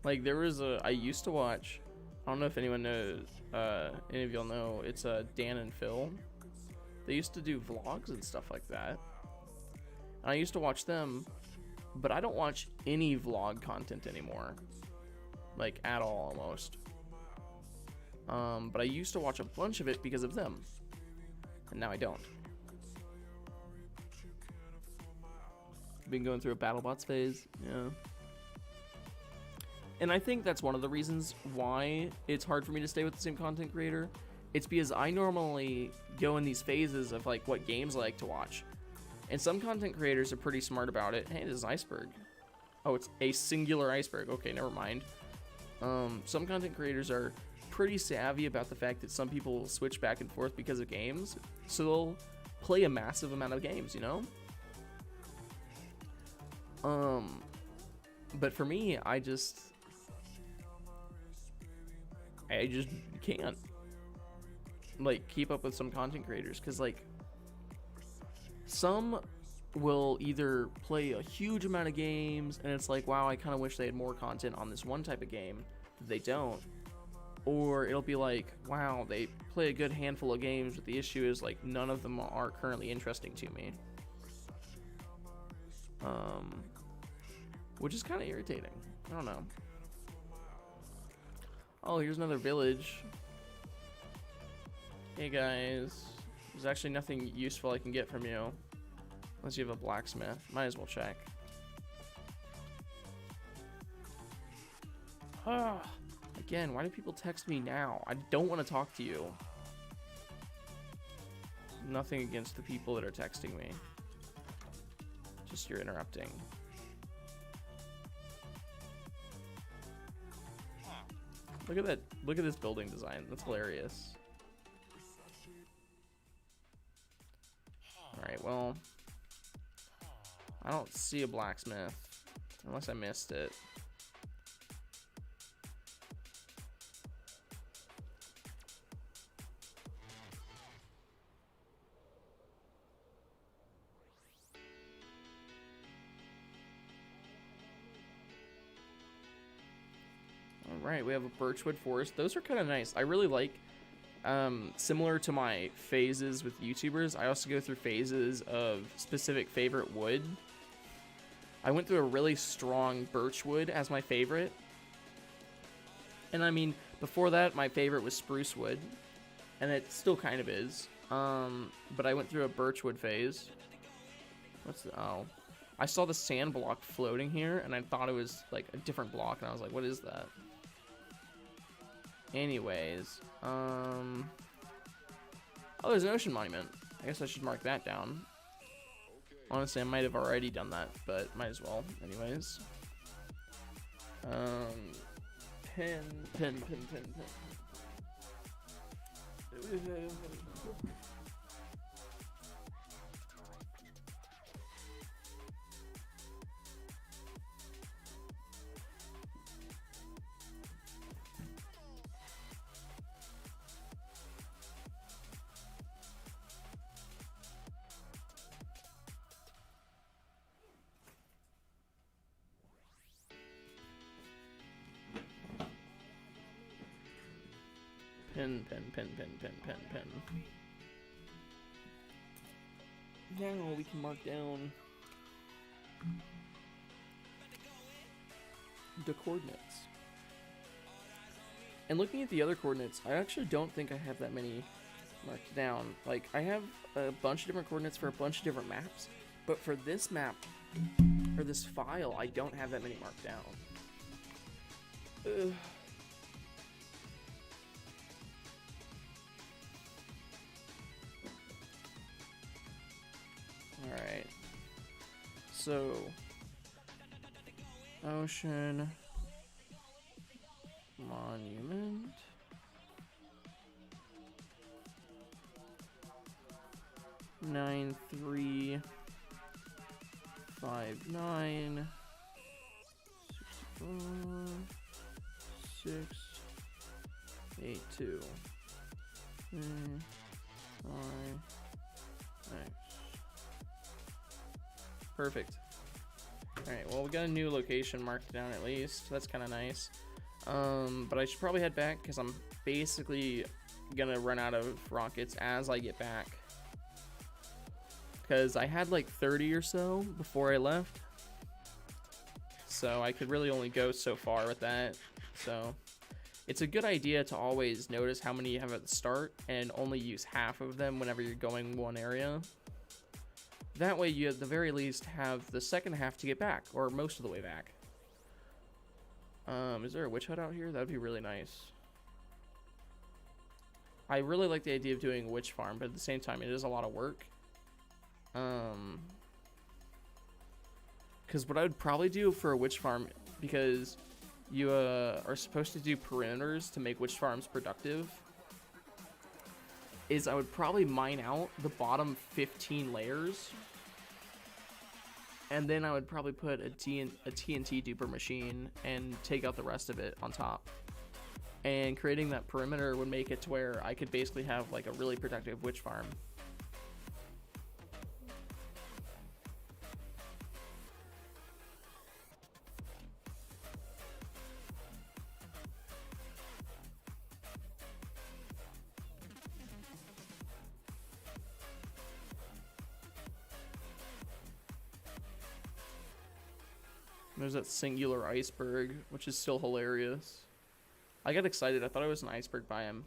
Like there was I used to watch, I don't know if anyone knows, any of y'all know, it's Dan and Phil. They used to do vlogs and stuff like that. And I used to watch them, but I don't watch any vlog content anymore. Like at all almost. But I used to watch a bunch of it because of them. And now I don't. Been going through a BattleBots phase, yeah. And I think that's one of the reasons why it's hard for me to stay with the same content creator. It's because I normally go in these phases of like what games I like to watch. And some content creators are pretty smart about it. Hey, this is iceberg. Oh, it's a singular iceberg. Okay, never mind. Some content creators are pretty savvy about the fact that some people will switch back and forth because of games. So they'll play a massive amount of games, you know? But for me, I just can't like keep up with some content creators, because like some will either play a huge amount of games and it's like, wow, I kind of wish they had more content on this one type of game that they don't, or it'll be like, wow, they play a good handful of games, but the issue is like none of them are currently interesting to me, which is kind of irritating. I don't know. Oh, here's another village. Hey guys, there's actually nothing useful I can get from you. Unless you have a blacksmith. Might as well check. Again, why do people text me now? I don't want to talk to you. Nothing against the people that are texting me. Just you're interrupting. Look at that. Look at this building design. That's hilarious. Alright, well, I don't see a blacksmith unless I missed it. Alright, we have a birchwood forest. Those are kind of nice. I really like, similar to my phases with YouTubers, I also go through phases of specific favorite wood. I went through a really strong birchwood as my favorite. And I mean, before that, my favorite was spruce wood. And it still kind of is. But I went through a birchwood phase. What's the, oh. I saw the sand block floating here, and I thought it was like a different block, and I was like, what is that? Anyways, oh, there's an ocean monument. I guess I should mark that down. Honestly, I might have already done that, but might as well. Anyways, pin. Pen. Now we can mark down the coordinates. And looking at the other coordinates, I actually don't think I have that many marked down. Like, I have a bunch of different coordinates for a bunch of different maps, but for this map, or this file, I don't have that many marked down. Ugh. Alright, so ocean monument, 9, 64, 6, 8, 2, 3, 5, nice. Perfect. Alright, well, we got a new location marked down at least. That's kind of nice. But I should probably head back because I'm basically gonna run out of rockets as I get back. Because I had like 30 or so before I left. So I could really only go so far with that. So it's a good idea to always notice how many you have at the start and only use half of them whenever you're going one area. That way you at the very least have the second half to get back, or most of the way back. Is there a witch hut out here? That would be really nice. I really like the idea of doing a witch farm, but at the same time it is a lot of work. Because what I would probably do for a witch farm, because you are supposed to do perimeters to make witch farms productive, is I would probably mine out the bottom 15 layers, and then I would probably put a TNT duper machine and take out the rest of it on top. And creating that perimeter would make it to where I could basically have like a really productive witch farm. There's that singular iceberg, which is still hilarious. I got excited. I thought it was an iceberg biome,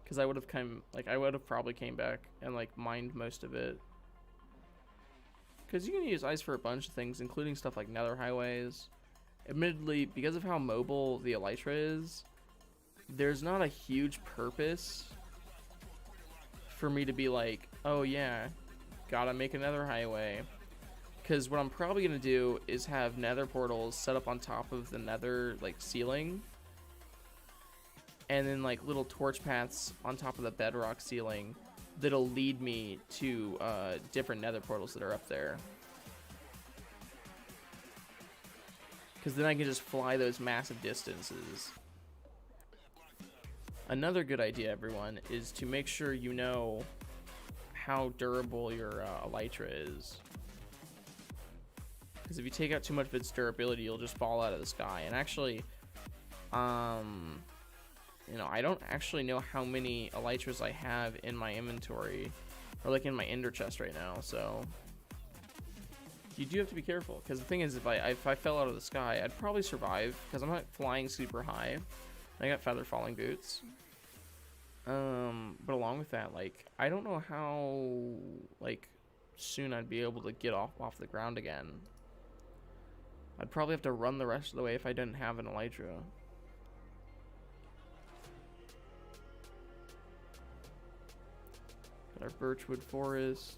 because I would have probably came back and like mined most of it. Because you can use ice for a bunch of things, including stuff like nether highways. Admittedly, because of how mobile the elytra is, there's not a huge purpose for me to be like, oh yeah, gotta make a nether highway. Because what I'm probably going to do is have nether portals set up on top of the nether like ceiling. And then like little torch paths on top of the bedrock ceiling that'll lead me to different nether portals that are up there. Because then I can just fly those massive distances. Another good idea, everyone, is to make sure you know how durable your elytra is. Because if you take out too much of its durability, you'll just fall out of the sky. And actually, you know, I don't actually know how many elytras I have in my inventory, or like in my ender chest right now. So you do have to be careful. Because the thing is, if I fell out of the sky, I'd probably survive because I'm not flying super high. I got feather falling boots. But along with that, like, I don't know how like soon I'd be able to get off the ground again. I'd probably have to run the rest of the way if I didn't have an elytra. Got our birchwood forest.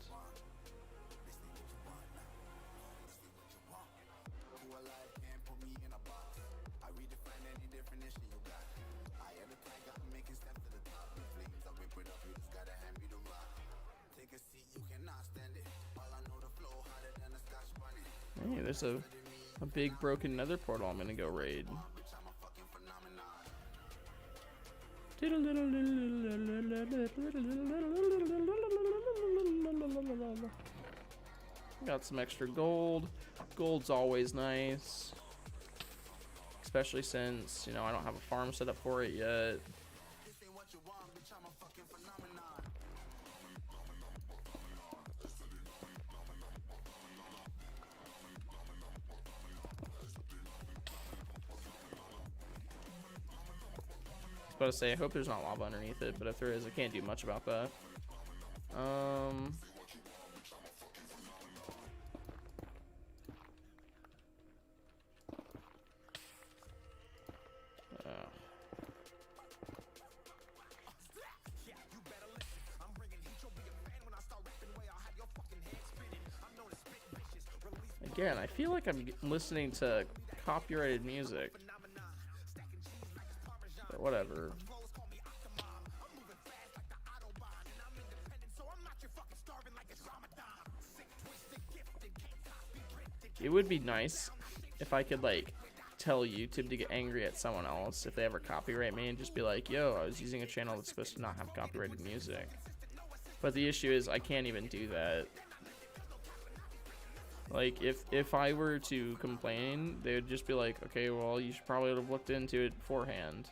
Hey, there's a big broken nether portal I'm gonna go raid. Got some extra gold. Gold's always nice. Especially since, you know, I don't have a farm set up for it yet. I was about to say, I hope there's not lava underneath it, but if there is, I can't do much about that. Again, I feel like I'm listening to copyrighted music. But whatever. it would be nice if I could like tell YouTube to get angry at someone else if they ever copyright me and just be like, yo, I was using a channel that's supposed to not have copyrighted music. But the issue is I can't even do that. Like, if I were to complain, they would just be like, okay, well, you should probably have looked into it beforehand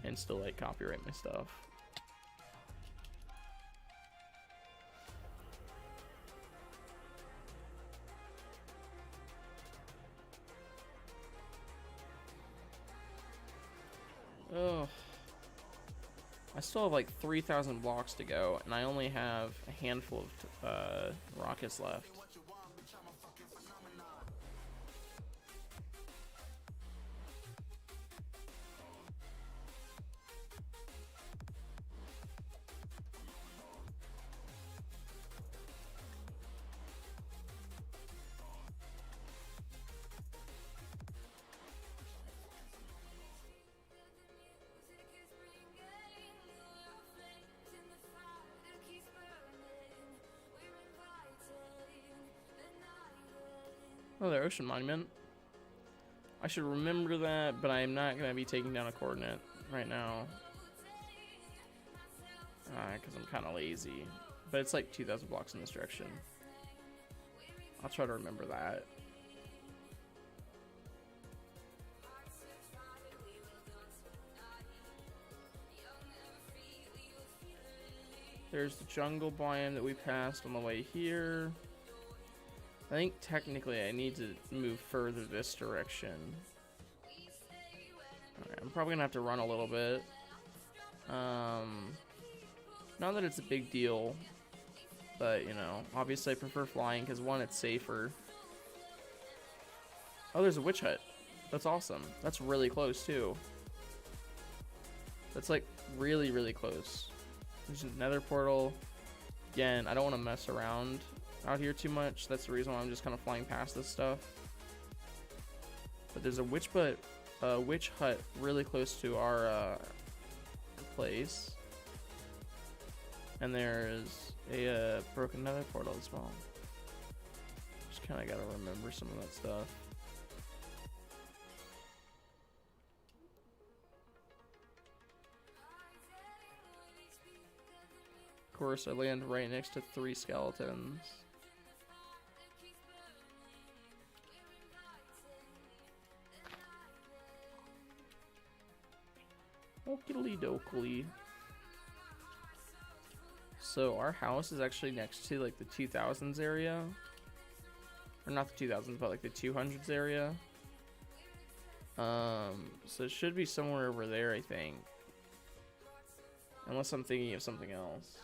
and still, like, copyright my stuff. Oh. I still have, like, 3,000 blocks to go, and I only have a handful of rockets left. Oh, the ocean monument. I should remember that, but I'm not going to be taking down a coordinate right now. Because I'm kind of lazy. But it's like 2,000 blocks in this direction. I'll try to remember that. There's the jungle biome that we passed on the way here. I think technically I need to move further this direction. Alright, I'm probably gonna have to run a little bit. Not that it's a big deal, but you know, obviously I prefer flying because one, it's safer. Oh, there's a witch hut. That's awesome. That's really close too. That's like really, really close. There's another portal. Again, I don't want to mess around out here too much. That's the reason why I'm just kind of flying past this stuff. But there's a witch hut really close to our place. And there's a broken nether portal as well. Just kind of got to remember some of that stuff. Of course, I land right next to 3 skeletons. Okie dokie. So our house is actually next to like the 2000s area. Or not the 2000s, but like the 200s area. So it should be somewhere over there, I think. Unless I'm thinking of something else.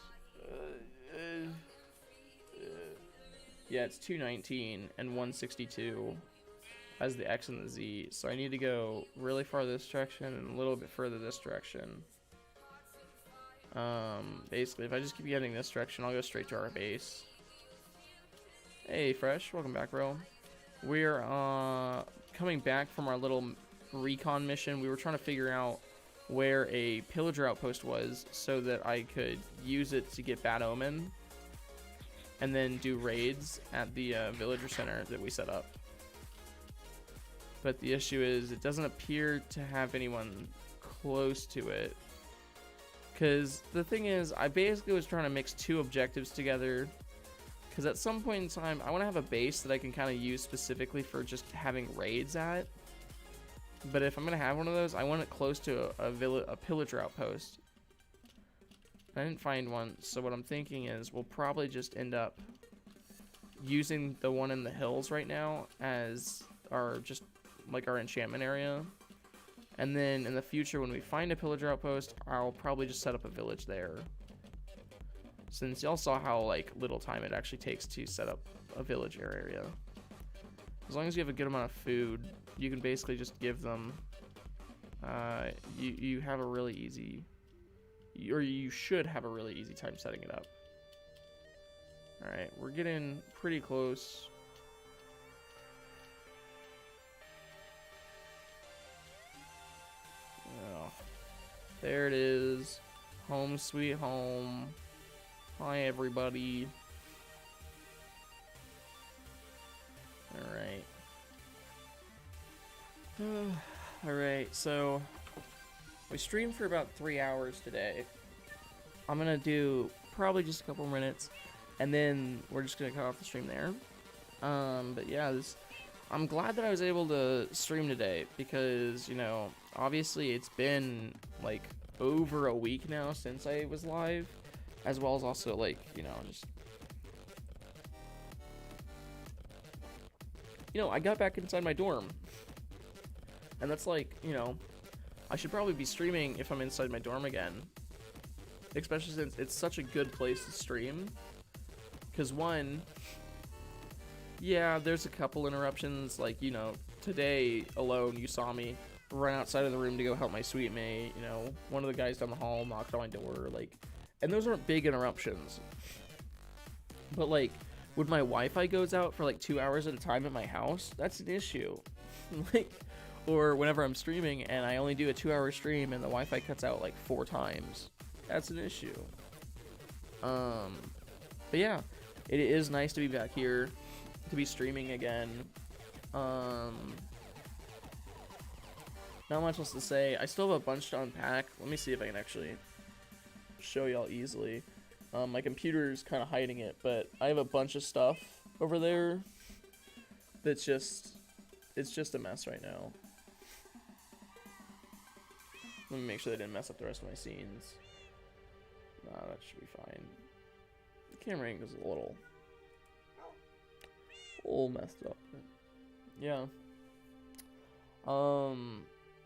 Yeah, it's 219 and 162 as the X and the Z. So I need to go really far this direction and a little bit further this direction. Basically, if I just keep getting this direction, I'll go straight to our base. Hey, Fresh. Welcome back, bro. We're coming back from our little recon mission. We were trying to figure out where a pillager outpost was so that I could use it to get Bad Omen and then do raids at the villager center that we set up. But the issue is it doesn't appear to have anyone close to it. Because the thing is, I basically was trying to mix 2 objectives together. Because at some point in time, I want to have a base that I can kind of use specifically for just having raids at. But if I'm going to have one of those, I want it close to a pillager outpost. I didn't find one, so what I'm thinking is we'll probably just end up using the one in the hills right now as our our enchantment area. And then in the future, when we find a pillager outpost, I'll probably just set up a village there. Since y'all saw how like little time it actually takes to set up a village area. As long as you have a good amount of food, you can basically just give them. You have a really easy, or you should have a really easy time setting it up. All right, we're getting pretty close. Oh, there it is. Home sweet home. Hi, everybody. All right. Alright, so we streamed for about 3 hours today. I'm gonna do probably just a couple minutes, and then we're just gonna cut off the stream there. But yeah, I'm glad that I was able to stream today because, you know, obviously it's been like over a week now since I was live, as well as also like, you know, just, you know, I got back inside my dorm, and that's like, you know, I should probably be streaming if I'm inside my dorm again, especially since it's such a good place to stream, because one, yeah, there's a couple interruptions, like, you know, today alone you saw me run outside of the room to go help my suite mate, you know, one of the guys down the hall knocked on my door, like, and those aren't big interruptions, but like, when my Wi-Fi goes out for like 2 hours at a time at my house, that's an issue. Like, or whenever I'm streaming and I only do a 2-hour stream and the Wi-Fi cuts out like 4 times, that's an issue. But yeah, it is nice to be back here, to be streaming again. Not much else to say. I still have a bunch to unpack. Let me see if I can actually show y'all easily. My computer's kind of hiding it, but I have a bunch of stuff over there that's just, it's just a mess right now. Let me make sure they didn't mess up the rest of my scenes. Nah, that should be fine. The camera angle is a little messed up. Yeah.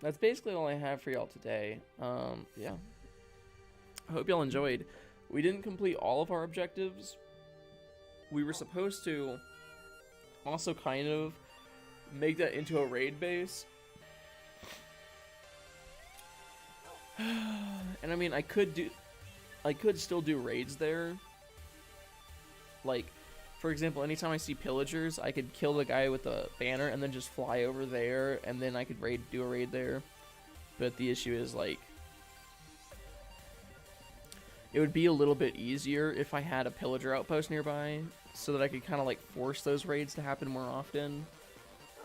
That's basically all I have for y'all today. Yeah. I hope y'all enjoyed. We didn't complete all of our objectives. We were supposed to also kind of make that into a raid base. And I mean, I could still do raids there. Like, for example, anytime I see pillagers, I could kill the guy with the banner and then just fly over there, and then I could do a raid there. But the issue is, like, it would be a little bit easier if I had a pillager outpost nearby, so that I could kind of like force those raids to happen more often.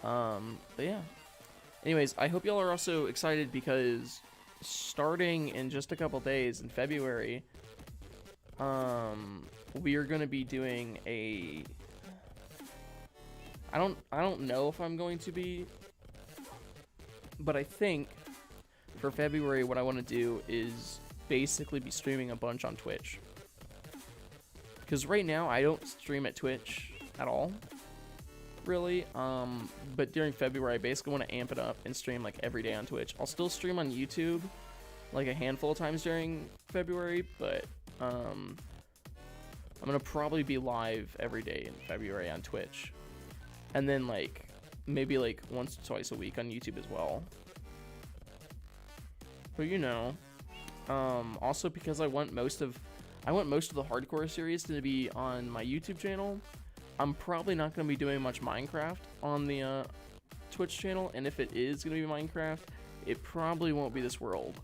But yeah. Anyways, I hope y'all are also excited because starting in just a couple days in February, we are going to be doing a, I don't know if I'm going to be, but I think for February what I want to do is basically be streaming a bunch on Twitch, because right now I don't stream at Twitch at all, really. But during February I basically want to amp it up and stream like every day on Twitch. I'll still stream on YouTube like a handful of times during February, but I'm gonna probably be live every day in February on Twitch, and then like maybe like once or twice a week on YouTube as well. But you know, also because I want most of the hardcore series to be on my YouTube channel, I'm probably not going to be doing much Minecraft on the Twitch channel, and if it is going to be Minecraft, it probably won't be this world.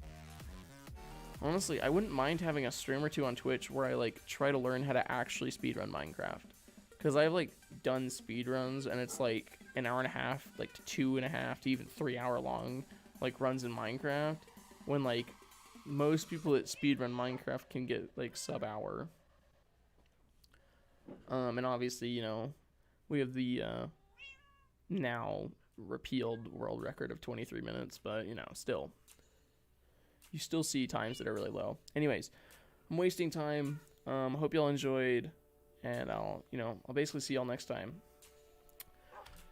Honestly, I wouldn't mind having a stream or two on Twitch where I like try to learn how to actually speedrun Minecraft, because I've like done speedruns and it's like an hour and a half, like to 2.5 to even 3 hour long like runs in Minecraft, when like most people that speedrun Minecraft can get like sub-hour. And obviously, you know, we have the now repealed world record of 23 minutes, but you know, still, you still see times that are really low. Anyways, I'm wasting time. Hope y'all enjoyed, and I'll basically see y'all next time.